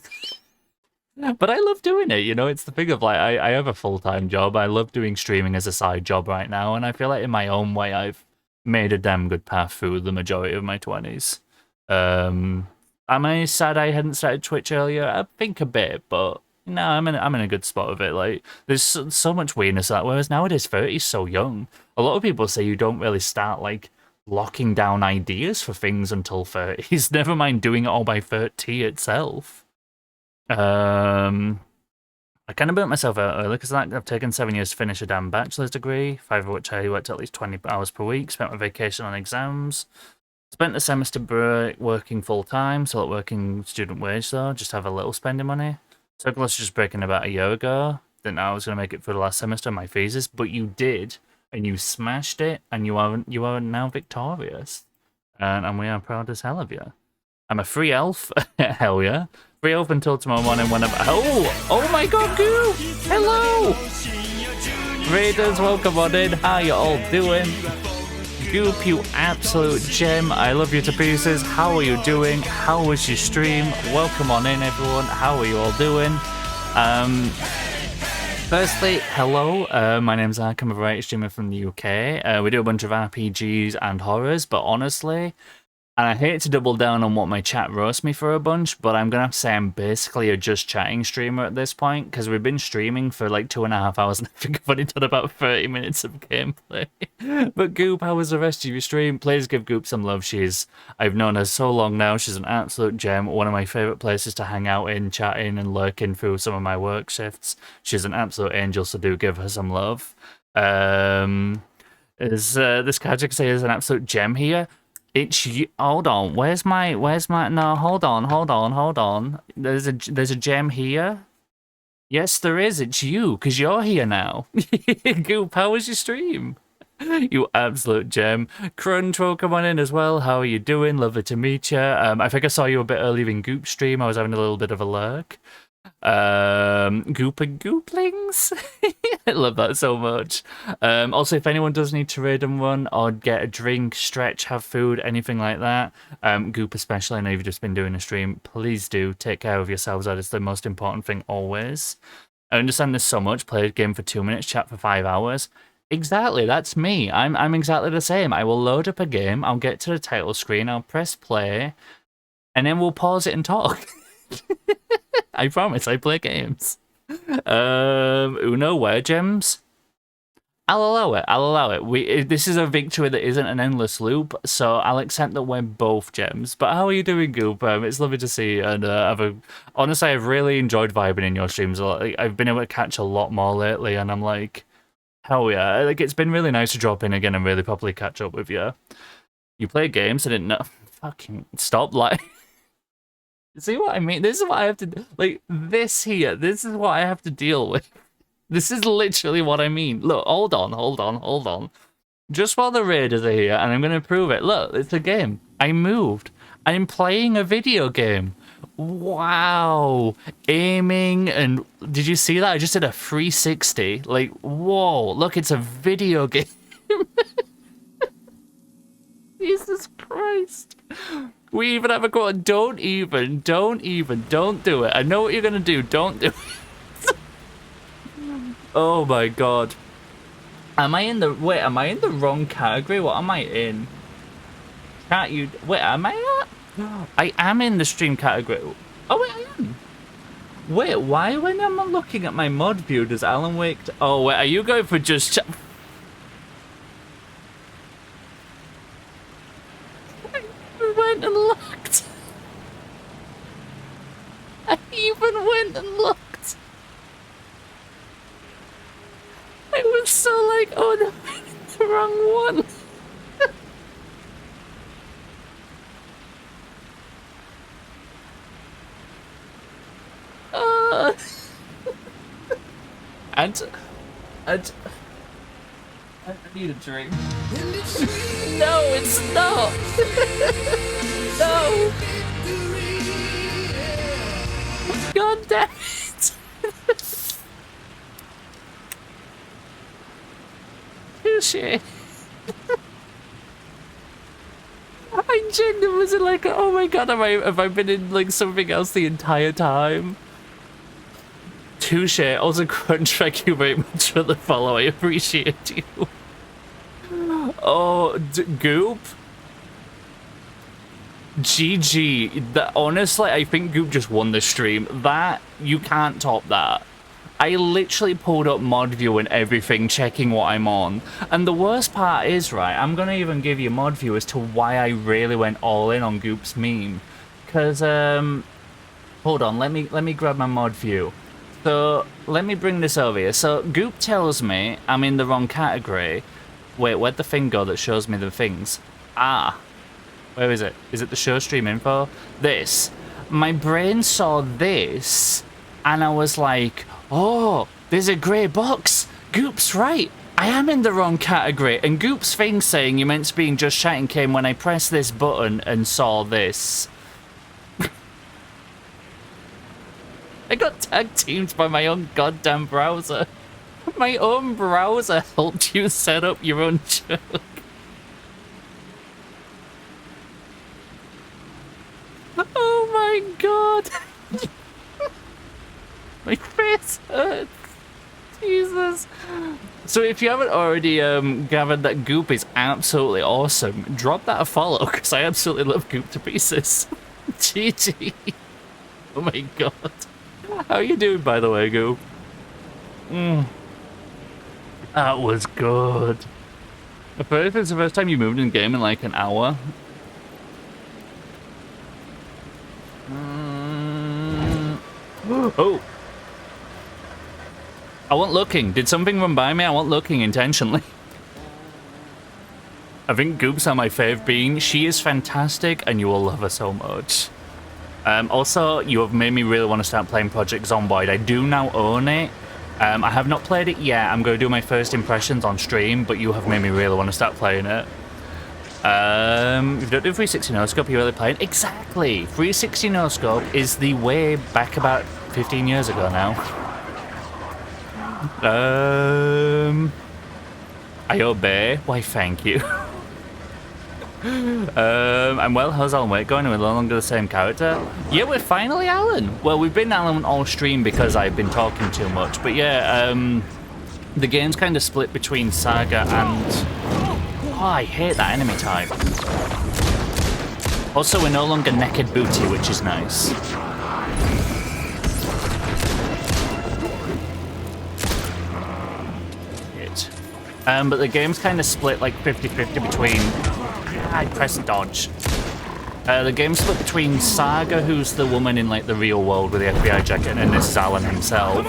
But I love doing it, you know, it's the thing of like, I have a full-time job, I love doing streaming as a side job right now, and I feel like in my own way I've made a damn good path through the majority of my 20s. Am I sad I hadn't started Twitch earlier? I think a bit, but no, I'm in a good spot of it. Like, there's so much weirdness that, whereas nowadays 30 is so young. A lot of people say you don't really start, like, locking down ideas for things until 30s, never mind doing it all by 30 itself. I kind of burnt myself out early because I've taken 7 years to finish a damn bachelor's degree, 5 of which I worked at least 20 hours per week, spent my vacation on exams, spent the semester break working full-time, so like working student wage though, just to have a little spending money. Took us just breaking about a year ago, didn't know I was going to make it for the last semester of my thesis, but you did, and you smashed it, and you are now victorious, and we are proud as hell of you. I'm a free elf, hell yeah. Free elf until tomorrow morning whenever. Oh my god, Goo! Hello! Raiders, welcome on in. How you all doing? Goop, you absolute gem. I love you to pieces. How are you doing? How was your stream? Welcome on in, everyone. How are you all doing? Firstly, hello. My name's Ark. I'm a variety streamer from the UK. We do a bunch of RPGs and horrors, but honestly, and I hate to double down on what my chat roasts me for a bunch, but I'm going to have to say I'm basically a just chatting streamer at this point, because we've been streaming for like 2.5 hours, and I think I've only done about 30 minutes of gameplay. But Goop, how was the rest of your stream? Please give Goop some love. I've known her so long now, she's an absolute gem, one of my favourite places to hang out in, chatting and lurking through some of my work shifts. She's an absolute angel, so do give her some love. This Kajik say is an absolute gem here. It's you. Hold on. Where's my? No, hold on. There's a gem here. Yes, there is. It's you, because you're here now. Goop, how was your stream? You absolute gem. Crunch, welcome on in as well. How are you doing? Lovely to meet you. I think I saw you a bit earlier in Goop stream. I was having a little bit of a lurk. Goop and Gooplings. I love that so much. Also, if anyone does need to raid and run or get a drink, stretch, have food, anything like that, Goop especially, I know you've just been doing a stream, please do take care of yourselves. That is the most important thing always. I understand this so much. Play a game for 2 minutes, chat for 5 hours. Exactly, that's me. I'm exactly the same. I will load up a game, I'll get to the title screen, I'll press play, and then we'll pause it and talk. I promise, I play games. Uno, where gems? I'll allow it. This is a victory that isn't an endless loop, so I'll accept that we're both gems. But how are you doing, Goop? It's lovely to see you, and honestly, I've really enjoyed vibing in your streams a lot. Like, I've been able to catch a lot more lately, and I'm like, hell yeah. Like, it's been really nice to drop in again and really properly catch up with you. You play games, I didn't know. Fucking stop, like... See what I mean? This is what I have to... Like, this is what I have to deal with. This is literally what I mean. Look, hold on. Just while the raiders are here, and I'm going to prove it. Look, it's a game. I moved. I'm playing a video game. Wow. Aiming, and... Did you see that? I just did a 360. Like, whoa. Look, it's a video game. Jesus Christ. We even have a quote. Don't do it. I know what you're gonna do. Don't do it. Oh my god. Am I in the wrong category? What am I in? Am I at? I am in the stream category. Oh wait, I am. Wait, why when I'm looking at my mod view does Alan Wake... Oh wait, are you going for just... Went and looked. I even went and looked. I was so like, oh no, the wrong one. I need a drink. No, it's not. No. God damn it. Touché. I genuinely was like, oh my god, have I been in like something else the entire time? Touche. Also, Crunch, thank you very much for the follow. I appreciate you. Oh, Goop. GG. Honestly, I think Goop just won this stream. That, you can't top that. I literally pulled up mod view and everything, checking what I'm on. And the worst part is, right, I'm gonna even give you mod view as to why I really went all in on Goop's meme. Cause hold on, let me grab my mod view. So let me bring this over here. So Goop tells me I'm in the wrong category. Wait, where'd the thing go that shows me the things? Ah, where is it? Is it the show stream info? This. My brain saw this and I was like, oh, there's a grey box. Goop's right. I am in the wrong category. And Goop's thing saying you meant to be in Just Chatting came when I pressed this button and saw this. I got tag teamed by my own goddamn browser. My own browser helped you set up your own joke. Oh my god. My face hurts. Jesus. So if you haven't already gathered that Goop is absolutely awesome, drop that a follow, because I absolutely love Goop to pieces. GG. Oh my god. How are you doing, by the way, Goop? That was good. I feel like it's the first time you moved in game in like an hour. Oh. I wasn't looking. Did something run by me? I wasn't looking intentionally. I think Goops are my fave bean. She is fantastic and you will love her so much. Also, you have made me really want to start playing Project Zomboid. I do now own it. I have not played it yet. I'm going to do my first impressions on stream, but you have made me really want to start playing it. If you don't do 360 no-scope, you're really playing? Exactly! 360 no-scope is the way back about 15 years ago now. I obey. Why, thank you. And well, how's Alan Wake going? We're no longer the same character. Yeah, we're finally Alan. Well, we've been Alan all stream because I've been talking too much. But yeah, the game's kind of split between Saga and... Oh, I hate that enemy type. Also, we're no longer Naked Booty, which is nice. But the game's kind of split like 50-50 between... I pressed dodge. The game's split between Saga, who's the woman in like the real world with the FBI jacket, and this is Alan himself.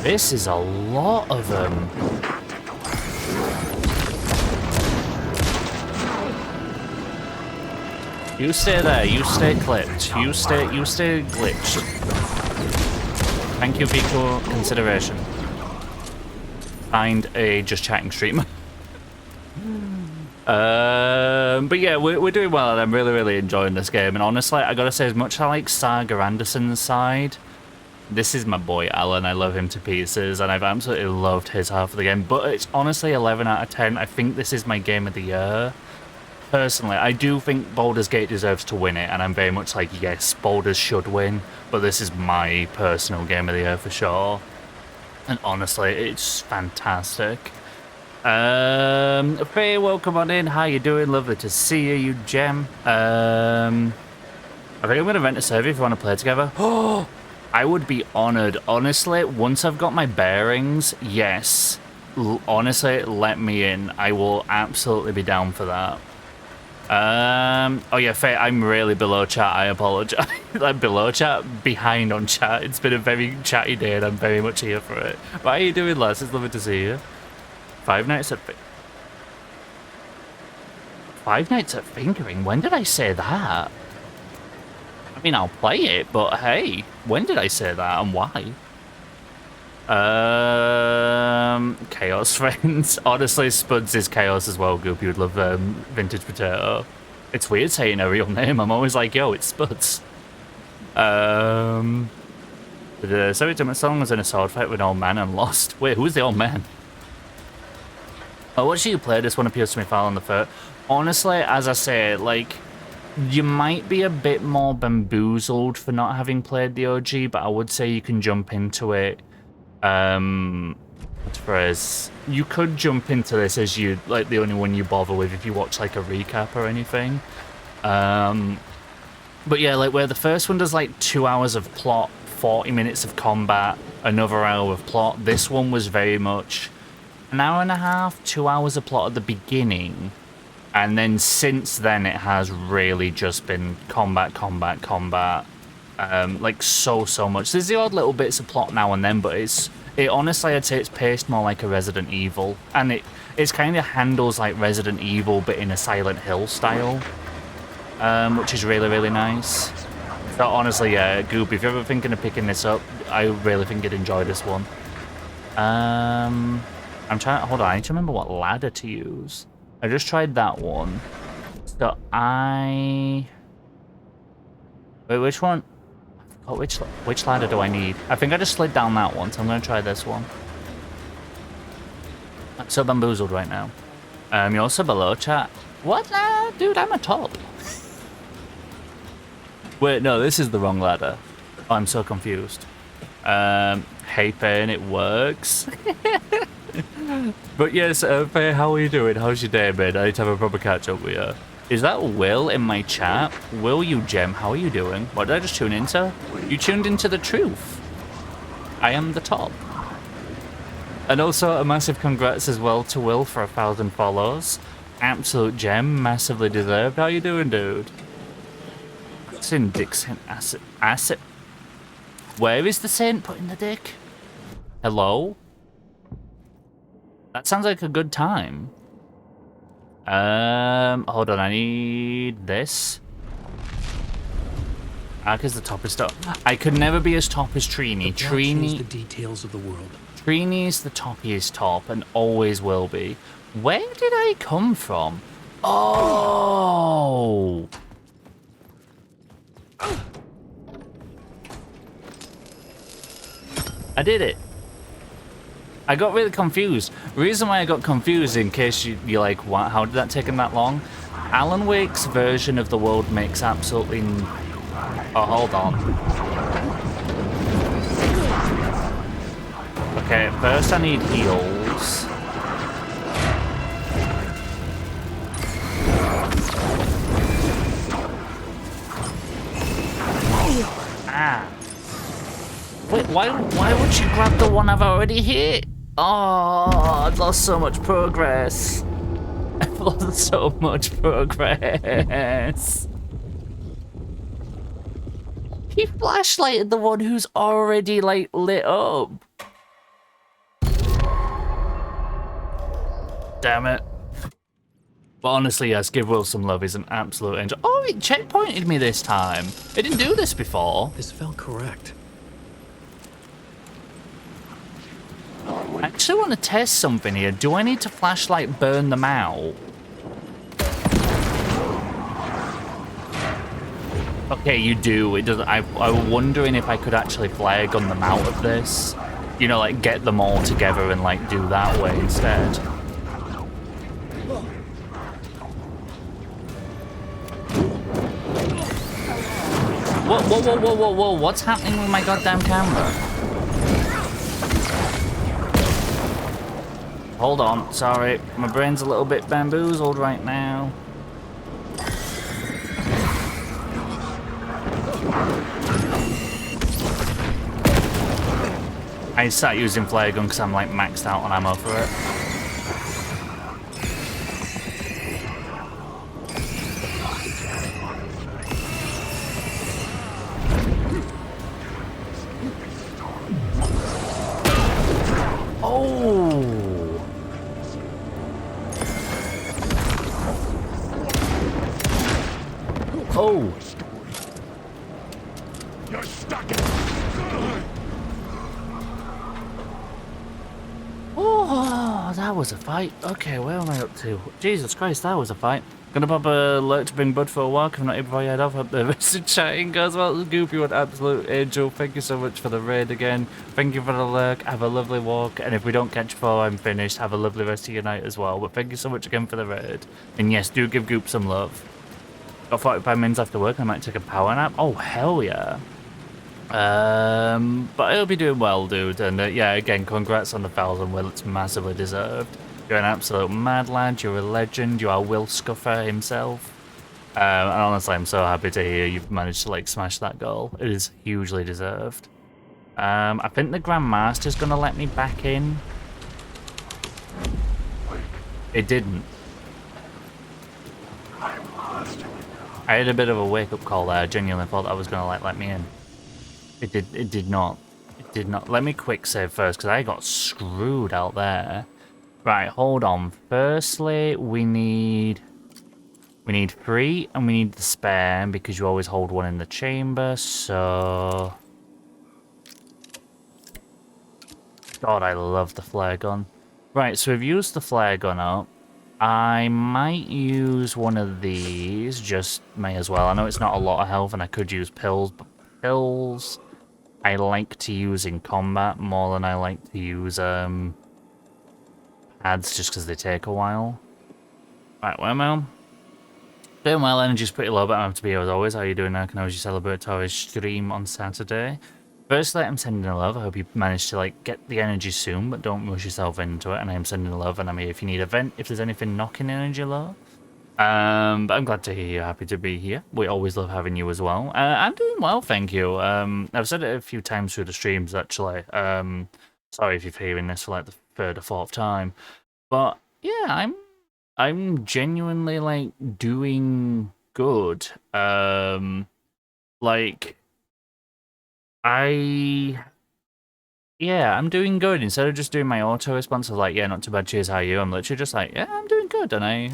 This is a lot of them. You stay there, you stay clipped, you stay glitched. Thank you for your consideration. Find a Just Chatting stream. But yeah, we're doing well, and I'm really enjoying this game. And honestly, I gotta say, as much as I like Saga Anderson's side, this is my boy Alan. I love him to pieces, and I've absolutely loved his half of the game. But it's honestly 11 out of 10. I think this is my game of the year. Personally, I do think Baldur's Gate deserves to win it, and I'm very much like, yes, Baldur's should win, but this is my personal game of the year for sure. And honestly, it's fantastic. Faye, welcome on in. How you doing? Lovely to see you, you gem. I think I'm going to rent a server if you want to play together. Oh, I would be honoured. Honestly, once I've got my bearings, yes. Honestly, let me in. I will absolutely be down for that. Oh yeah, Faye, I'm really below chat, I apologise. I'm below chat, behind on chat. It's been a very chatty day and I'm very much here for it. But how are you doing, lads? It's lovely to see you. Five Nights at Fingering? When did I say that? I mean, I'll play it, but hey, when did I say that and why? Chaos Friends. Honestly, Spuds is Chaos as well, Goop. You'd love Vintage Potato. It's weird saying a real name. I'm always like, yo, it's Spuds. So someone was in a sword fight with an old man and lost. Wait, who's the old man? Oh, what should you play? This one appears to me foul on the foot. Honestly, as I say, like, you might be a bit more bamboozled for not having played the OG, but I would say you can jump into it. What's the phrase? You could jump into this as you like the only one you bother with if you watch like a recap or anything. But yeah, like where the first one does like 2 hours of plot, 40 minutes of combat, another hour of plot. This one was very much an hour and a half, 2 hours of plot at the beginning. And then since then it has really just been combat. Like so much. There's the odd little bits of plot now and then, but it honestly, I'd say it's paced more like a Resident Evil. And it's kind of handles like Resident Evil, but in a Silent Hill style. Which is really nice. So honestly, yeah, Goop, if you're ever thinking of picking this up, I really think you'd enjoy this one. I'm trying, hold on, I need to remember what ladder to use. I just tried that one. So wait, which one? I forgot which ladder do I need? I think I just slid down that one, so I'm gonna try this one. I'm so bamboozled right now. You're also below, chat. What? Dude, I'm a top. Wait, no, this is the wrong ladder. Oh, I'm so confused. Hey, Pain, it works. But yes, Faye, how are you doing? How's your day, man? I need to have a proper catch up with you. Is that Will in my chat? Will, you gem, how are you doing? What did I just tune into? You tuned into the truth. I am the top. And also a massive congrats as well to Will for 1,000 follows. Absolute gem, massively deserved. How you doing, dude? In Dixon acid. Where is the saint putting the dick? Hello? That sounds like a good time. Hold on, I need this. Because the top is top. I could never be as top as Trini. Trini, the details of the world. Trini's the toppiest top and always will be. Where did I come from? Oh! I did it. I got really confused. The reason why I got confused, in case you're like, what? How did that take him that long? Alan Wake's version of the world makes absolutely... Oh, hold on. Okay, first I need heals. Ah. Wait, why would you grab the one I've already hit? Oh, I've lost so much progress. I've lost so much progress. He flashlighted the one who's already, like, lit up. Damn it. But honestly, yes, give Will some love. He's an absolute angel. Oh, it checkpointed me this time. It didn't do this before. This felt correct. I actually want to test something here. Do I need to flashlight burn them out? Okay, you do. It does. I was wondering if I could actually flare gun them out of this. You know, like get them all together and like do that way instead. Whoa, what's happening with my goddamn camera? Hold on, sorry. My brain's a little bit bamboozled right now. I start using flare gun because I'm like maxed out on ammo for it. You're stuck in. Oh, that was a fight. Okay, where am I up to? Jesus Christ, that was a fight. Gonna pop a alert to bring Bud for a walk. If not, before you head off, hope the rest of chatting goes well. Goopy, what absolute angel. Thank you so much for the raid again. Thank you for the lurk. Have a lovely walk. And if we don't catch before I'm finished, have a lovely rest of your night as well. But thank you so much again for the raid. And yes, do give Goop some love. Got 45 minutes after work. I might take a power nap. Oh, hell yeah. But he'll be doing well, dude. And yeah, again, congrats on the 1,000 will. It's massively deserved. You're an absolute mad lad. You're a legend. You are Will Scuffer himself. And honestly, I'm so happy to hear you've managed to like smash that goal. It is hugely deserved. I think the Grandmaster's gonna let me back in. It didn't. I had a bit of a wake-up call there. I genuinely thought that was gonna let me in. It did not. It did not. Let me quick save first, because I got screwed out there. Right, hold on. Firstly, we need 3, and we need the spare, because you always hold one in the chamber, so... God, I love the flare gun. Right, so we've used the flare gun up. I might use one of these, just may as well. I know it's not a lot of health, and I could use pills, but pills... I like to use in combat more than I like to use ads just because they take a while. Right, well, Mel. Doing well, energy's pretty low, but I'm to be here as always. How are you doing now? Can I always celebrate Torres stream on Saturday? Firstly, I'm sending a love. I hope you manage to like get the energy soon, but don't rush yourself into it. And I am sending a love, and I'm here if you need a vent, if there's anything knocking energy low. But I'm glad to hear you're happy to be here. We always love having you as well. I'm doing well, thank you. I've said it a few times through the streams, actually. Sorry if you're hearing this for like the 3rd or 4th time. But yeah, I'm genuinely like doing good. Yeah, I'm doing good. Instead of just doing my auto response of like, yeah, not too bad, cheers, how are you? I'm literally just like, yeah, I'm doing good. And I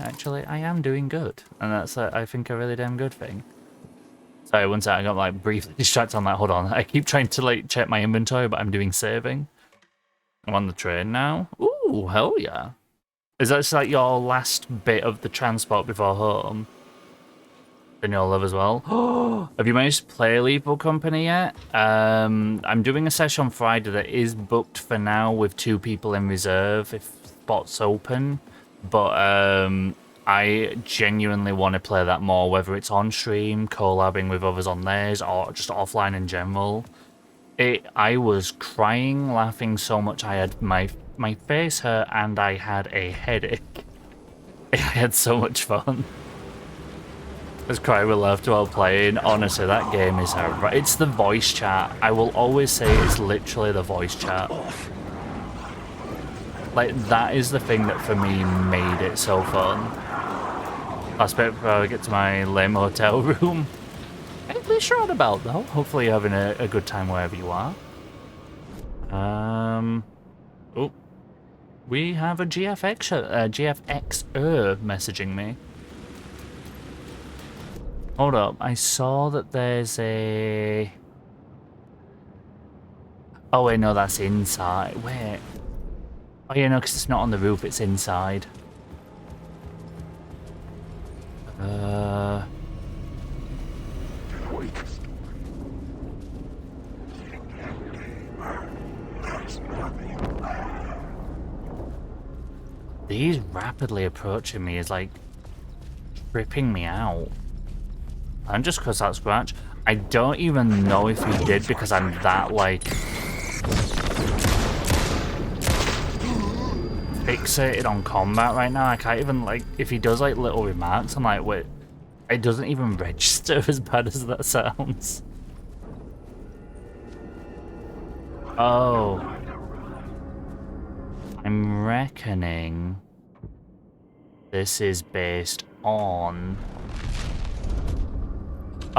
am doing good. And that's, I think, a really damn good thing. Sorry, one sec, I got like briefly distracted on that. Hold on. I keep trying to like check my inventory, but I'm doing saving. I'm on the train now. Ooh, hell yeah. Is that just like your last bit of the transport before home? In your love as well. Have you managed to play Lethal Company yet? I'm doing a session on Friday that is booked for now with 2 people in reserve if spots open. But I genuinely want to play that more, whether it's on stream, collabing with others on theirs, or just offline in general. I was crying, laughing so much I had my face hurt and I had a headache. I had so much fun. Just cry with laughter while playing. Honestly, that game is it's the voice chat. I will always say it's literally the voice chat. Like, that is the thing that for me made it so fun. Last bit before I get to my lame hotel room. At least short about though. Hopefully you're having a good time wherever you are. Oh, we have a GFXer messaging me. Hold up, I saw that there's a... Oh wait, no, that's inside. Wait. Oh yeah, no, because it's not on the roof, it's inside. These rapidly approaching me is like tripping me out. And just because that scratch, I don't even know if he did because I'm that like fixated on combat right now. I can't even like, if he does like little remarks, I'm like, wait, it doesn't even register as bad as that sounds. Oh, I'm reckoning this is based on...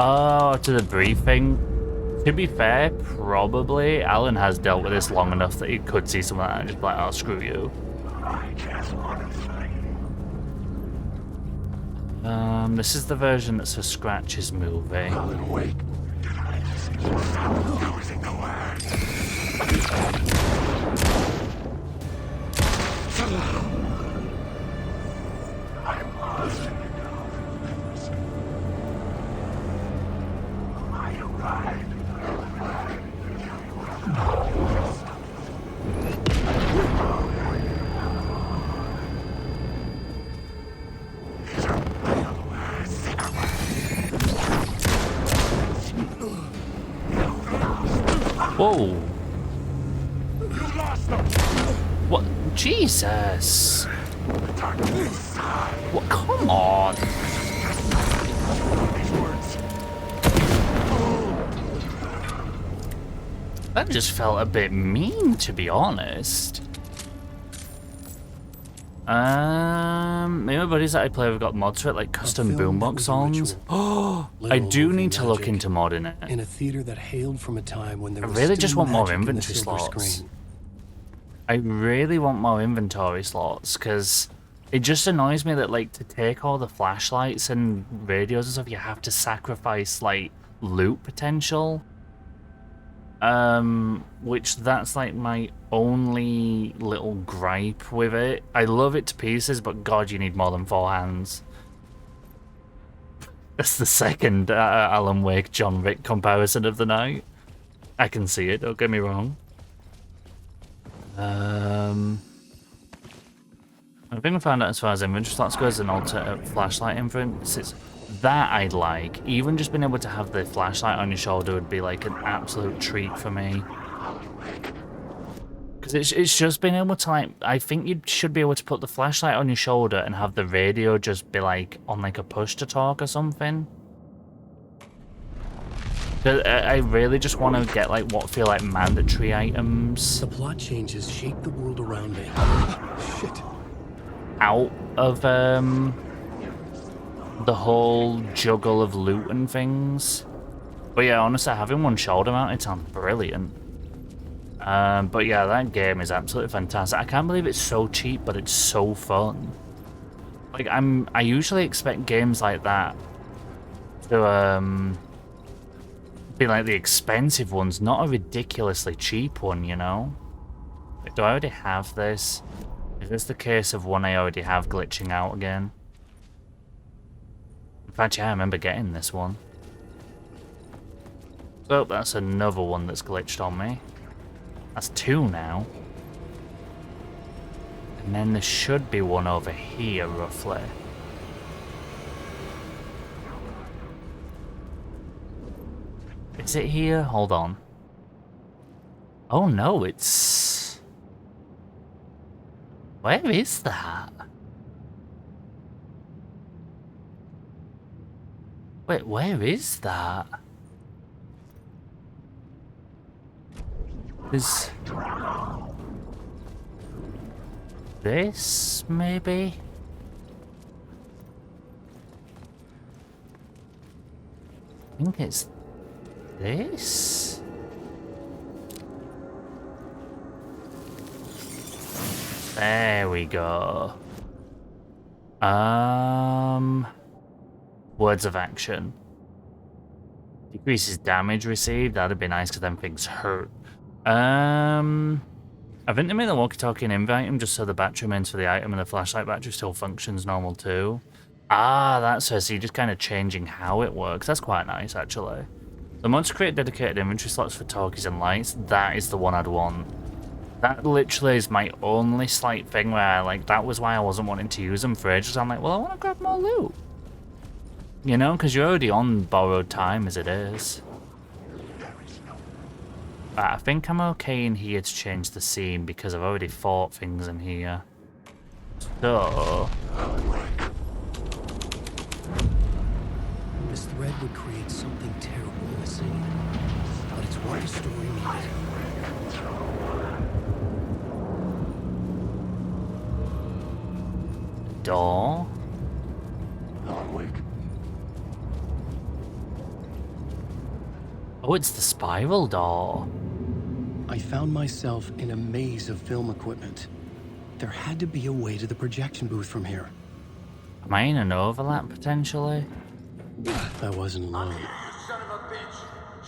Oh, to the briefing. To be fair, probably Alan has dealt with this long enough that he could see something like that and just be like, oh, screw you. This is the version that's a Scratch's movie. Whoa. You lost them. What? Jesus. What? Come on. These words. That just felt a bit mean, to be honest. Me and my buddies that I play have got mods for it, like custom boombox songs. Oh, I do need to look into modding it. In a theater that hailed from a time when there I was really still just want more magic in the inventory silver slots. screen. I really want more inventory slots, because it just annoys me that, like, to take all the flashlights and radios and stuff, you have to sacrifice, like, loot potential. Which that's, like, my only little gripe with it. I love it to pieces, but God, you need more than 4 hands. That's the second Alan Wake John Wick comparison of the night. I can see it, don't get me wrong. I think I found out as far as inventory slots goes, an alternate flashlight inference. It's that I'd like. Even just being able to have the flashlight on your shoulder would be like an absolute treat for me. Because it's just being able to, like, I think you should be able to put the flashlight on your shoulder and have the radio just be like on like a push to talk or something. I really just want to get like what feel like mandatory items. The plot changes shake the world around me. Shit. Out of the whole juggle of loot and things. But yeah, honestly, having one shoulder mounted sounds brilliant. But yeah, that game is absolutely fantastic. I can't believe it's so cheap, but it's so fun. Like I usually expect games like that to be like the expensive ones, not a ridiculously cheap one, you know? Like, do I already have this? Is this the case of one I already have glitching out again? In fact, yeah, I remember getting this one. So that's another one that's glitched on me. That's 2 now. And then there should be one over here, roughly. Is it here? Hold on. Oh no, it's... Where is that? Wait, where is that? Is... this, maybe? I think it's... this? There we go. Words of action. Decreases damage received. That'd be nice because them things hurt. I think they made the walkie-talkie an invite item just so the battery remains for the item and the flashlight battery still functions normal too. Ah, that's her. So you're just kind of changing how it works. That's quite nice, actually. The mods create dedicated inventory slots for talkies and lights. That is the one I'd want. That literally is my only slight thing where I, like, that was why I wasn't wanting to use them for ages. I'm like, well, I want to grab more loot. You know, because you're already on borrowed time as it is. But I think I'm okay in here to change the scene because I've already fought things in here. So... This thread would create something terrible in the scene, but it's what the story needed. Door? Oh, it's the spiral door. I found myself in a maze of film equipment. There had to be a way to the projection booth from here. Am I in an overlap, potentially? I wasn't alone. You son of a bitch!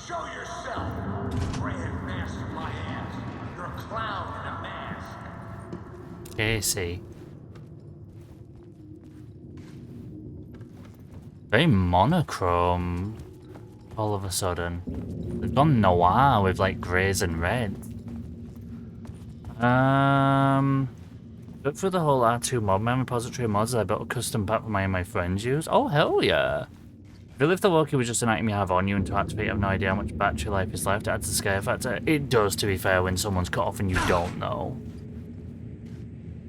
Show yourself! Grand master my ass! You're a clown in a mask! Casey. Very monochrome. All of a sudden. They've gone noir with like greys and reds. Look through the whole R2 mod man repository of mods that I built a custom pack for my and my friends use. Oh hell yeah! feel if the walkie was just an item you have on you and to activate, you have no idea how much battery life is left. It adds a scare factor. It does, to be fair, when someone's cut off and you don't know.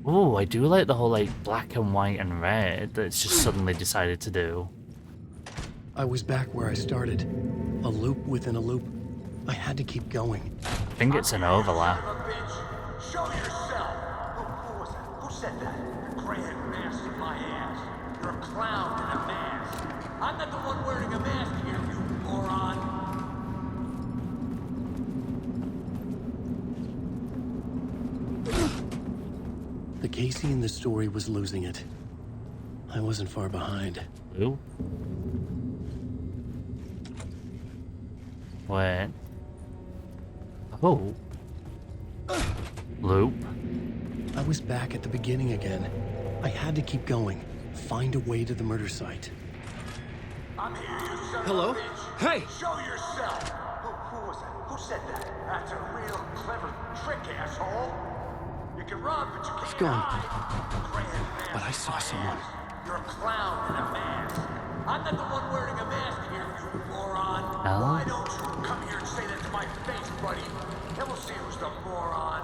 Oh, I do like the whole like black and white and red that it's just suddenly decided to do. I was back where I started. A loop within a loop. I had to keep going. I think it's an overlap. Show yourself! Who was that? Who said that? Grand master my ass. You're a clown in a mask. I'm not the one wearing a mask here, you moron. The Casey in the story was losing it. I wasn't far behind. Ooh. Wait. Oh. Loop. I was back at the beginning again. I had to keep going. Find a way to the murder site. I'm here, you son Hello? of a bitch. Hey! Show yourself! Who was that? Who said that? That's a real clever trick, asshole. You can run, but you can't It's gone. hide. But I saw someone. You're a clown in a mask. I'm not the one wearing a mask here, you moron. Oh. Why don't you come here and say that to my face, buddy? And we'll see who's the moron.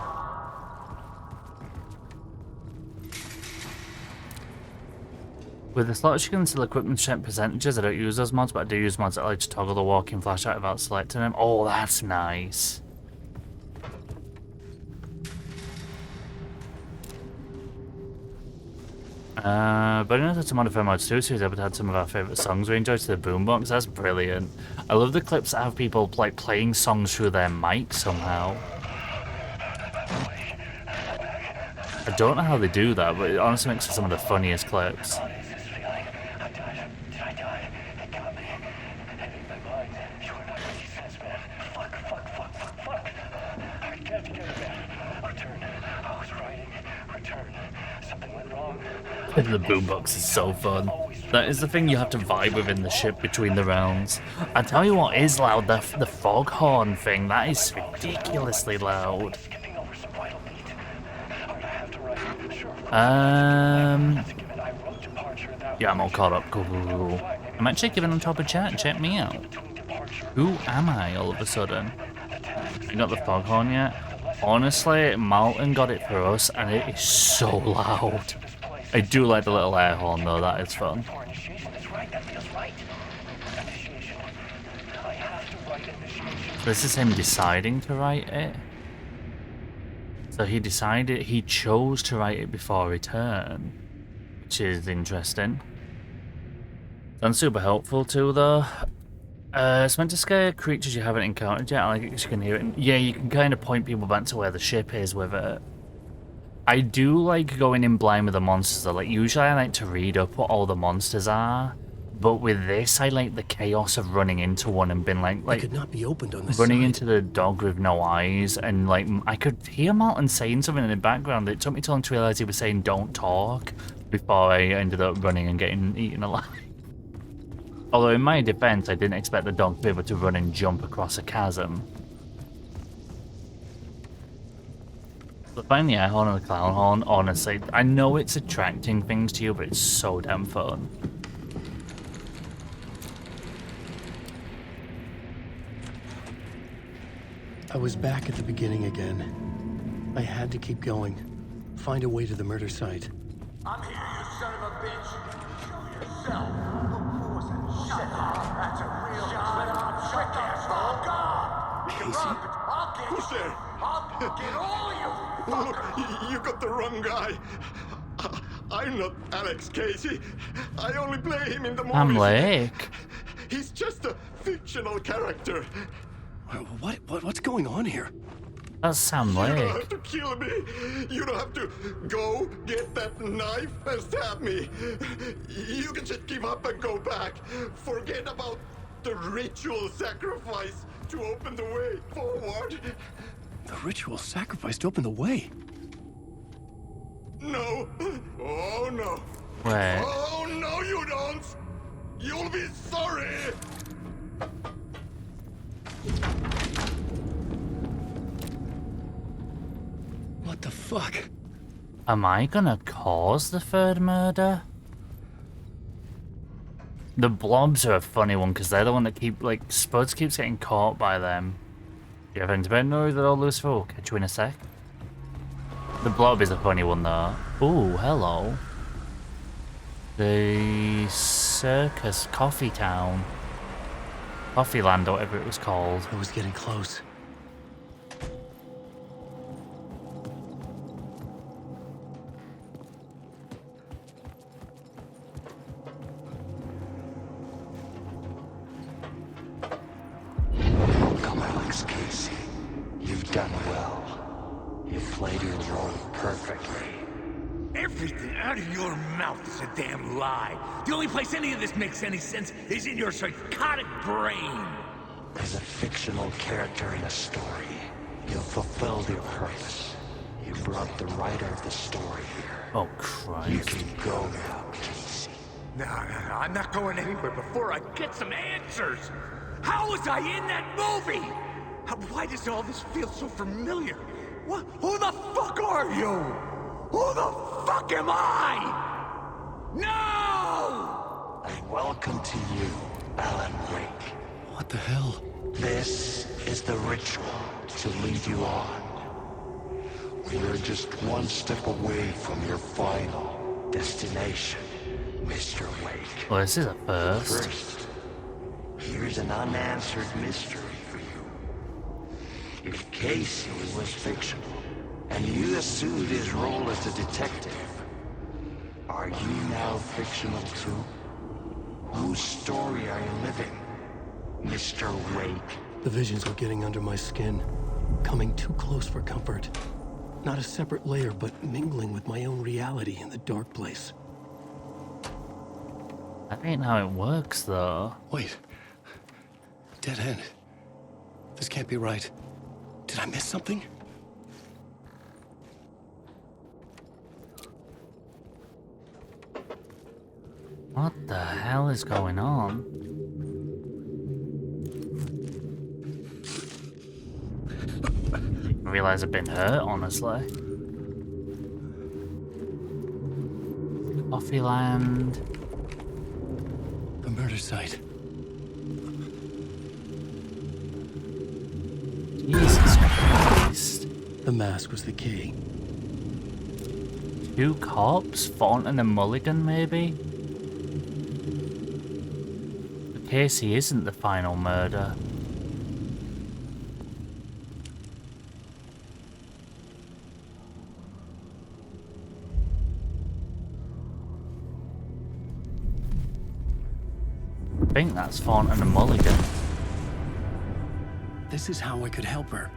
With the slots, you can still equipment check percentages. I don't use those mods, but I do use mods that allow you to toggle the walking flashlight without selecting them. Oh, that's nice. But in order to modify mods too, so he's able to add some of our favourite songs we enjoy to the boombox. That's brilliant. I love the clips that have people like playing songs through their mic somehow. I don't know how they do that, but it honestly makes for some of the funniest clips. The boombox is so fun. That is the thing you have to vibe with in the ship between the rounds. I tell you what is loud, the foghorn thing, that is ridiculously loud. Yeah, I'm all caught up. Cool. I'm actually giving on top of chat, check me out. Who am I all of a sudden? I got the foghorn yet? Honestly, Malton got it for us and it is so loud. I do like the little air horn though, that is fun. This is him deciding to write it. So he chose to write it before return, which is interesting. Sounds super helpful too though. It's meant to scare creatures you haven't encountered yet. I like it because you can hear it. Yeah, you can kind of point people back to where the ship is with it. I do like going in blind with the monsters though. Like usually I like to read up what all the monsters are, but with this I like the chaos of running into one and being like It could not be opened on this running side. into the dog with no eyes, and like I could hear Martin saying something in the background. It took me time to realize he was saying "don't talk" before I ended up running and getting eaten alive. Although in my defense, I didn't expect the dog to be able to run and jump across a chasm. But finding the air horn and the clown horn, honestly, I know it's attracting things to you, but it's so damn fun. I was back at the beginning again. I had to keep going. Find a way to the murder site. I'm here, you son of a bitch. Show yourself. Who was that? Shut up. That's a real trick, asshole. God. Casey? I'll get Who's there? I'll get all of you, fucker. You got the wrong guy. I'm not Alex Casey. I only play him in the movies. I'm Lake. He's just a fictional character. What's going on here? That's Sam You don't Lake. have to kill me. You don't have to go get that knife and stab me. You can just give up and go back. Forget about the ritual sacrifice to open the way forward. The ritual sacrifice to open the way. No. Oh, no. Wait. Oh, no, you don't. You'll be sorry. What the fuck? Am I gonna cause the third murder? The blobs are a funny one because they're the one that keep, like, Spuds keeps getting caught by them. Do you have anything to know that I'll lose for? Catch you in a sec. The blob is a funny one though. Ooh, hello. The Circus Coffee Town. Coffee Land or whatever it was called. I was getting close. Welcome, Alex Casey. You've done well. You played your role perfectly. Everything out of your mouth is a damn lie. The only place any of this makes any sense is in your psychotic brain. As a fictional character in a story, you've fulfilled your purpose. You brought the writer of the story here. Oh, Christ. You can go now, Casey. No, I'm not going anywhere before I get some answers. How was I in that movie? Why does all this feel so familiar? What? Who the fuck are you? Who the fuck am I? No! And welcome to you, Alan Wake. What the hell? This is the ritual to lead you on. We're just one step away from your final destination, Mr. Wake. Well, this is a first. First, here's an unanswered mystery for you. If Casey was fictional, and you assumed his role as a detective, are you now fictional too? Whose story are you living, Mr. Wake? The visions were getting under my skin, coming too close for comfort. Not a separate layer, but mingling with my own reality in the dark place. That ain't how it works, though. Wait. Dead end. This can't be right. Did I miss something? What the hell is going on? I realize I've been hurt, honestly. Coffee Land. The murder site. Jesus Christ. The mask was the key. 2 cops? Fawn and a mulligan, maybe? But Casey isn't the final murder. I think that's Fawn and a mulligan. This is how I could help her.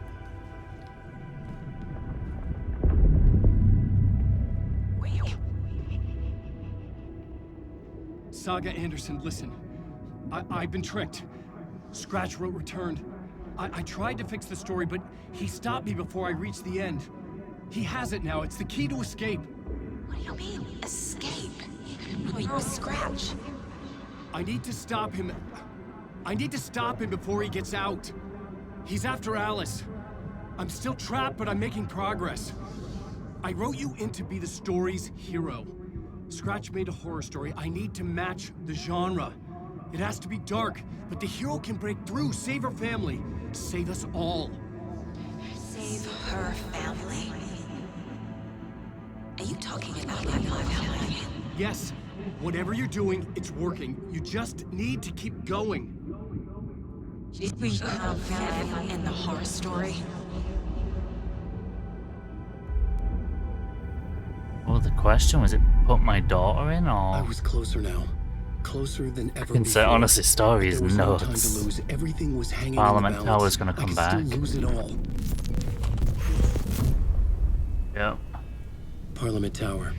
Saga Anderson, listen. I've been tricked. Scratch wrote returned. I tried to fix the story, but he stopped me before I reached the end. He has it now. It's the key to escape. What do you mean, escape? Oh, you're a Scratch. I need to stop him. I need to stop him before he gets out. He's after Alice. I'm still trapped, but I'm making progress. I wrote you in to be the story's hero. Scratch made a horror story. I need to match the genre. It has to be dark, but the hero can break through, save her family, save us all. Save her family? Are you talking about my family? Yes, whatever you're doing, it's working. You just need to keep going. She's become family in the horror story. Well, the question was, it put my daughter in, or? I was closer now. Closer than ever can say, before. honestly, story is There was no time to nuts. lose. Everything was hanging Parliament in the balance. Tower's gonna come I could back. still lose it all. Yep. Parliament Tower.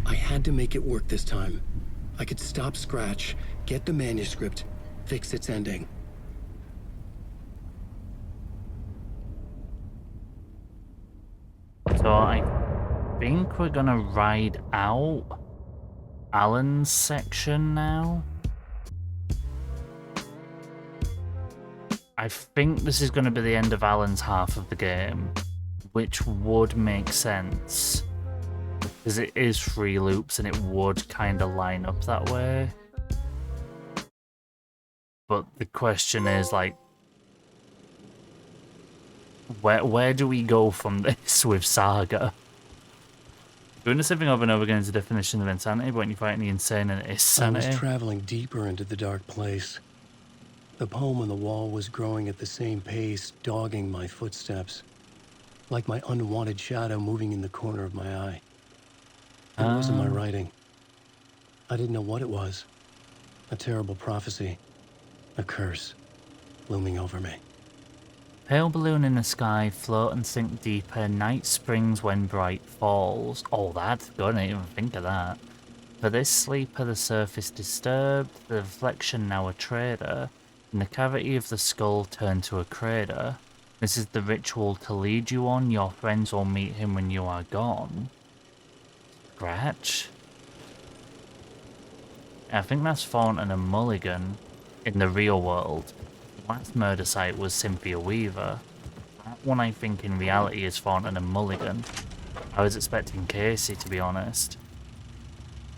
I had to make it work this time. I could stop Scratch, get the manuscript, fix its ending. So I think we're gonna ride out Alan's section now. I think this is gonna be the end of Alan's half of the game, which would make sense. Because it is 3 loops and it would kind of line up that way. But the question is, like, where do we go from this with Saga? Doing the same thing over and over again is the definition of insanity, but when you fight the insane and it's sanity. I was traveling deeper into the dark place. The poem on the wall was growing at the same pace, dogging my footsteps, like my unwanted shadow moving in the corner of my eye. It wasn't my writing. I didn't know what it was. A terrible prophecy, a curse, looming over me. Pale balloon in the sky, float and sink deeper, night springs when bright falls. Oh, that's good, I didn't even think of that. For this sleeper, the surface disturbed, the reflection now a trader, and the cavity of the skull turned to a crater. This is the ritual to lead you on, your friends will meet him when you are gone. Scratch? I think that's Thornton and Mulligan in the real world. The last murder site was Cynthia Weaver. That one I think in reality is Thornton and Mulligan. I was expecting Casey, to be honest.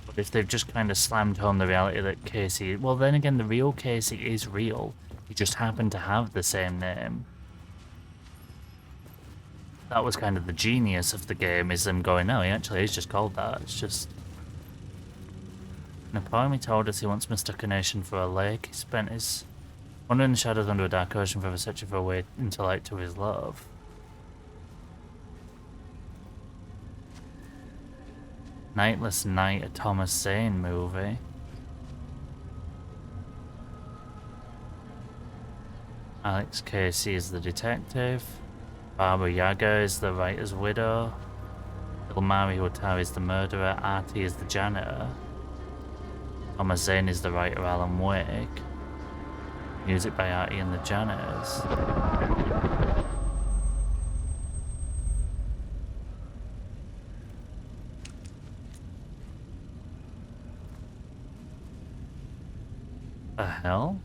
But if they've just kind of slammed home the reality that Casey... Well, then again, the real Casey is real. He just happened to have the same name. That was kind of the genius of the game, is them going, no, he actually is just called that. It's just... Napomi told us he once mistook a nation for a lake. He spent his... wandering in the shadows under a dark ocean, forever searching for a way into light to his love. Nightless Night, a Thomas Zane movie. Alex Casey is the detective. Barbara Yaga is the writer's widow. Ilmari Hotar is the murderer. Artie is the janitor. Thomas Zane is the writer, Alan Wake. Music by Artie and the Janitors. The hell?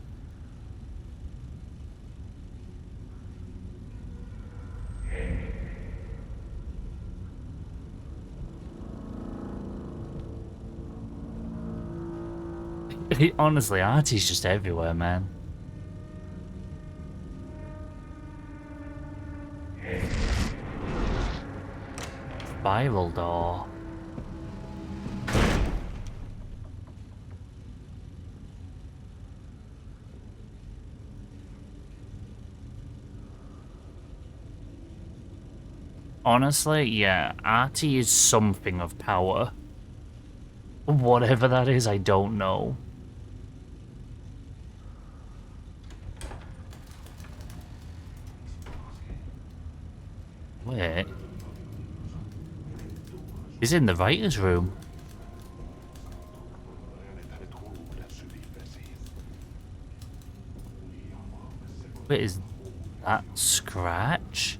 Honestly, Artie's just everywhere, man. Spiral door. Honestly, yeah, Artie is something of power. Whatever that is, I don't know. Wait. He's in the writer's room. Wait, is that Scratch?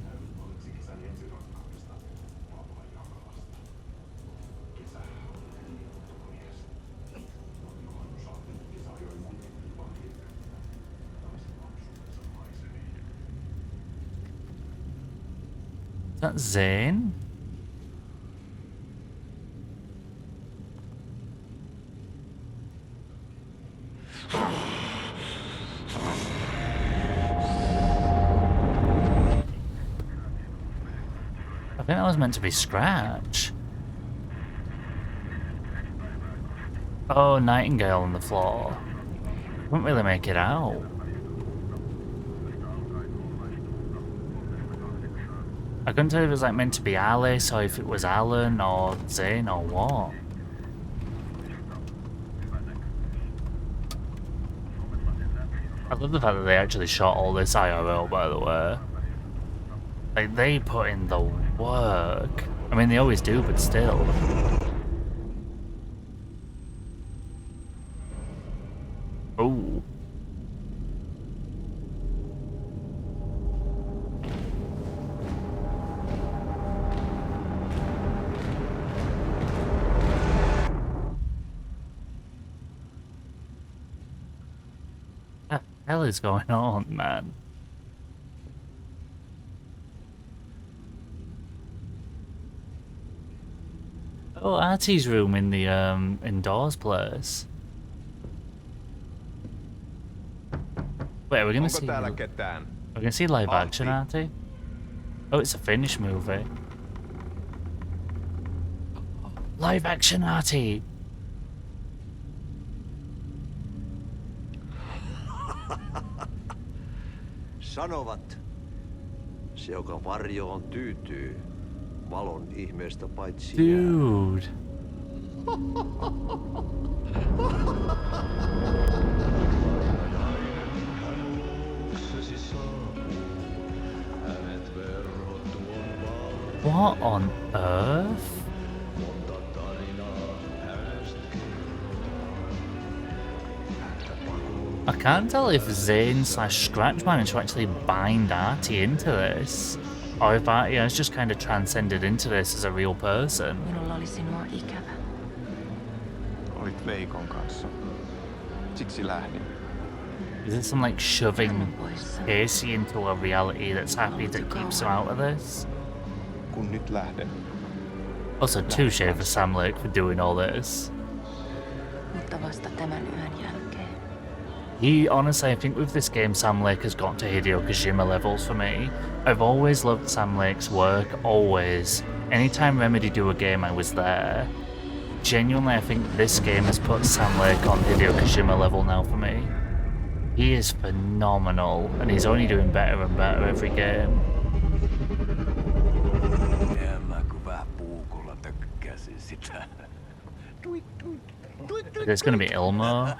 Is that Zane? I think that was meant to be Scratch. Oh, Nightingale on the floor. Couldn't really make it out. I couldn't tell if it was like meant to be Alice or if it was Alan or Zane or what. I love the fact that they actually shot all this IRL, by the way. Like, they put in the work. I mean, they always do, but still. Oh. What the hell is going on, man? Oh, Artie's room in the indoors place. Wait, we're gonna Onko see. täällä ketään? We're gonna see live action, aren't we? Oh, it's a Finnish movie. Live action Artie! Sanovat, se joka varjoon tyytyy, valon ihmeestä paitsi Dude. What on earth? I can't tell if Zane / Scratch managed to actually bind Artie into this, or if Artie has just kind of transcended into this as a real person. Minulla oli sinua ikävä. Olit Veikon kanssa. Siksi lähdin. Is it some like shoving Casey into a reality that's happy that keeps him out of this? Kun nyt lähden. Also, touche for Sam Lake for doing all this. Mutta vasta tämän yön jälkeen. He, honestly, I think with this game, Sam Lake has got to Hideo Kojima levels for me. I've always loved Sam Lake's work, always. Anytime Remedy do a game, I was there. Genuinely, I think this game has put Sam Lake on Hideo Kojima level now for me. He is phenomenal, and he's only doing better and better every game. There's gonna be Ilmo.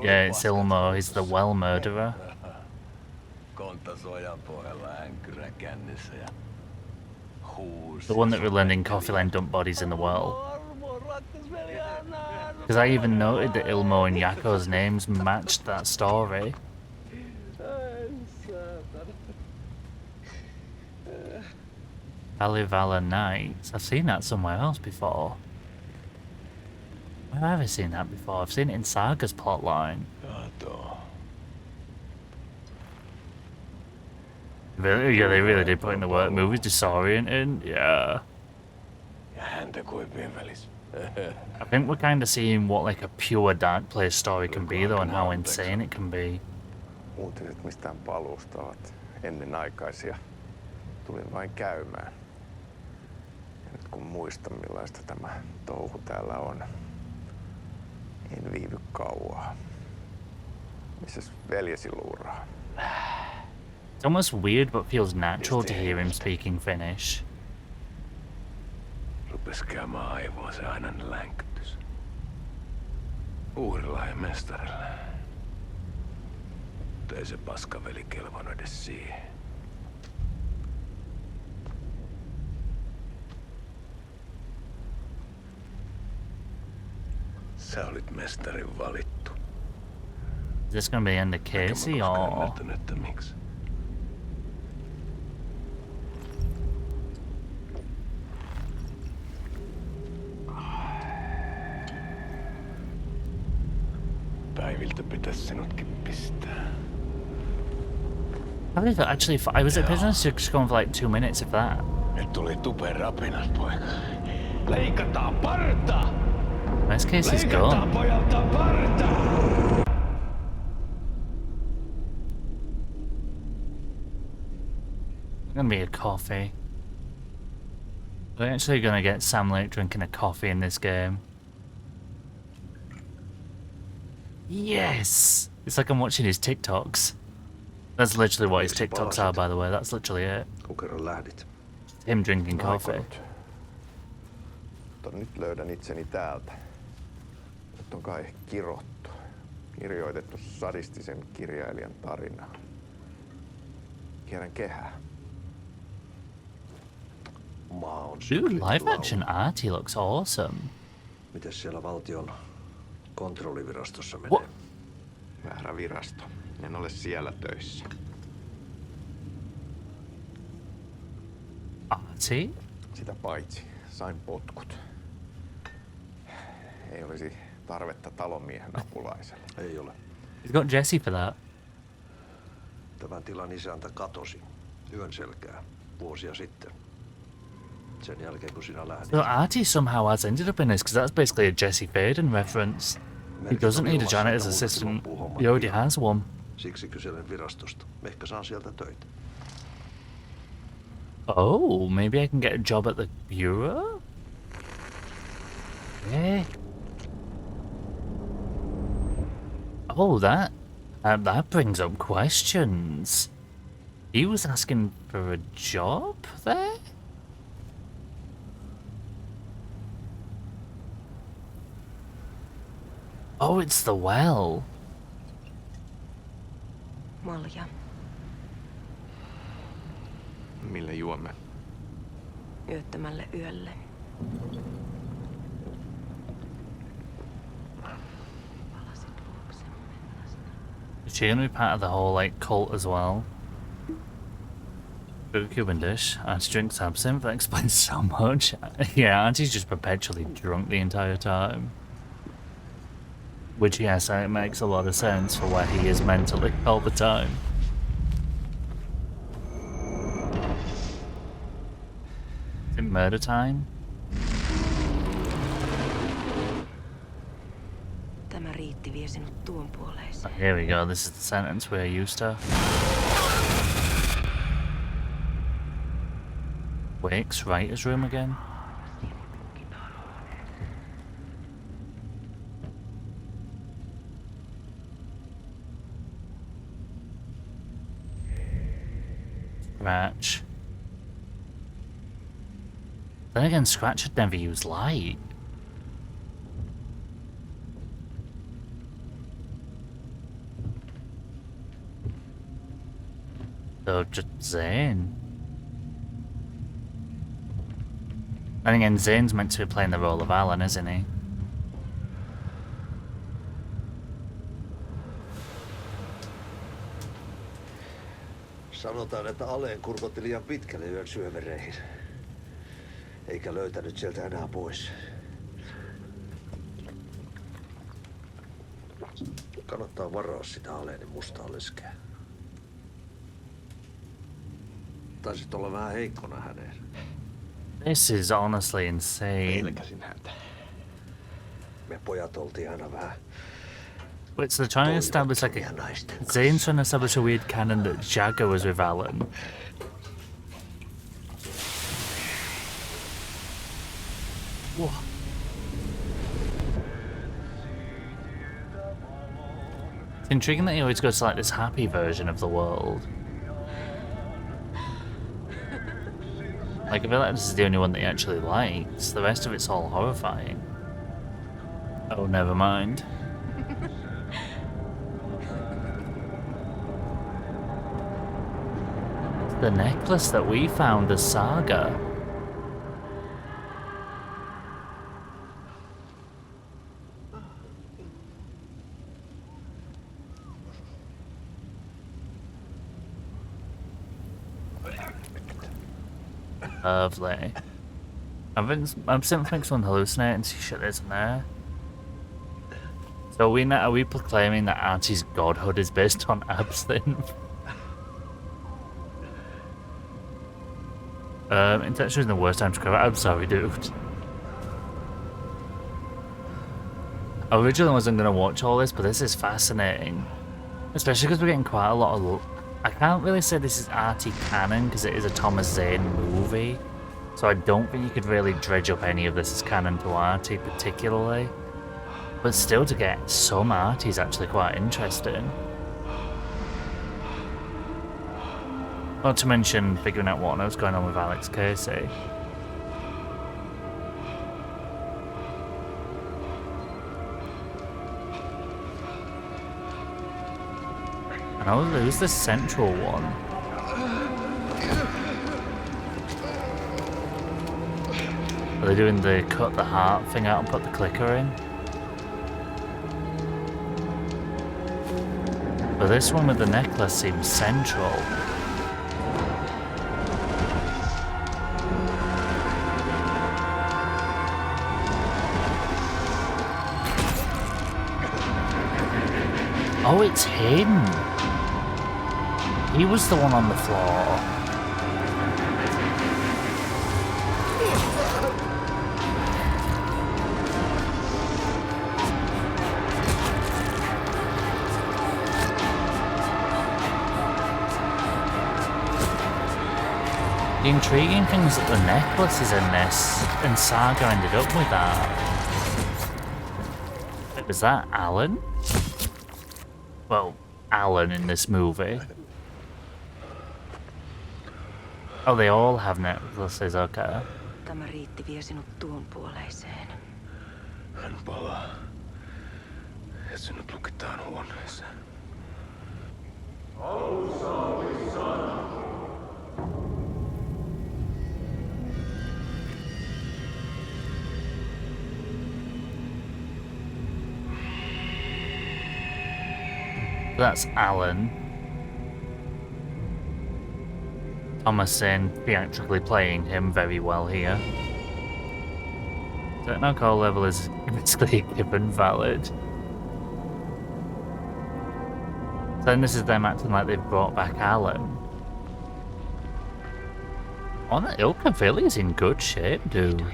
Yeah, it's Ilmo. He's the well murderer. The one that relented in Coffee Lane dumped bodies in the well. Because I even noted that Ilmo and Yako's names matched that story. Kalevala Nights. I've seen that somewhere else before. Where have I seen that before? I've seen it in Saga's plotline. Really? Yeah, they really did put in the work. Movie's disorienting. Yeah. I think we're kind of seeing what like a pure Dark Place story can be, though, and how insane it can be. Uutiset mistään paluusta ovat ennenaikaisia. Tulin vain käymään. Ja nyt kun muistan millaista tämä touhu täällä on, en viivy kauaa. Missäs veljesi luuraa? It's almost weird, but feels natural to hear him speaking Finnish. Rupes käymään aivoa se ainainen länkytys. Uudella ja mestarilla. Mutta ei se paskaveli kelvannut edes siihen. Sä olit mestarin valittu. Is this gonna be the end of Casey, or...? Miksi? Päiviltä pitäisi sinutkin pistää. Actually, I was at prison just going for like 2 minutes, if that. Nyt tuli tupen rapinat, poika. Leikataan parta! Where's Casey's gun? Leikataan pojalta parta! Gonna be a coffee. We're actually gonna get Sam Lake drinking a coffee in this game. Yes! It's like I'm watching his TikToks. That's literally what his TikToks are, by the way. That's literally it. Him drinking coffee. Mutta nyt löydän itseni täältä. Nyt on kai kirottu. Kirjoitettu sadistisen kirjailijan tarinaa. Kierrän kehää. Dude, live action Artie looks awesome. Mites siellä valtion kontrollivirastossa menee? What? Väärä virasto. En ole siellä töissä. Artie? Sitä paitsi sain potkut. Ei olisi tarvetta talonmiehen apulaiselle. Ei ole. He's got Jesse for that. Tämän tilan isäntä katosi yön selkää vuosia sitten. Sen jälkeen kun sinä lähdit. So Artie somehow has ended up in this, because that's basically a Jesse Faden reference. He doesn't need a janitor's assistant. He already has one. Siksi kyselen virastosta. Ehkä saan sieltä töitä. Oh, maybe I can get a job at the bureau? Yeah. Oh, that brings up questions. He was asking for a job there? Oh, it's the well. Malja. Millä juomme? Yöttömälle yölle. Is she gonna be part of the whole like cult as well? Spooky Windish. Auntie drinks absinthe. That explains so much. Yeah, Auntie's just perpetually drunk the entire time. Which, yes, it makes a lot of sense for where he is mentally all the time. Is it murder time? Tämä riitti vie sinut tuon puoleiseen. Here we go. This is the sentence we're used to. Wake's writer's room again. Scratch. Then again, Scratch had never used light. So just Zane. And again, Zane's meant to be playing the role of Alan, isn't he? Sanotaan, että Aleen kurkotti liian pitkälle yön syövereihin. Eikä löytänyt sieltä enää pois. Kannattaa varaa sitä Aleenin mustaa leskeä. Taisit olla vähän heikkona häneen. This is honestly insane. Pelkäsin häntä. Me pojat oltiin aina vähän. Wait, so they're trying to establish like a... Zane's trying to establish a weird canon that Jagger was with Alan. Whoa. It's intriguing that he always goes to like this happy version of the world. Like, I feel like this is the only one that he actually likes. The rest of it's all horrifying. Oh, never mind. The necklace that we found as Saga. Lovely. I'm simply thinking someone hallucinating, see shit isn't there. So are we proclaiming that Auntie's godhood is based on absinthe? Intention is the worst time to cover. I'm sorry, dude. I originally wasn't going to watch all this, but this is fascinating. Especially because we're getting quite a lot of... I can't really say this is Artie canon, because it is a Thomas Zane movie. So I don't think you could really dredge up any of this as canon to Artie, particularly. But still, to get some Artie is actually quite interesting. Not to mention figuring out what was going on with Alex Casey. And oh, who's the central one? Are they doing the cut the heart thing out and put the clicker in? But this one with the necklace seems central. Oh, it's him! He was the one on the floor. The intriguing thing is that the necklace is in this, and Saga ended up with that. Wait, was that Alan? Well, Alan in this movie. Oh, they all have necklaces, okay. Tämä riitti vie sinut tuon puoleiseen. Hän palaa. Ja sinut lukitaan huoneeseen. That's Alan. Thomasin theatrically playing him very well here. Certain alcohol level is basically given valid. So then this is them acting like they've brought back Alan. Oh, that Ilka is in good shape, dude.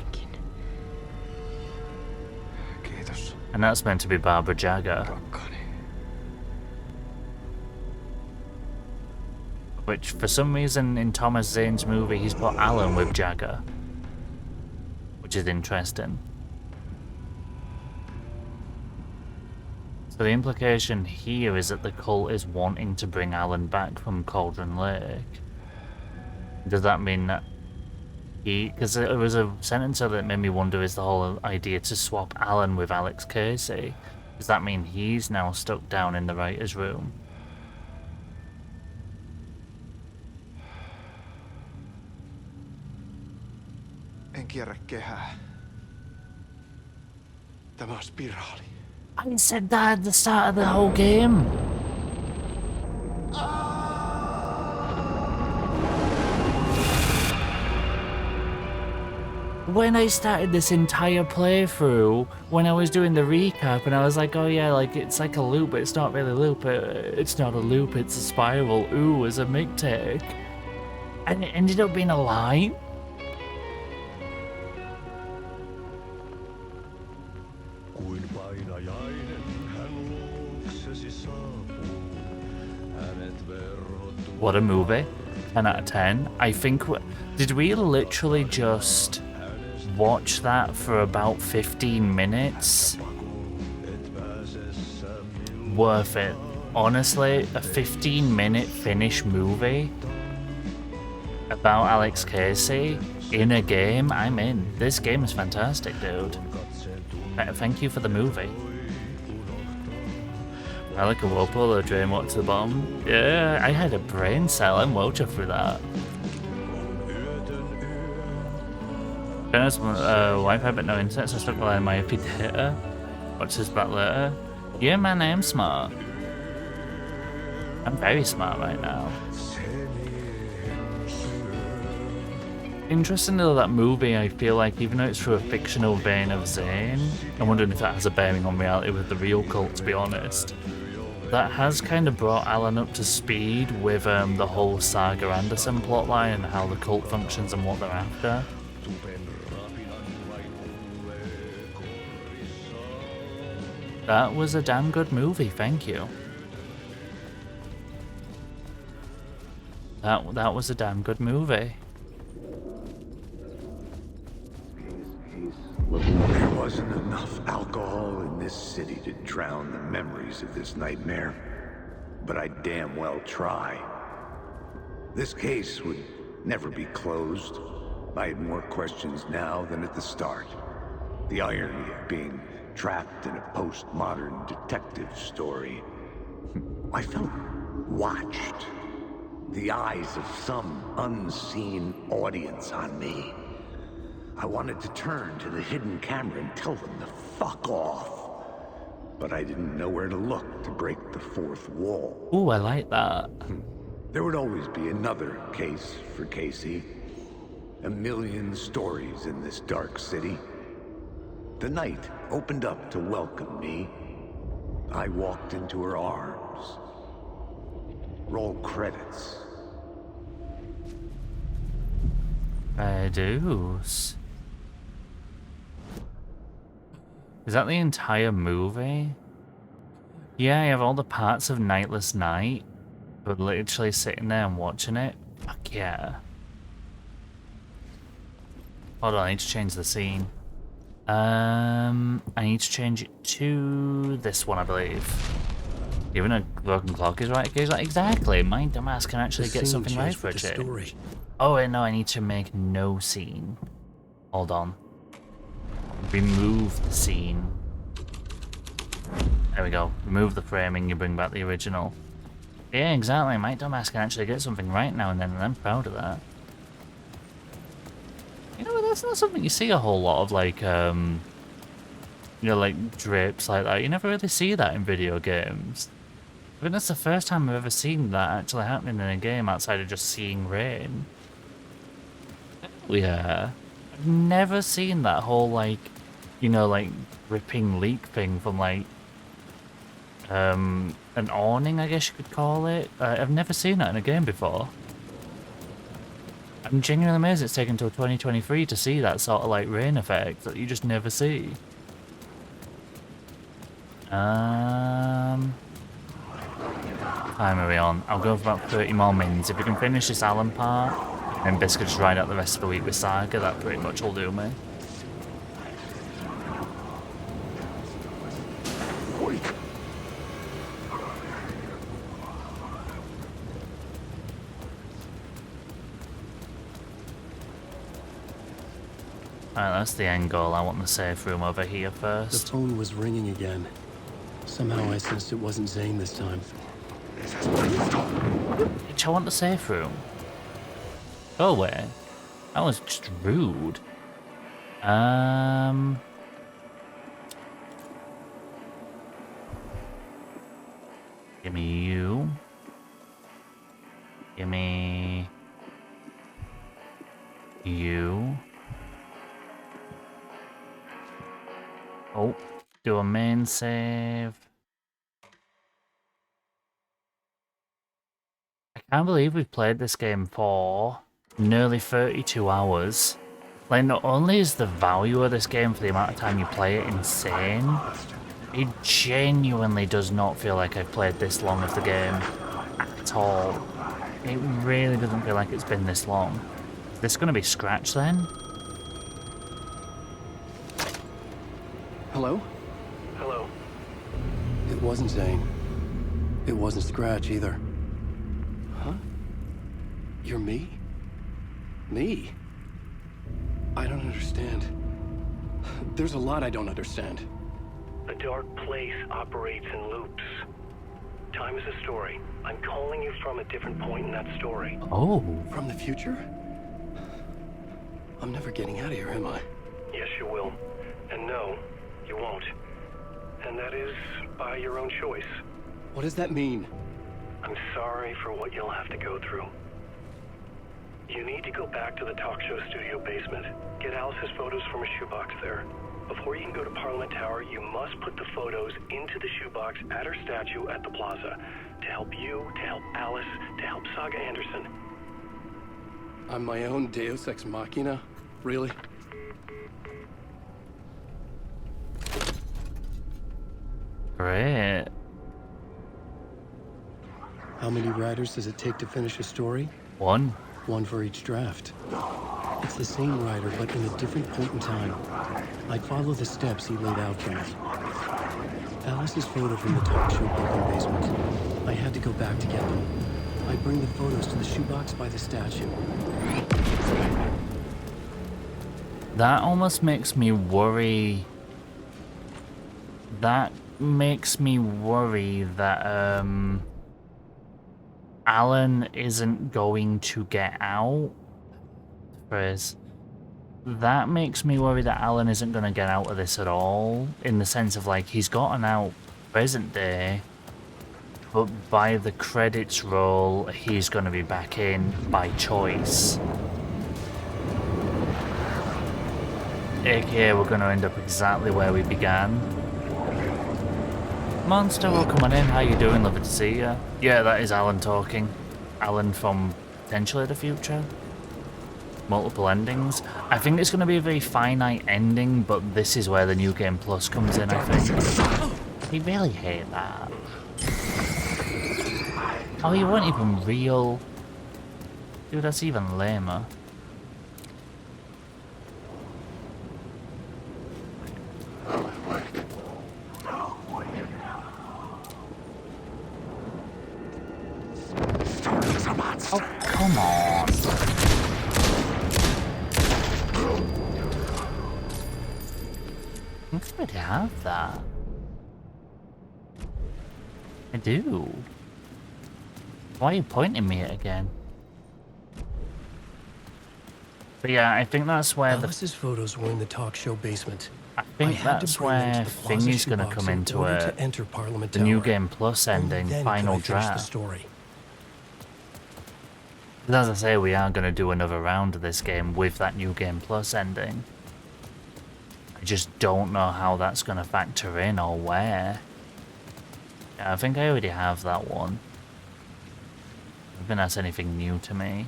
And that's meant to be Barbara Jagger. Which, for some reason, in Thomas Zane's movie, he's put Alan with Jagger. Which is interesting. So the implication here is that the cult is wanting to bring Alan back from Cauldron Lake. Does that mean that he... Because there was a sentence that made me wonder, is the whole idea to swap Alan with Alex Casey? Does that mean he's now stuck down in the writer's room? En kierrä kehää. Tämä on spiraali. I said that at the start of the whole game. When I started this entire playthrough, when I was doing the recap, and I was like, oh yeah, like it's like a loop, but it's not really a loop. It's not a loop, it's a spiral. Ooh, as a McTake. And it ended up being a line. What a movie. 10 out of 10. I think... Did we literally just watch that for about 15 minutes? Worth it. Honestly, a 15-minute Finnish movie about Alex Casey in a game, I'm in. This game is fantastic, dude. Thank you for the movie. I like a whirlpool or drain water to the bottom. Yeah, I had a brain cell. I'm well chuffed with that. Fairness, Wi-Fi but no internet, so I stuck relying on my IP data. Watch this back later. Yeah, man, I am smart. I'm very smart right now. Interesting though, that movie, I feel like, even though it's through a fictional vein of Zane, I'm wondering if that has a bearing on reality with the real cult, to be honest. That has kind of brought Alan up to speed with the whole Saga Anderson plotline and how the cult functions and what they're after. That was a damn good movie, thank you. That was a damn good movie. There wasn't enough alcohol in this city to drown the memories of this nightmare, but I'd damn well try. This case would never be closed. I had more questions now than at the start. The irony of being trapped in a postmodern detective story. I felt watched. The eyes of some unseen audience on me. I wanted to turn to the hidden camera and tell them to fuck off. But I didn't know where to look to break the fourth wall. Ooh, I like that. There would always be another case for Casey. A million stories in this dark city. The night opened up to welcome me. I walked into her arms. Roll credits. I do. Is that the entire movie? Yeah, I have all the parts of Nightless Night, but literally sitting there and watching it. Fuck yeah. Hold on, I need to change the scene. I need to change it to this one, I believe. Even a broken clock is right. Exactly. My dumbass can actually get something right for a change. Oh wait, no, I need to make no scene. Hold on. Remove the scene. There we go. Remove the framing, you bring back the original. Yeah, exactly. My dumbass can actually get something right now and then, and I'm proud of that. You know, that's not something you see a whole lot of, like, you know, like, drips like that. You never really see that in video games. I think that's the first time I've ever seen that actually happening in a game outside of just seeing rain. Yeah. I've never seen that whole, like, you know, like, dripping leak thing from, like, an awning, I guess you could call it. I've never seen that in a game before. I'm genuinely amazed it's taken until 2023 to see that sort of like rain effect that you just never see. Time are we on? I'll go for about 30 more mins. If we can finish this Alan part, and basically just ride out the rest of the week with Saga, that pretty much will do me. Alright, that's the end goal. I want the safe room over here first. The phone was ringing again. Somehow I sensed it wasn't Zane this time. Bitch, I want the safe room. Go away. That was just rude. Give me you. Give me you. Oh, do a main save. I can't believe we've played this game for nearly 32 hours. Like, not only is the value of this game for the amount of time you play it insane, it genuinely does not feel like I've played this long of the game at all. It really doesn't feel like it's been this long. Is this going to be Scratch then? Hello? Hello. It wasn't Zane. It wasn't Scratch either. Huh? You're me? Me? I don't understand. There's a lot I don't understand. The dark place operates in loops. Time is a story. I'm calling you from a different point in that story. Oh. From the future? I'm never getting out of here, am I? Yes, you will. And no, you won't. And that is by your own choice. What does that mean? I'm sorry for what you'll have to go through. You need to go back to the talk show studio basement. Get Alice's photos from a shoebox there. Before you can go to Parliament Tower, you must put the photos into the shoebox at her statue at the plaza. To help you, to help Alice, to help Saga Anderson. I'm my own Deus Ex Machina? Really? Great. How many writers does it take to finish a story? One. One for each draft. It's the same writer, but in a different point in time. I'd follow the steps he laid out for me. Alice's photo from the talk show building basement. I had to go back to get them. I'd bring the photos to the shoebox by the statue. That almost makes me worry. That makes me worry that, Alan isn't going to get out. Phrase. That makes me worry that Alan isn't going to get out of this at all, in the sense of, like, he's gotten out present day, but by the credits roll, he's going to be back in by choice. AKA, we're going to end up exactly where we began. Monster, welcome on in. How you doing? Lovely to see you. Yeah, that is Alan talking. Alan from potentially the future. Multiple endings. I think it's going to be a very finite ending, but this is where the New Game Plus comes in, I think. We really hate that. Oh, you weren't even real. Dude, that's even lamer. Oh, come on. I think I already have that. I do. Why are you pointing me at it again? But yeah, I think that's where Alice's photos were in the talk show basement. I think that's where Thingy's gonna come into it. The New Game Plus ending, final draft. As I say, we are gonna do another round of this game with that New Game Plus ending. I just don't know how that's gonna factor in or where. Yeah, I think I already have that one. I don't think that's anything new to me.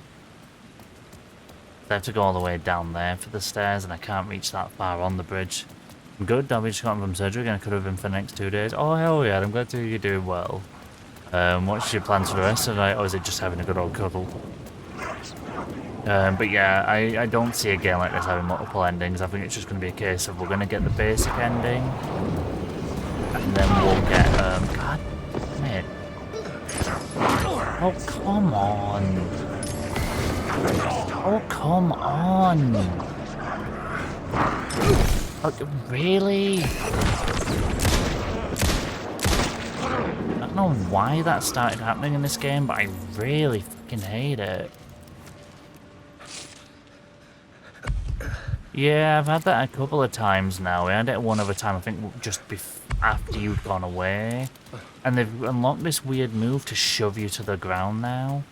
I have to go all the way down there for the stairs, and I can't reach that far on the bridge. I'm good, I'll be just gotten from surgery, and I could have been for the next 2 days. Oh, hell yeah, I'm glad to hear you're doing well. What's your plans for the rest of the night, or is it just having a good old cuddle? But yeah, I don't see a game like this having multiple endings. I think it's just going to be a case of we're going to get the basic ending, and then we'll get, God damn it. Oh, come on. Oh, come on. Oh, really? I don't know why that started happening in this game, but I really fucking hate it. Yeah, I've had that a couple of times now. We had it one other time, I think just after you'd gone away. And they've unlocked this weird move to shove you to the ground now.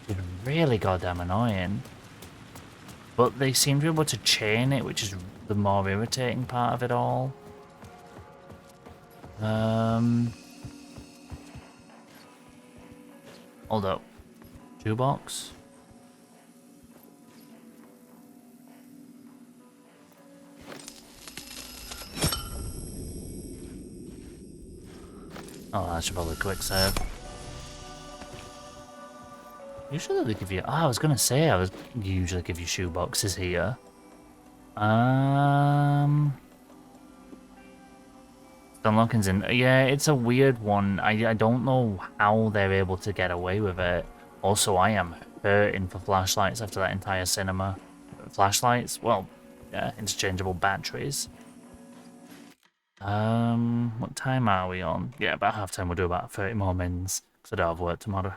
It's really goddamn annoying. But they seem to be able to chain it, which is the more irritating part of it all. Hold up. Shoebox? Oh, that should probably quick save. Usually they give you... Oh, I was gonna say, usually give you shoe boxes here. Unlocking's in... Yeah, it's a weird one. I don't know how they're able to get away with it. Also, I am hurting for flashlights after that entire cinema. Flashlights? Well, yeah, interchangeable batteries. What time are we on? Yeah, about half time. We'll do about 30 more mins, because I don't have work tomorrow.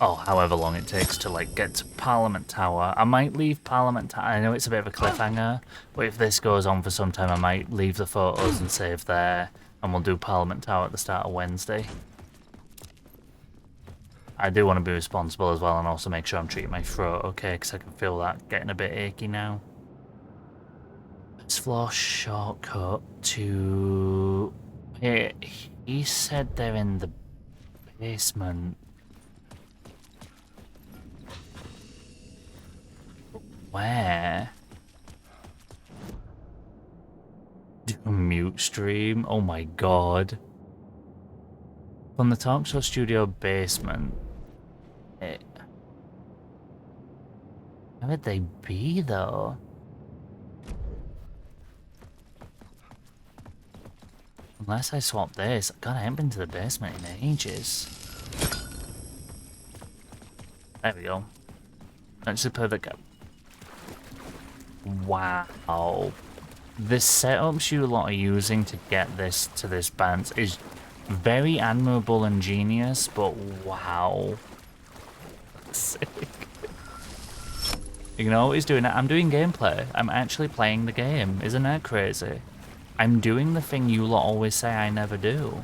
Oh, however long it takes to, like, get to Parliament Tower. I might leave Parliament Tower. I know it's a bit of a cliffhanger, but if this goes on for some time, I might leave the photos and save there, and we'll do Parliament Tower at the start of Wednesday. I do want to be responsible as well, and also make sure I'm treating my throat okay, because I can feel that getting a bit achy now. Let's floor shortcut to... He said they're in the basement. Where? Do mute stream? Oh my god. From the talk show studio basement. Where would they be though? Unless I swap this. God, I haven't been to the basement in ages. There we go. That's the perfect gap. Wow. The setups you lot are using to get this to this band is very admirable and genius, but wow. Sick. You know what he's doing? I'm doing gameplay. I'm actually playing the game. Isn't that crazy? I'm doing the thing you lot always say I never do.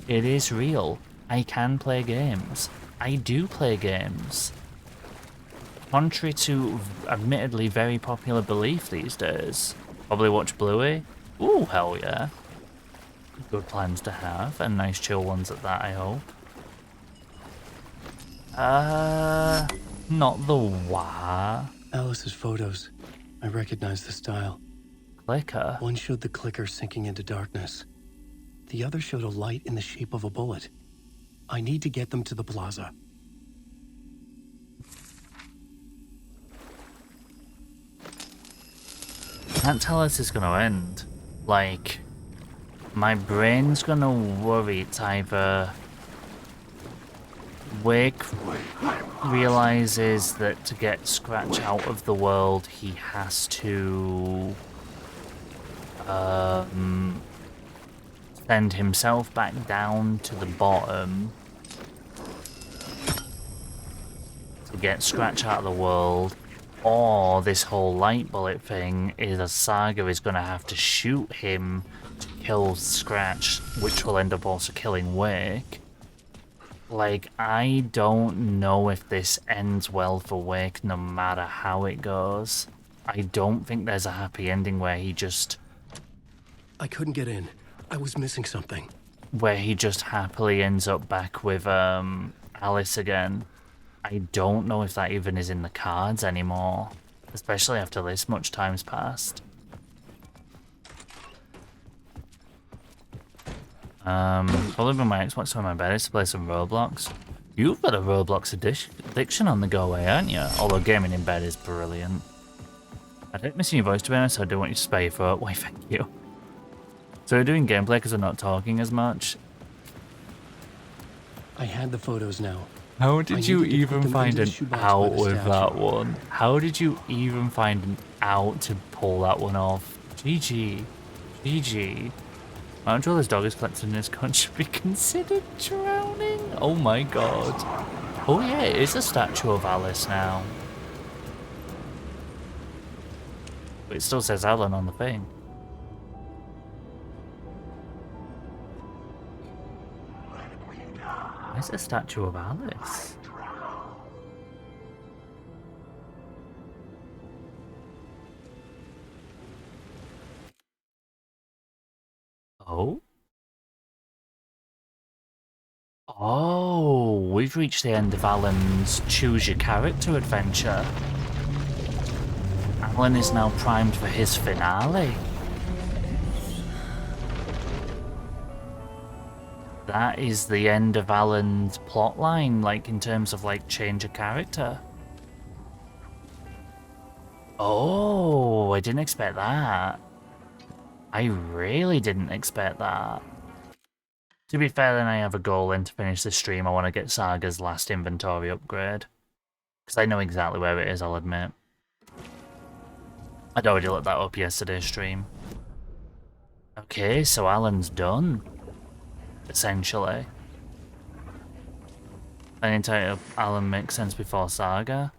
It is real. I can play games. I do play games. Contrary to, admittedly, very popular belief these days. Probably watch Bluey? Ooh, hell yeah. Good plans to have, and nice chill ones at that, I hope. Not the wah. Alice's photos. I recognize the style. Clicker? One showed the clicker sinking into darkness. The other showed a light in the shape of a bullet. I need to get them to the plaza. Can't tell us it's gonna end. Like, my brain's gonna worry it's either Wake realizes that to get Scratch out of the world, he has to send himself back down to the bottom to get Scratch out of the world, or this whole light bullet thing is a Saga is going to have to shoot him to kill Scratch, which will end up also killing Wake. Like, I don't know if this ends well for Wake no matter how it goes. I don't think there's a happy ending where he just... I couldn't get in. I was missing something. Where he just happily ends up back with Alice again. I don't know if that even is in the cards anymore. Especially after this much time's passed. Probably been my Xbox on my bed is to play some Roblox. You've got a Roblox addiction on the go away, aren't you? Although gaming in bed is brilliant. I don't miss your voice, to be honest, so I don't want you to spare your throat. Why, thank you. So we're doing gameplay because we're not talking as much. I had the photos now. How did you even find an out with that one? How did you even find an out to pull that one off? GG. GG. Aren't all this dog is collected in this gun should be considered drowning? Oh my god. Oh yeah, it is a statue of Alice now. But it still says Alan on the thing. Why is it a statue of Alice? Oh? Oh, we've reached the end of Alan's Choose Your Character adventure. Alan is now primed for his finale. That is the end of Alan's plotline, like in terms of like change of character. Oh, I didn't expect that. I really didn't expect that. To be fair, then I have a goal then to finish this stream. I want to get Saga's last inventory upgrade. Because I know exactly where it is, I'll admit. I'd already looked that up yesterday's stream. Okay, so Alan's done. Essentially. I didn't tell you Alan makes sense before Saga.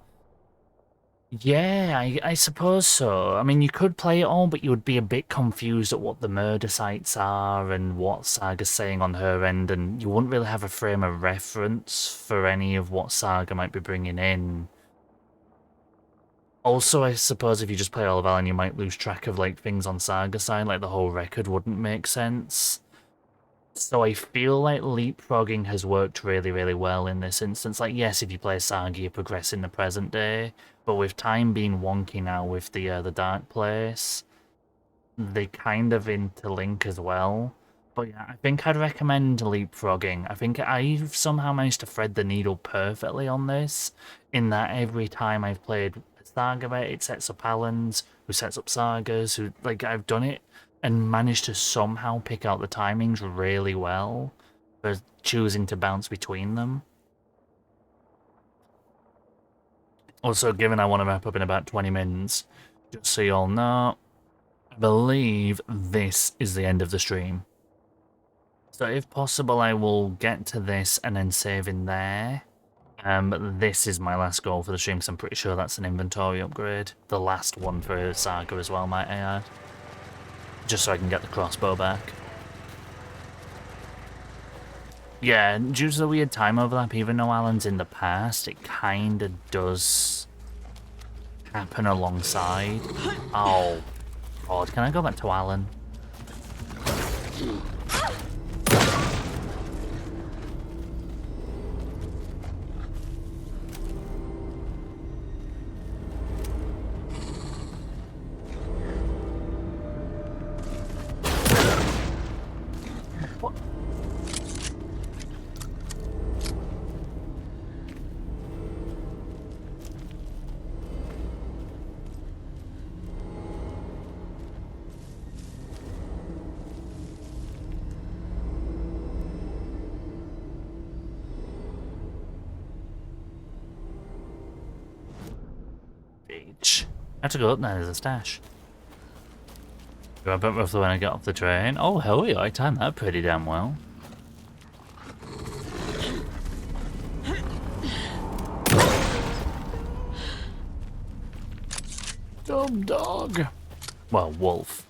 Yeah, I suppose so. I mean, you could play it all, but you would be a bit confused at what the murder sites are and what Saga's saying on her end, and you wouldn't really have a frame of reference for any of what Saga might be bringing in. Also, I suppose if you just play all of Alan, you might lose track of like things on Saga's side, like the whole record wouldn't make sense. So I feel like leapfrogging has worked really, really well in this instance. Like, yes, if you play Saga, you progress in the present day, but with time being wonky now with the Dark Place, they kind of interlink as well. But yeah, I think I'd recommend leapfrogging. I think I've somehow managed to thread the needle perfectly on this, in that every time I've played Saga, it sets up Alan's, who sets up Saga's, who, like, I've done it and managed to somehow pick out the timings really well for choosing to bounce between them. Also, given I want to wrap up in about 20 minutes, just so you all know, I believe this is the end of the stream. So if possible, I will get to this and then save in there. But this is my last goal for the stream, because I'm pretty sure that's an inventory upgrade. The last one for Saga as well, might I add. Just so I can get the crossbow back. Yeah, due to the weird time overlap, even though Alan's in the past, it kinda does happen alongside. Oh, God, can I go back to Alan? I have to go up there, there's a stash. Do I bump roughly when I get off the train? Oh, hell yeah, I timed that pretty damn well. Dumb dog. Well, wolf.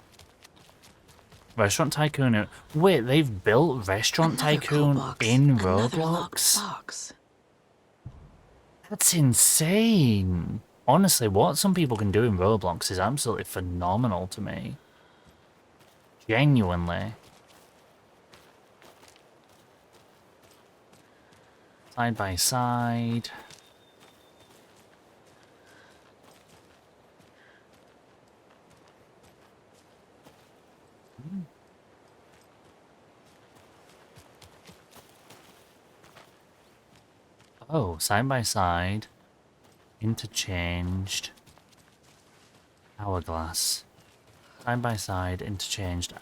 Restaurant Tycoon. Wait, they've built Restaurant Tycoon in Roblox? That's insane. Honestly, what some people can do in Roblox is absolutely phenomenal to me. Genuinely. Side by side. Oh, side by side. Interchanged. Hourglass. Side by side, interchanged.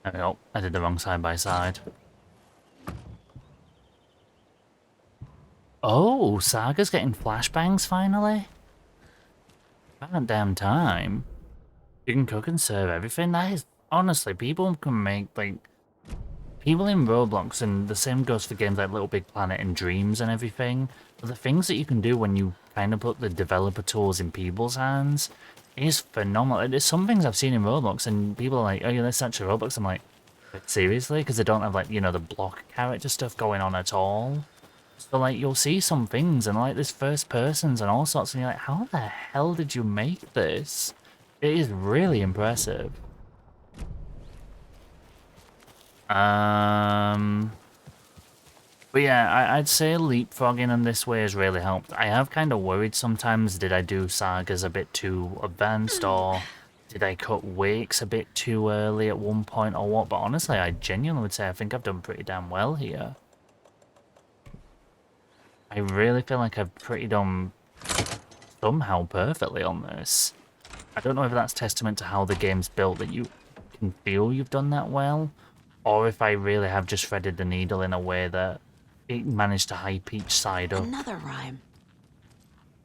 There we go. I did the wrong side by side. Oh, Saga's getting flashbangs finally? About damn time. You can cook and serve everything. That is, honestly, people can make, like, people in Roblox, and the same goes for games like Little Big Planet and Dreams and everything, but the things that you can do when you kind of put the developer tools in people's hands is phenomenal. There's some things I've seen in Roblox, and people are like, oh yeah, let's search for Roblox. I'm like, seriously? Because they don't have, like, you know, the block character stuff going on at all. So, like, you'll see some things, and, like, there's first persons and all sorts, and you're like, how the hell did you make this? It is really impressive. But yeah, I'd say leapfrogging in this way has really helped. I have kind of worried sometimes, did I do sagas a bit too advanced, or did I cut wakes a bit too early at one point, or what? But honestly, I genuinely would say I think I've done pretty damn well here. I really feel like I've pretty done somehow perfectly on this. I don't know if that's testament to how the game's built that you can feel you've done that well, or if I really have just threaded the needle in a way that it managed to hype each side up. Another rhyme.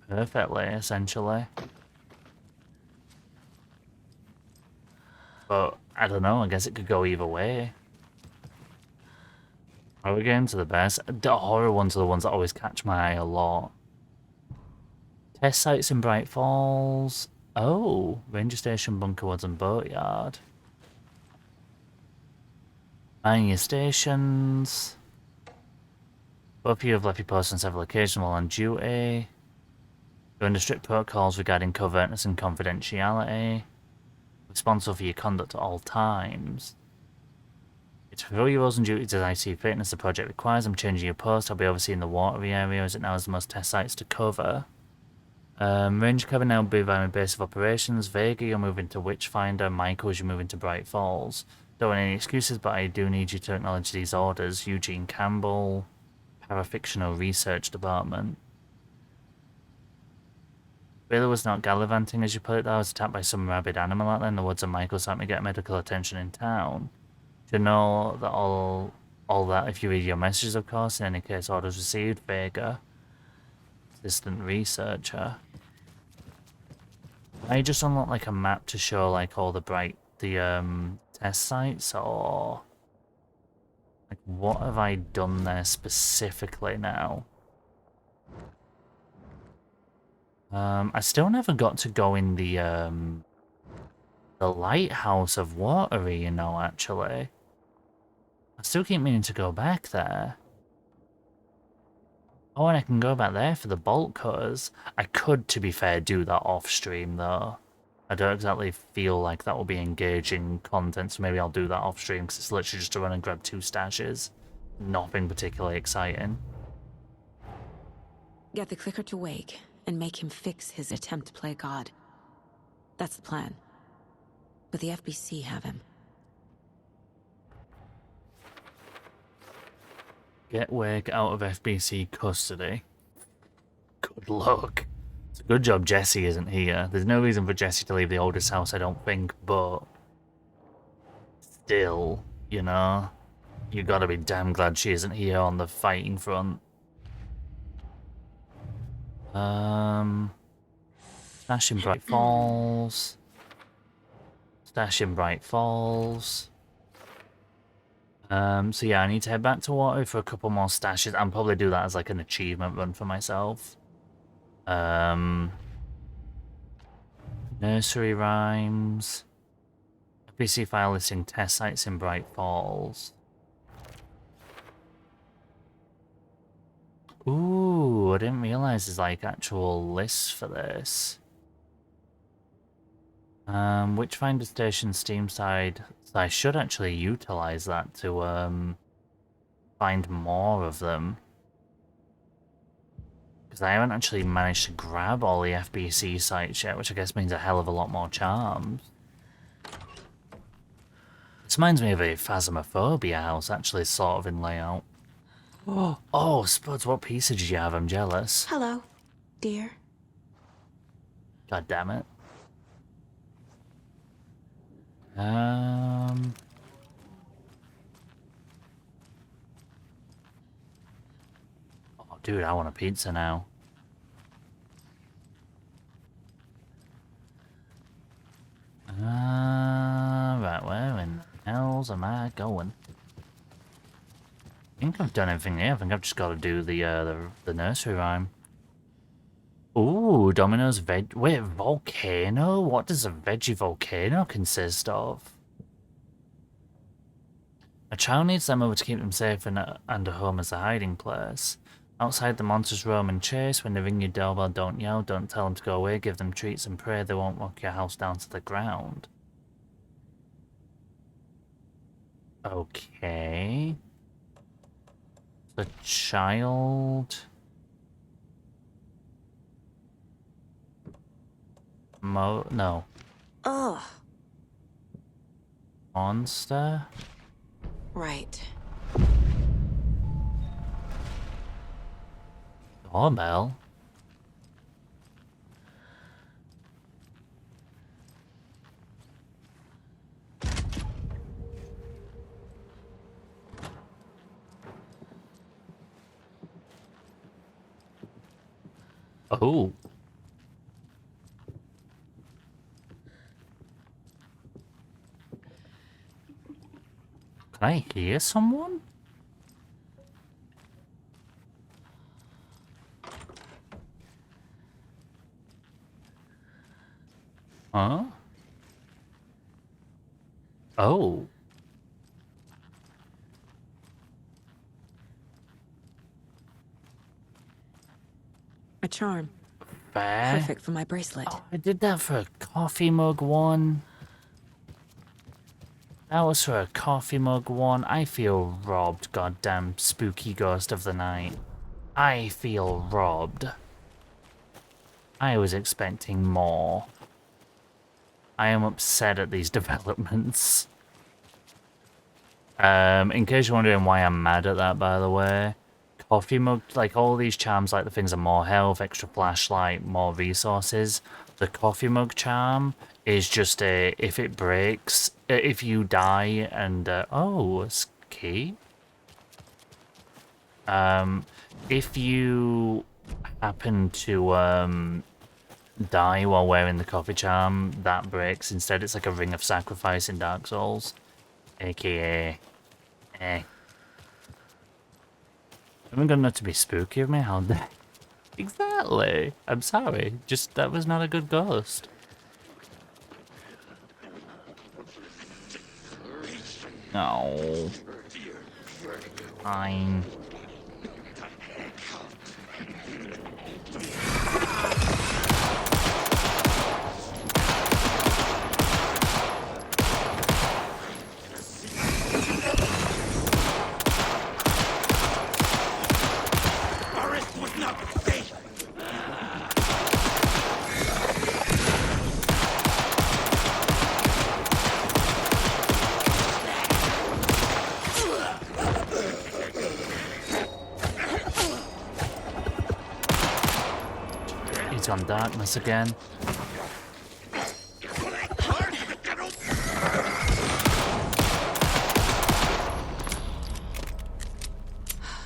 Perfectly, essentially. But, I don't know, I guess it could go either way. Horror games are the best. The horror ones are the ones that always catch my eye a lot. Test sites in Bright Falls. Oh, Ranger Station, Bunker Woods and Boatyard. Buying your stations. Both of you have left your posts on several occasions while on duty. You're under strict protocols regarding covertness and confidentiality. Responsible for your conduct at all times. To fulfill your roles and duties as I see fit, as the project requires, I'm changing your post. I'll be overseeing the watery area as it now has the most test sites to cover. Ranger Cabin now will be my base of operations. Vega, you're moving to Witchfinder. Michaels, you're moving to Bright Falls. Don't want any excuses, but I do need you to acknowledge these orders. Eugene Campbell, Parafictional Research Department. Baylor was not gallivanting, as you put it, though. I was attacked by some rabid animal out there in the woods, and Michaels helped me get medical attention in town. To know that all that, if you read your messages, of course, in any case, orders received. Vega, assistant researcher. I just unlock like a map to show like all the test sites, or like what have I done there specifically now? I still never got to go in the lighthouse of Watery, you know, actually. I still keep meaning to go back there. Oh, and I can go back there for the bolt cutters. I could, to be fair, do that off stream though. I don't exactly feel like that will be engaging content, so maybe I'll do that off stream because it's literally just to run and grab 2 stashes. Nothing particularly exciting. Get the clicker to Wake and make him fix his attempt to play God. That's the plan. But the FBC have him. Get Wake out of FBC custody. Good luck. It's a good job Jessie isn't here. There's no reason for Jessie to leave the oldest house, I don't think, but still, you know, you gotta be damn glad she isn't here on the fighting front. Stash in Bright Falls. Stash in Bright Falls. So yeah, I need to head back to Water for a couple more stashes. I'll probably do that as like an achievement run for myself. Nursery rhymes. PC file listing test sites in Bright Falls. Ooh, I didn't realize there's like actual lists for this. Witchfinder Station Steam side. So I should actually utilize that to find more of them. Because I haven't actually managed to grab all the FBC sites yet, which I guess means a hell of a lot more charms. This reminds me of a Phasmophobia house, actually, sort of in layout. Oh, Spuds, what pizza did you have? I'm jealous. Hello, dear. God damn it. Oh, dude, I want a pizza now. Right, where in the hells am I going? I think I've done everything here. I think I've just got to do the nursery rhyme. Ooh, Domino's veg... Wait, volcano? What does a veggie volcano consist of? A child needs them over to keep them safe and a home as a hiding place. Outside, the monsters roam and chase. When they ring your doorbell, don't yell. Don't tell them to go away. Give them treats and pray they won't knock your house down to the ground. Okay. The child... No. Ugh. Monster? Right. Doorbell? Oh. Can I hear someone? Huh? Oh. A charm. Fair. Perfect for my bracelet. Oh, I did that for a coffee mug one. That was for a coffee mug one. I feel robbed, goddamn spooky ghost of the night. I feel robbed. I was expecting more. I am upset at these developments. In case you're wondering why I'm mad at that, by the way. Coffee mug, like all these charms, like the things are more health, extra flashlight, more resources. The coffee mug charm is just a, if it breaks, if you die and, oh, it's key. If you happen to, die while wearing the coffee charm, that breaks. Instead, it's like a ring of sacrifice in Dark Souls. AKA, I'm gonna to be spooky of me, how dare... Exactly. I'm sorry. Just, that was not a good ghost. No. Fine. priority on darkness again.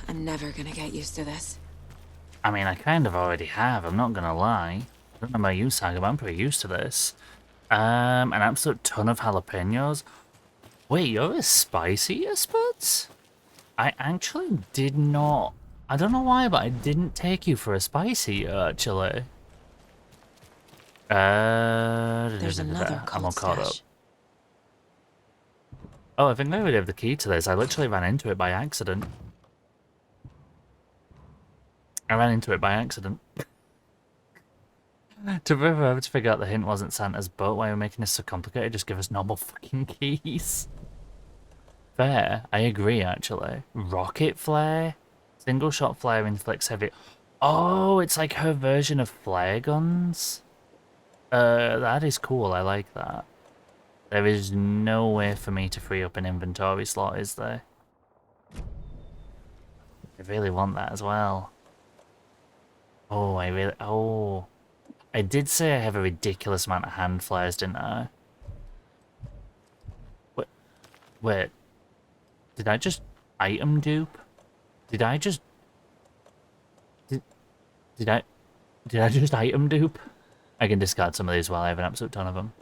I'm never gonna get used to this. I mean, I kind of already have, I'm not gonna lie. I don't know about you, Saga, but I'm pretty used to this. An absolute ton of jalapenos. Wait, you're a spicy Spuds? I actually did not... I don't know why, but I didn't take you for a spicy, actually. There's another I'm all cold caught up. stash. Oh, I think I already have the key to this. I literally ran into it by accident. I ran into it by accident. To to figure out the hint wasn't Santa's boat, why are we making this so complicated? Just give us normal fucking keys. Fair, I agree actually. Rocket flare? Single shot flare inflicts heavy... Oh, it's like her version of flare guns? That is cool, I like that. There is no way for me to free up an inventory slot, is there? I really want that as well. Oh, I did say I have a ridiculous amount of hand flares, didn't I? Wait. Did I just item dupe? Did I just... Did I just item dupe? I can discard some of these while I have an absolute ton of them.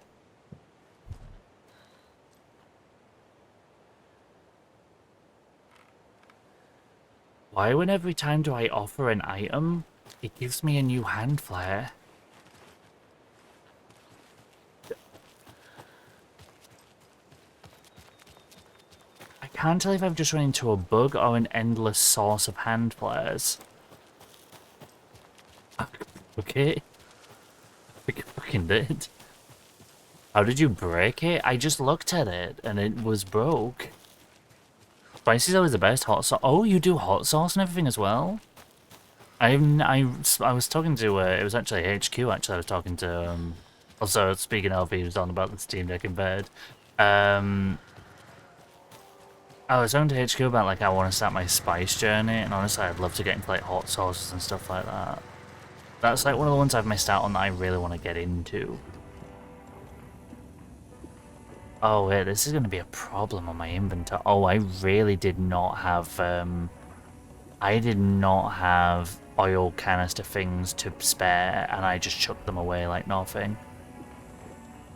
Why when every time do I offer an item, it gives me a new hand flare? I can't tell if I've just run into a bug or an endless source of hand flares. Okay. I think I fucking did. How did you break it? I just looked at it and it was broke. Spicy's always the best. Hot sauce. Oh, you do hot sauce and everything as well? I was talking to, it was actually HQ actually, I was talking to, also speaking of, he was on about the Steam Deck in bed. I was talking to HQ about like I want to start my spice journey, and honestly I'd love to get into like hot sauces and stuff like that. That's like one of the ones I've missed out on that I really want to get into. Oh wait, this is going to be a problem on my inventory. Oh, I really did not have, I did not have oil canister things to spare, and I just chucked them away like nothing.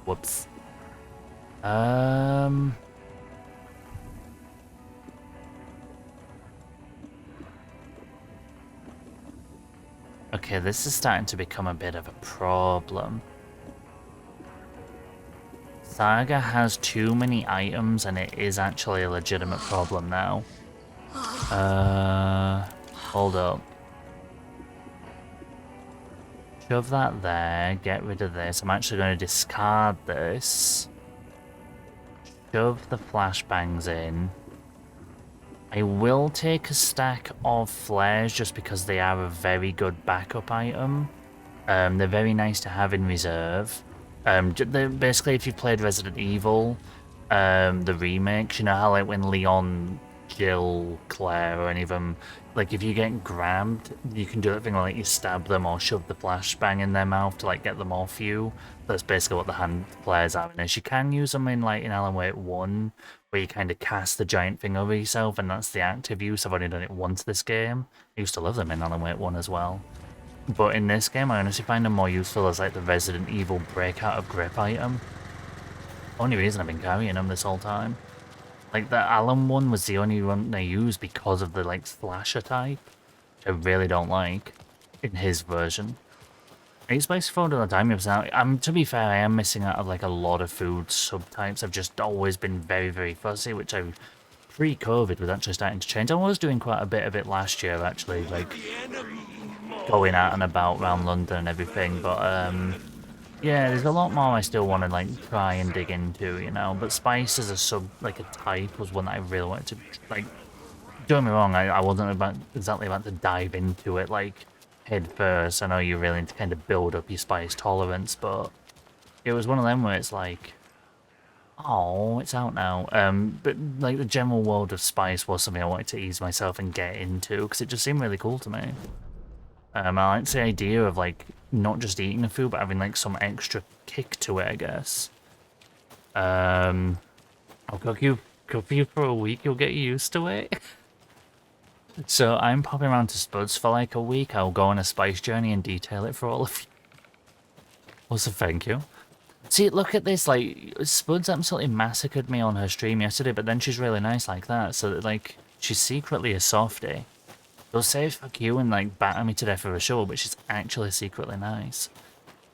Whoops. Okay, this is starting to become a bit of a problem. Saga has too many items, and it is actually a legitimate problem now. Hold up. Shove that there, get rid of this. I'm actually going to discard this. Shove the flashbangs in. I will take a stack of flares just because they are a very good backup item. They're very nice to have in reserve. Basically, if you've played Resident Evil, the remakes, you know how like when Leon, Jill, Claire, or any of them, like if you get grabbed, you can do that thing where like you stab them or shove the flashbang in their mouth to like get them off you. That's basically what the hand flares are in this. You can use them in like in Alan Wake 1, where you kind of cast the giant thing over yourself, and that's the active use. I've only done it once this game. I used to love them in Alan Wake 1 as well. But in this game, I honestly find them more useful as like the Resident Evil breakout of grip item. Only reason I've been carrying them this whole time. Like the Alan one was the only one they used because of the like slasher type, which I really don't like in his version. I use spicy food all the time. To be fair, I am missing out of like a lot of food subtypes. I've just always been very, very fussy, which I pre-COVID was actually starting to change. I was doing quite a bit of it last year actually, like going out and about around London and everything, but yeah, there's a lot more I still want to like try and dig into, you know, but spice as a like a type was one that I really wanted to, like, don't get me wrong, I wasn't exactly about to dive into it like head first. I know you really need to kind of build up your spice tolerance, but it was one of them where it's like, oh, it's out now. But like the general world of spice was something I wanted to ease myself and get into because it just seemed really cool to me. I like the idea of like not just eating the food, but having like some extra kick to it, I guess. I'll cook for you for a week. You'll get used to it. So I'm popping around to Spuds for like a week. I'll go on a spice journey and detail it for all of you. Also, thank you. See, look at this. Like Spuds absolutely massacred me on her stream yesterday, but then she's really nice like that. So that, like, she's secretly a softie. She'll say fuck you and like batter me to death for a show, but she's actually secretly nice.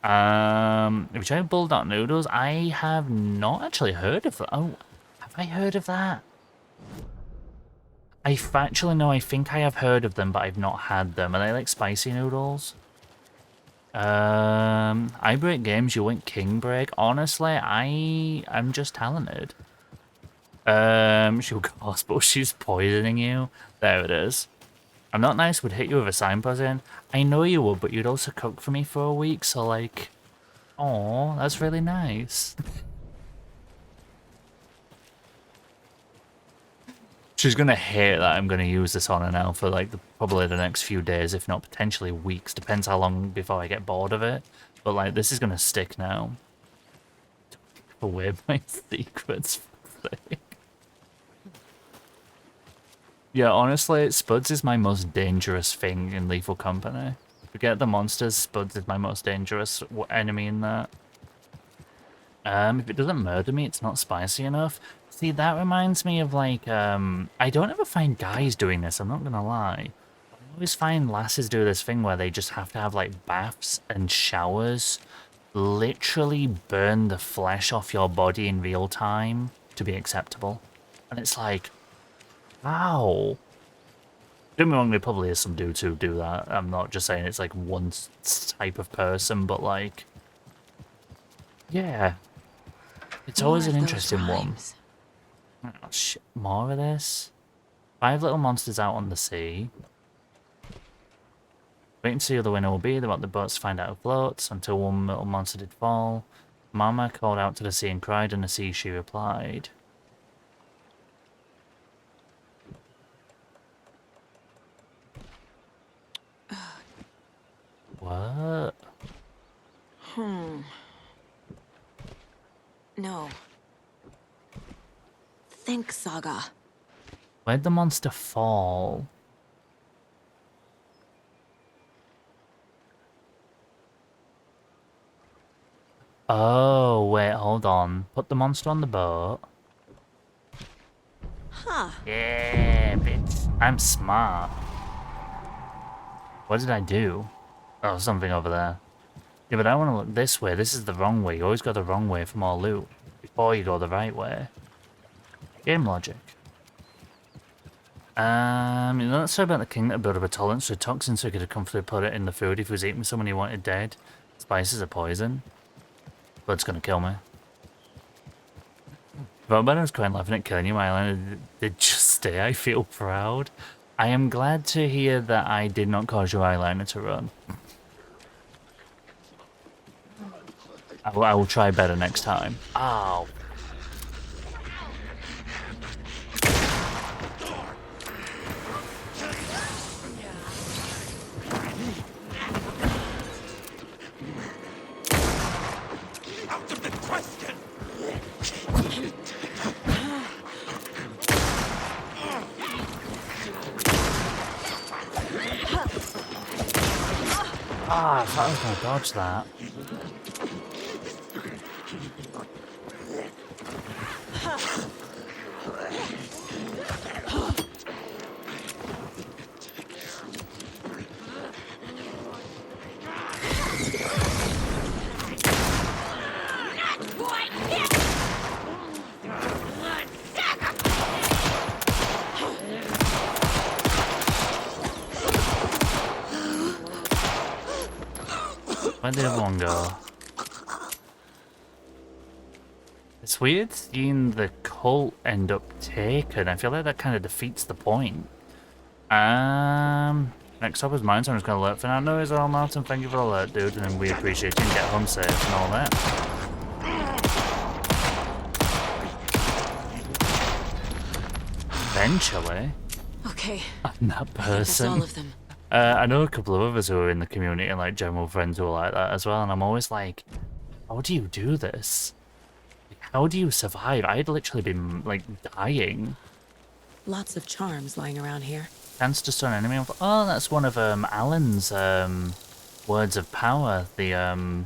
Have you tried bulldog noodles? I have not actually heard of that. Oh, have I heard of that? I factually know, I think I have heard of them, but I've not had them. Are they like spicy noodles? I break games, you went king break. Honestly, I'm just talented. She'll go hospital, she's poisoning you. There it is. I'm not nice, would hit you with a signpost in. I know you would, but you'd also cook for me for a week, so like... Aw, that's really nice. She's gonna hate that I'm gonna use this on her now for like probably the next few days, if not potentially weeks. Depends how long before I get bored of it. But like, this is gonna stick now. Don't give away my secrets. Yeah, honestly, Spuds is my most dangerous thing in Lethal Company. Forget the monsters, Spuds is my most dangerous enemy in that. If it doesn't murder me, it's not spicy enough. See, that reminds me of like, I don't ever find guys doing this, I'm not gonna lie. I always find lasses do this thing where they just have to have like baths and showers, literally burn the flesh off your body in real time to be acceptable. And it's like, wow. Don't get me wrong, there probably is some dudes who do that. I'm not just saying it's like one type of person, but like, yeah. It's always an interesting one. Oh shit, more of this? 5 little monsters out on the sea. Waiting to see who the winner will be. They want the boats to find out who floats. Until one little monster did fall. Mama called out to the sea and cried, and the sea she replied. What? No. Think, Saga. Where'd the monster fall? Oh, wait, hold on. Put the monster on the boat. Huh. Yeah, bitch. I'm smart. What did I do? Oh, something over there. Yeah, but I want to look this way. This is the wrong way. You always go the wrong way for more loot before you go the right way. Game logic. You know that story about the king that built up a tolerance to toxins so he could have comfortably put it in the food if he was eating someone he wanted dead? Spices are poison. Blood's gonna kill me. But when I was quite laughing at killing you, my eyeliner did just stay. I feel proud. I am glad to hear that I did not cause your eyeliner to run. I will try better next time. Ow. Out of the question! Ah, I thought I was gonna dodge that. Where'd the other one go? It's weird seeing the cult end up taken. I feel like that kind of defeats the point. Next up is mine, so I'm just gonna alert for now. No, is all Martin. Thank you for the alert, dude, and we appreciate you and get home safe and all that. Eventually. Okay. I'm that person. That's all of them. I know a couple of others who are in the community and like general friends who are like that as well, and I'm always like, how do you do this? Like, how do you survive? I'd literally been like dying. Lots of charms lying around here. Chance to stun enemy. Oh, that's one of Alan's words of power. The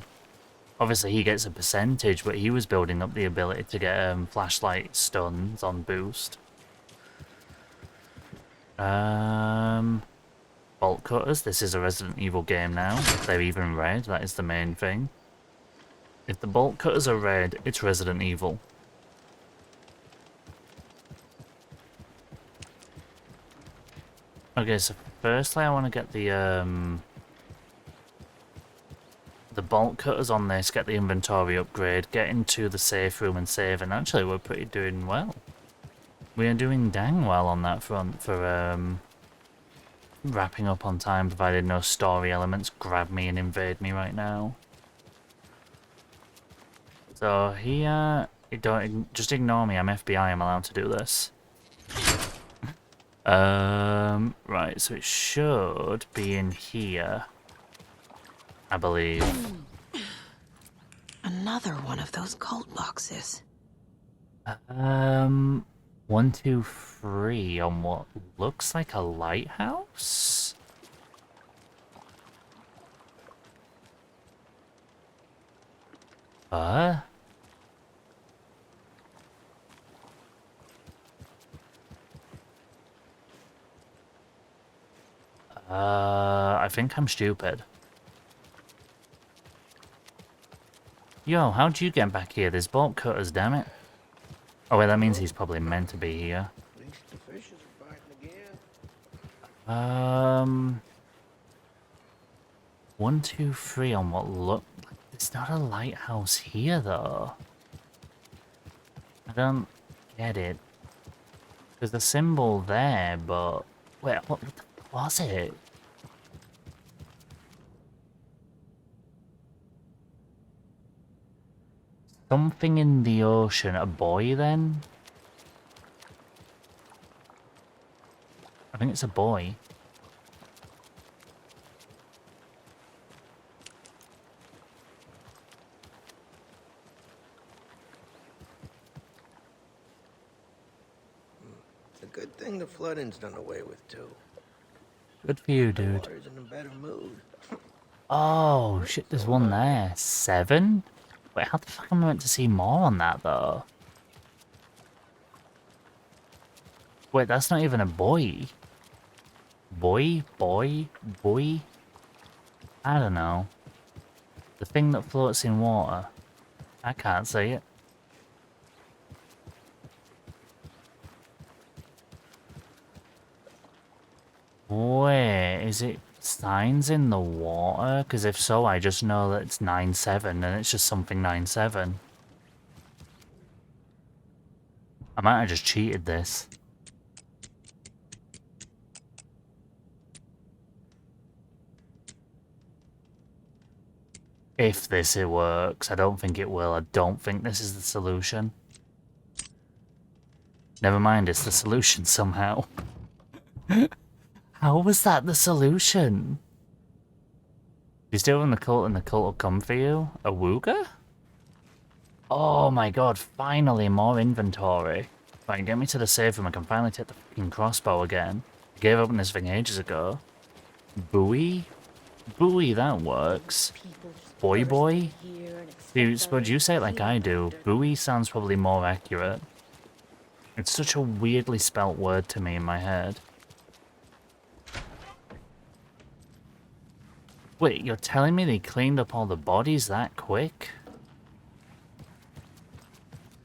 obviously he gets a percentage, but he was building up the ability to get flashlight stuns on boost. Bolt cutters. This is a Resident Evil game now. They're even red. That is the main thing. If the bolt cutters are red, it's Resident Evil. Okay, so firstly I want to get the bolt cutters on this, get the inventory upgrade, get into the safe room and save, and actually we're pretty doing well. We are doing dang well on that front for wrapping up on time, provided no story elements grab me and invade me right now. So here, just ignore me, I'm FBI, I'm allowed to do this. Right, so it should be in here, I believe. Another one of those cult boxes. 1, 2, 3 on what looks like a lighthouse? I think I'm stupid. Yo, how'd you get back here? There's bolt cutters, damn it. Oh wait, that means he's probably meant to be here. 1, 2, 3 on what look like there's not a lighthouse here though. I don't get it. There's a symbol there, but wait, what the fuck was it? Something in the ocean. A boy then? I think it's a boy. It's a good thing the flooding's done away with too. Good for you, dude. The water's in a better mood. Oh, shit, there's one there. 7? Wait, how the fuck am I meant to see more on that, though? Wait, that's not even a boy. Boy? I don't know. The thing that floats in water. I can't see it. Wait, is it signs in the water? Because if so, I just know that it's 9-7 and it's just something 9-7. I might have just cheated this. If this it works, I don't think it will. I don't think this is the solution. Never mind, it's the solution somehow. How was that the solution? You still in the cult and the cult will come for you? A Wooga? Oh my god, finally more inventory. Right, get me to the safe room. I can finally take the fucking crossbow again. I gave up on this thing ages ago. Buoy? Buoy, that works. Boy? Dude, suppose you say it like I do. Buoy sounds probably more accurate. It's such a weirdly spelt word to me in my head. Wait, you're telling me they cleaned up all the bodies that quick?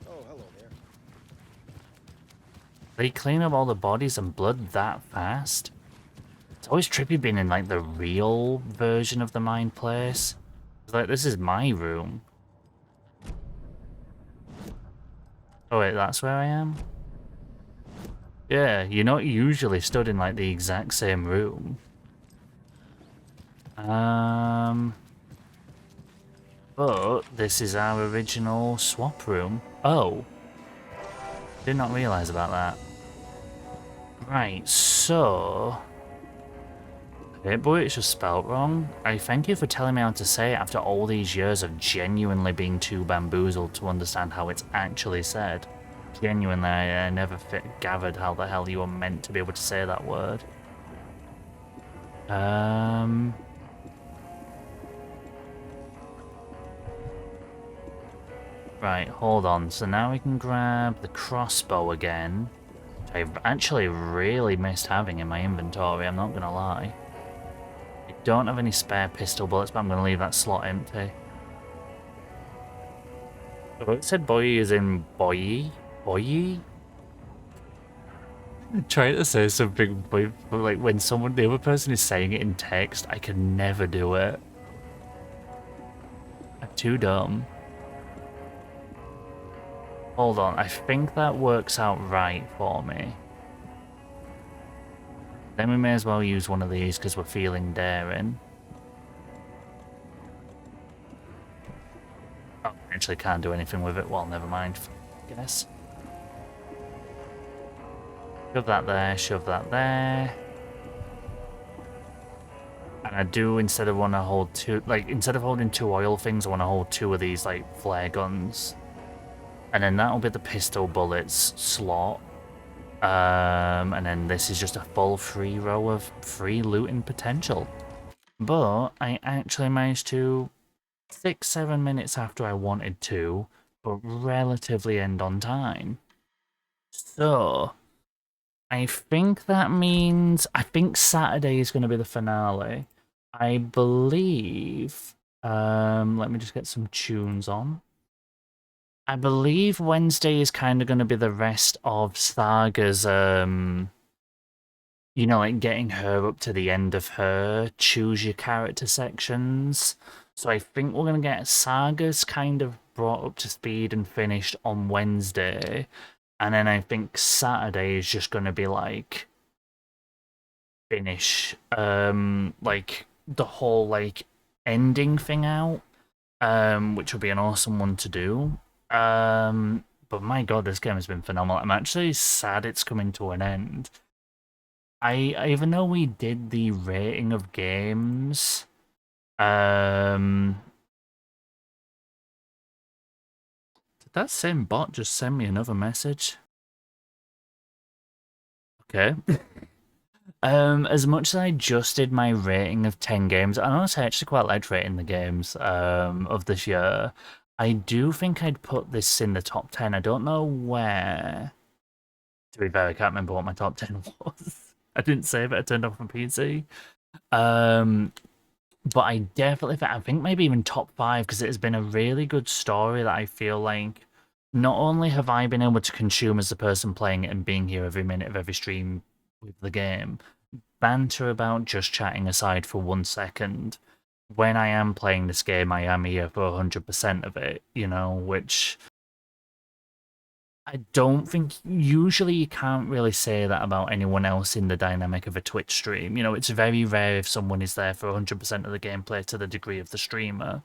Oh, hello there. They clean up all the bodies and blood that fast? It's always trippy being in like the real version of the mine place. It's like, this is my room. Oh wait, that's where I am? Yeah, you're not usually stood in like the exact same room. But this is our original swap room. Oh. Did not realise about that. Right, so... Hey boy, it's just spelt wrong. I thank you for telling me how to say it after all these years of genuinely being too bamboozled to understand how it's actually said. Genuinely, I never gathered how the hell you were meant to be able to say that word. Right, hold on. So now we can grab the crossbow again. I've actually really missed having in my inventory, I'm not gonna lie. I don't have any spare pistol bullets, but I'm gonna leave that slot empty. Oh, it said boy is in boy? Boy? Trying to say something, but like when someone, the other person is saying it in text, I can never do it. I'm too dumb. Hold on, I think that works out right for me. Then we may as well use one of these because we're feeling daring. Oh, I actually can't do anything with it. Well, never mind, I guess. Shove that there, shove that there. And I do, instead of want to hold two, like, instead of holding two oil things, I want to hold two of these, like, flare guns. And then that'll be the pistol bullets slot. And then this is just a full free row of free looting potential. But I actually managed to, 6-7 minutes after I wanted to, but relatively end on time. So, I think that means, I think Saturday is going to be the finale. I believe, let me just get some tunes on. I believe Wednesday is kind of going to be the rest of Saga's, you know, like getting her up to the end of her choose your character sections. So I think we're going to get Saga's kind of brought up to speed and finished on Wednesday. And then I think Saturday is just going to be like finish like the whole like ending thing out, which will be an awesome one to do. But my god, this game has been phenomenal. I'm actually sad it's coming to an end. I even though we did the rating of games, did that same bot just send me another message? Okay. As much as I just did my rating of 10 games, and honestly I actually quite liked rating the games of this year. I do think I'd put this in the top 10. I don't know where. To be fair, I can't remember what my top 10 was. I didn't save it, I turned off my PC. But I definitely I think maybe even top 5, because it has been a really good story that I feel like not only have I been able to consume as the person playing it and being here every minute of every stream with the game, banter about just chatting aside for 1 second, when I am playing this game, I am here for 100% of it, you know, which I don't think, usually you can't really say that about anyone else in the dynamic of a Twitch stream. You know, it's very rare if someone is there for 100% of the gameplay to the degree of the streamer.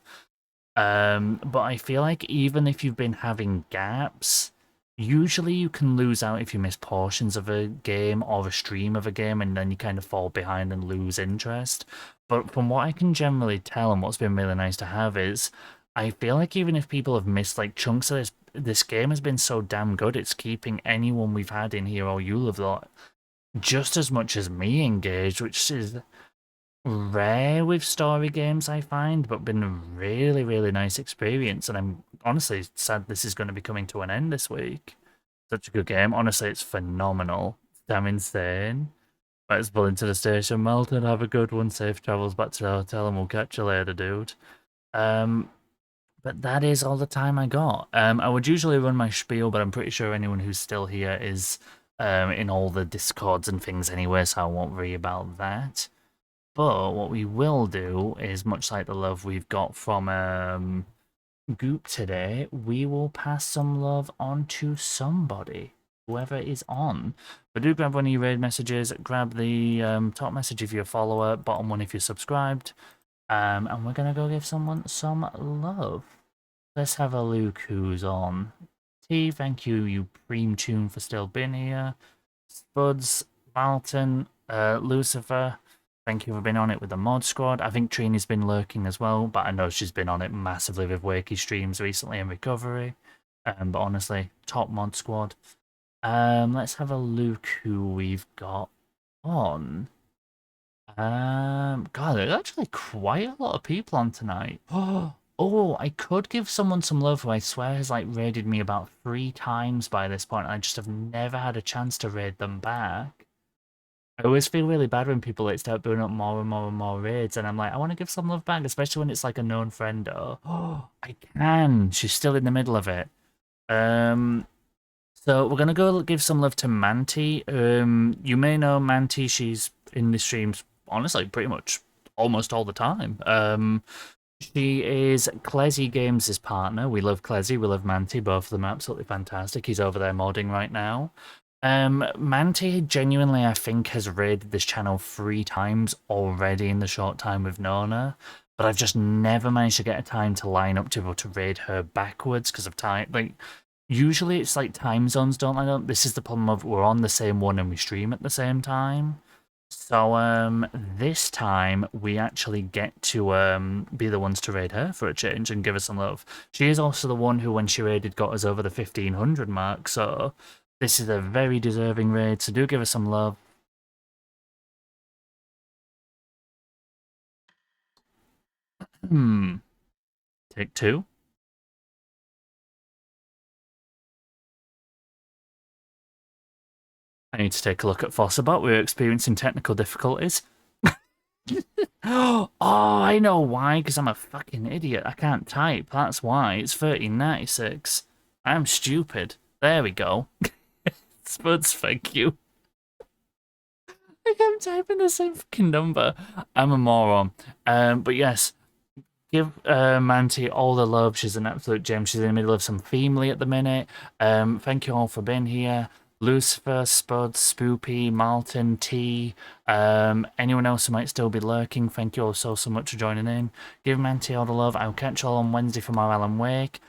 But I feel like even if you've been having gaps, usually you can lose out if you miss portions of a game or a stream of a game, and then you kind of fall behind and lose interest. But from what I can generally tell, and what's been really nice to have is, I feel like even if people have missed like chunks of this game has been so damn good, it's keeping anyone we've had in here or you'll have thought just as much as me engaged, which is rare with story games, I find, but been a really, really nice experience. And I'm honestly sad this is going to be coming to an end this week. Such a good game. Honestly, it's phenomenal. It's damn insane. Let's pull into the station, Melton. Have a good one. Safe travels back to the hotel, and we'll catch you later, dude. But that is all the time I got. I would usually run my spiel, but I'm pretty sure anyone who's still here is in all the Discords and things anyway, so I won't worry about that. But what we will do is, much like the love we've got from Goop today, we will pass some love on to somebody, whoever is on. But do grab one of your raid messages, grab the top message if you're a follower, bottom one if you're subscribed. And we're going to go give someone some love. Let's have a look who's on. T, thank you, you Preem Tune, for still being here. Spuds, Malton, Lucifer, Thank you for being on it with the mod squad. I think Trini's been lurking as well, but I know she's been on it massively with Wakey streams recently in recovery. But honestly, top mod squad. Let's have a look who we've got on. God, there's actually quite a lot of people on tonight. Oh, I could give someone some love who I swear has like raided me about 3 times by this point, and I just have never had a chance to raid them back. I always feel really bad when people like start doing up more and more and more raids, and I'm like, I want to give some love back, especially when it's like a known friend. Oh, I can. She's still in the middle of it. So we're gonna go give some love to Manti. You may know Manti. She's in the streams, honestly, pretty much almost all the time. She is Clezzy Games' partner. We love Clezzy, we love Manti. Both of them are absolutely fantastic. He's over there modding right now. Manti genuinely, I think, has raided this channel 3 times already in the short time we've known her. But I've just never managed to get a time to line up to be able to raid her backwards because of time. Like, usually it's like time zones don't line up. This is the problem of we're on the same one and we stream at the same time. So this time we actually get to be the ones to raid her for a change and give her some love. She is also the one who, when she raided, got us over the 1500 mark. So this is a very deserving raid. So do give her some love. Take 2. I need to take a look at Fossabot. We're experiencing technical difficulties. Oh, I know why, because I'm a fucking idiot. I can't type. That's why. It's 1396. I'm stupid. There we go. Spuds, thank you. I kept typing the same fucking number. I'm a moron. But yes, give Manti all the love. She's an absolute gem. She's in the middle of some Themely at the minute. Thank you all for being here. Lucifer, Spud, Spoopy, Martin, T, anyone else who might still be lurking, thank you all so much for joining in. Give Manti all the love. I'll catch you all on Wednesday for my Alan Wake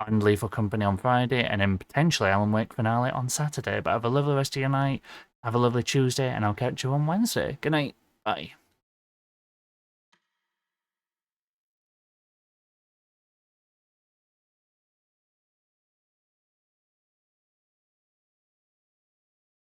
and Lethal Company on Friday, and then potentially Alan Wake finale on Saturday. But have a lovely rest of your night, have a lovely Tuesday, and I'll catch you on Wednesday. Good night. Bye.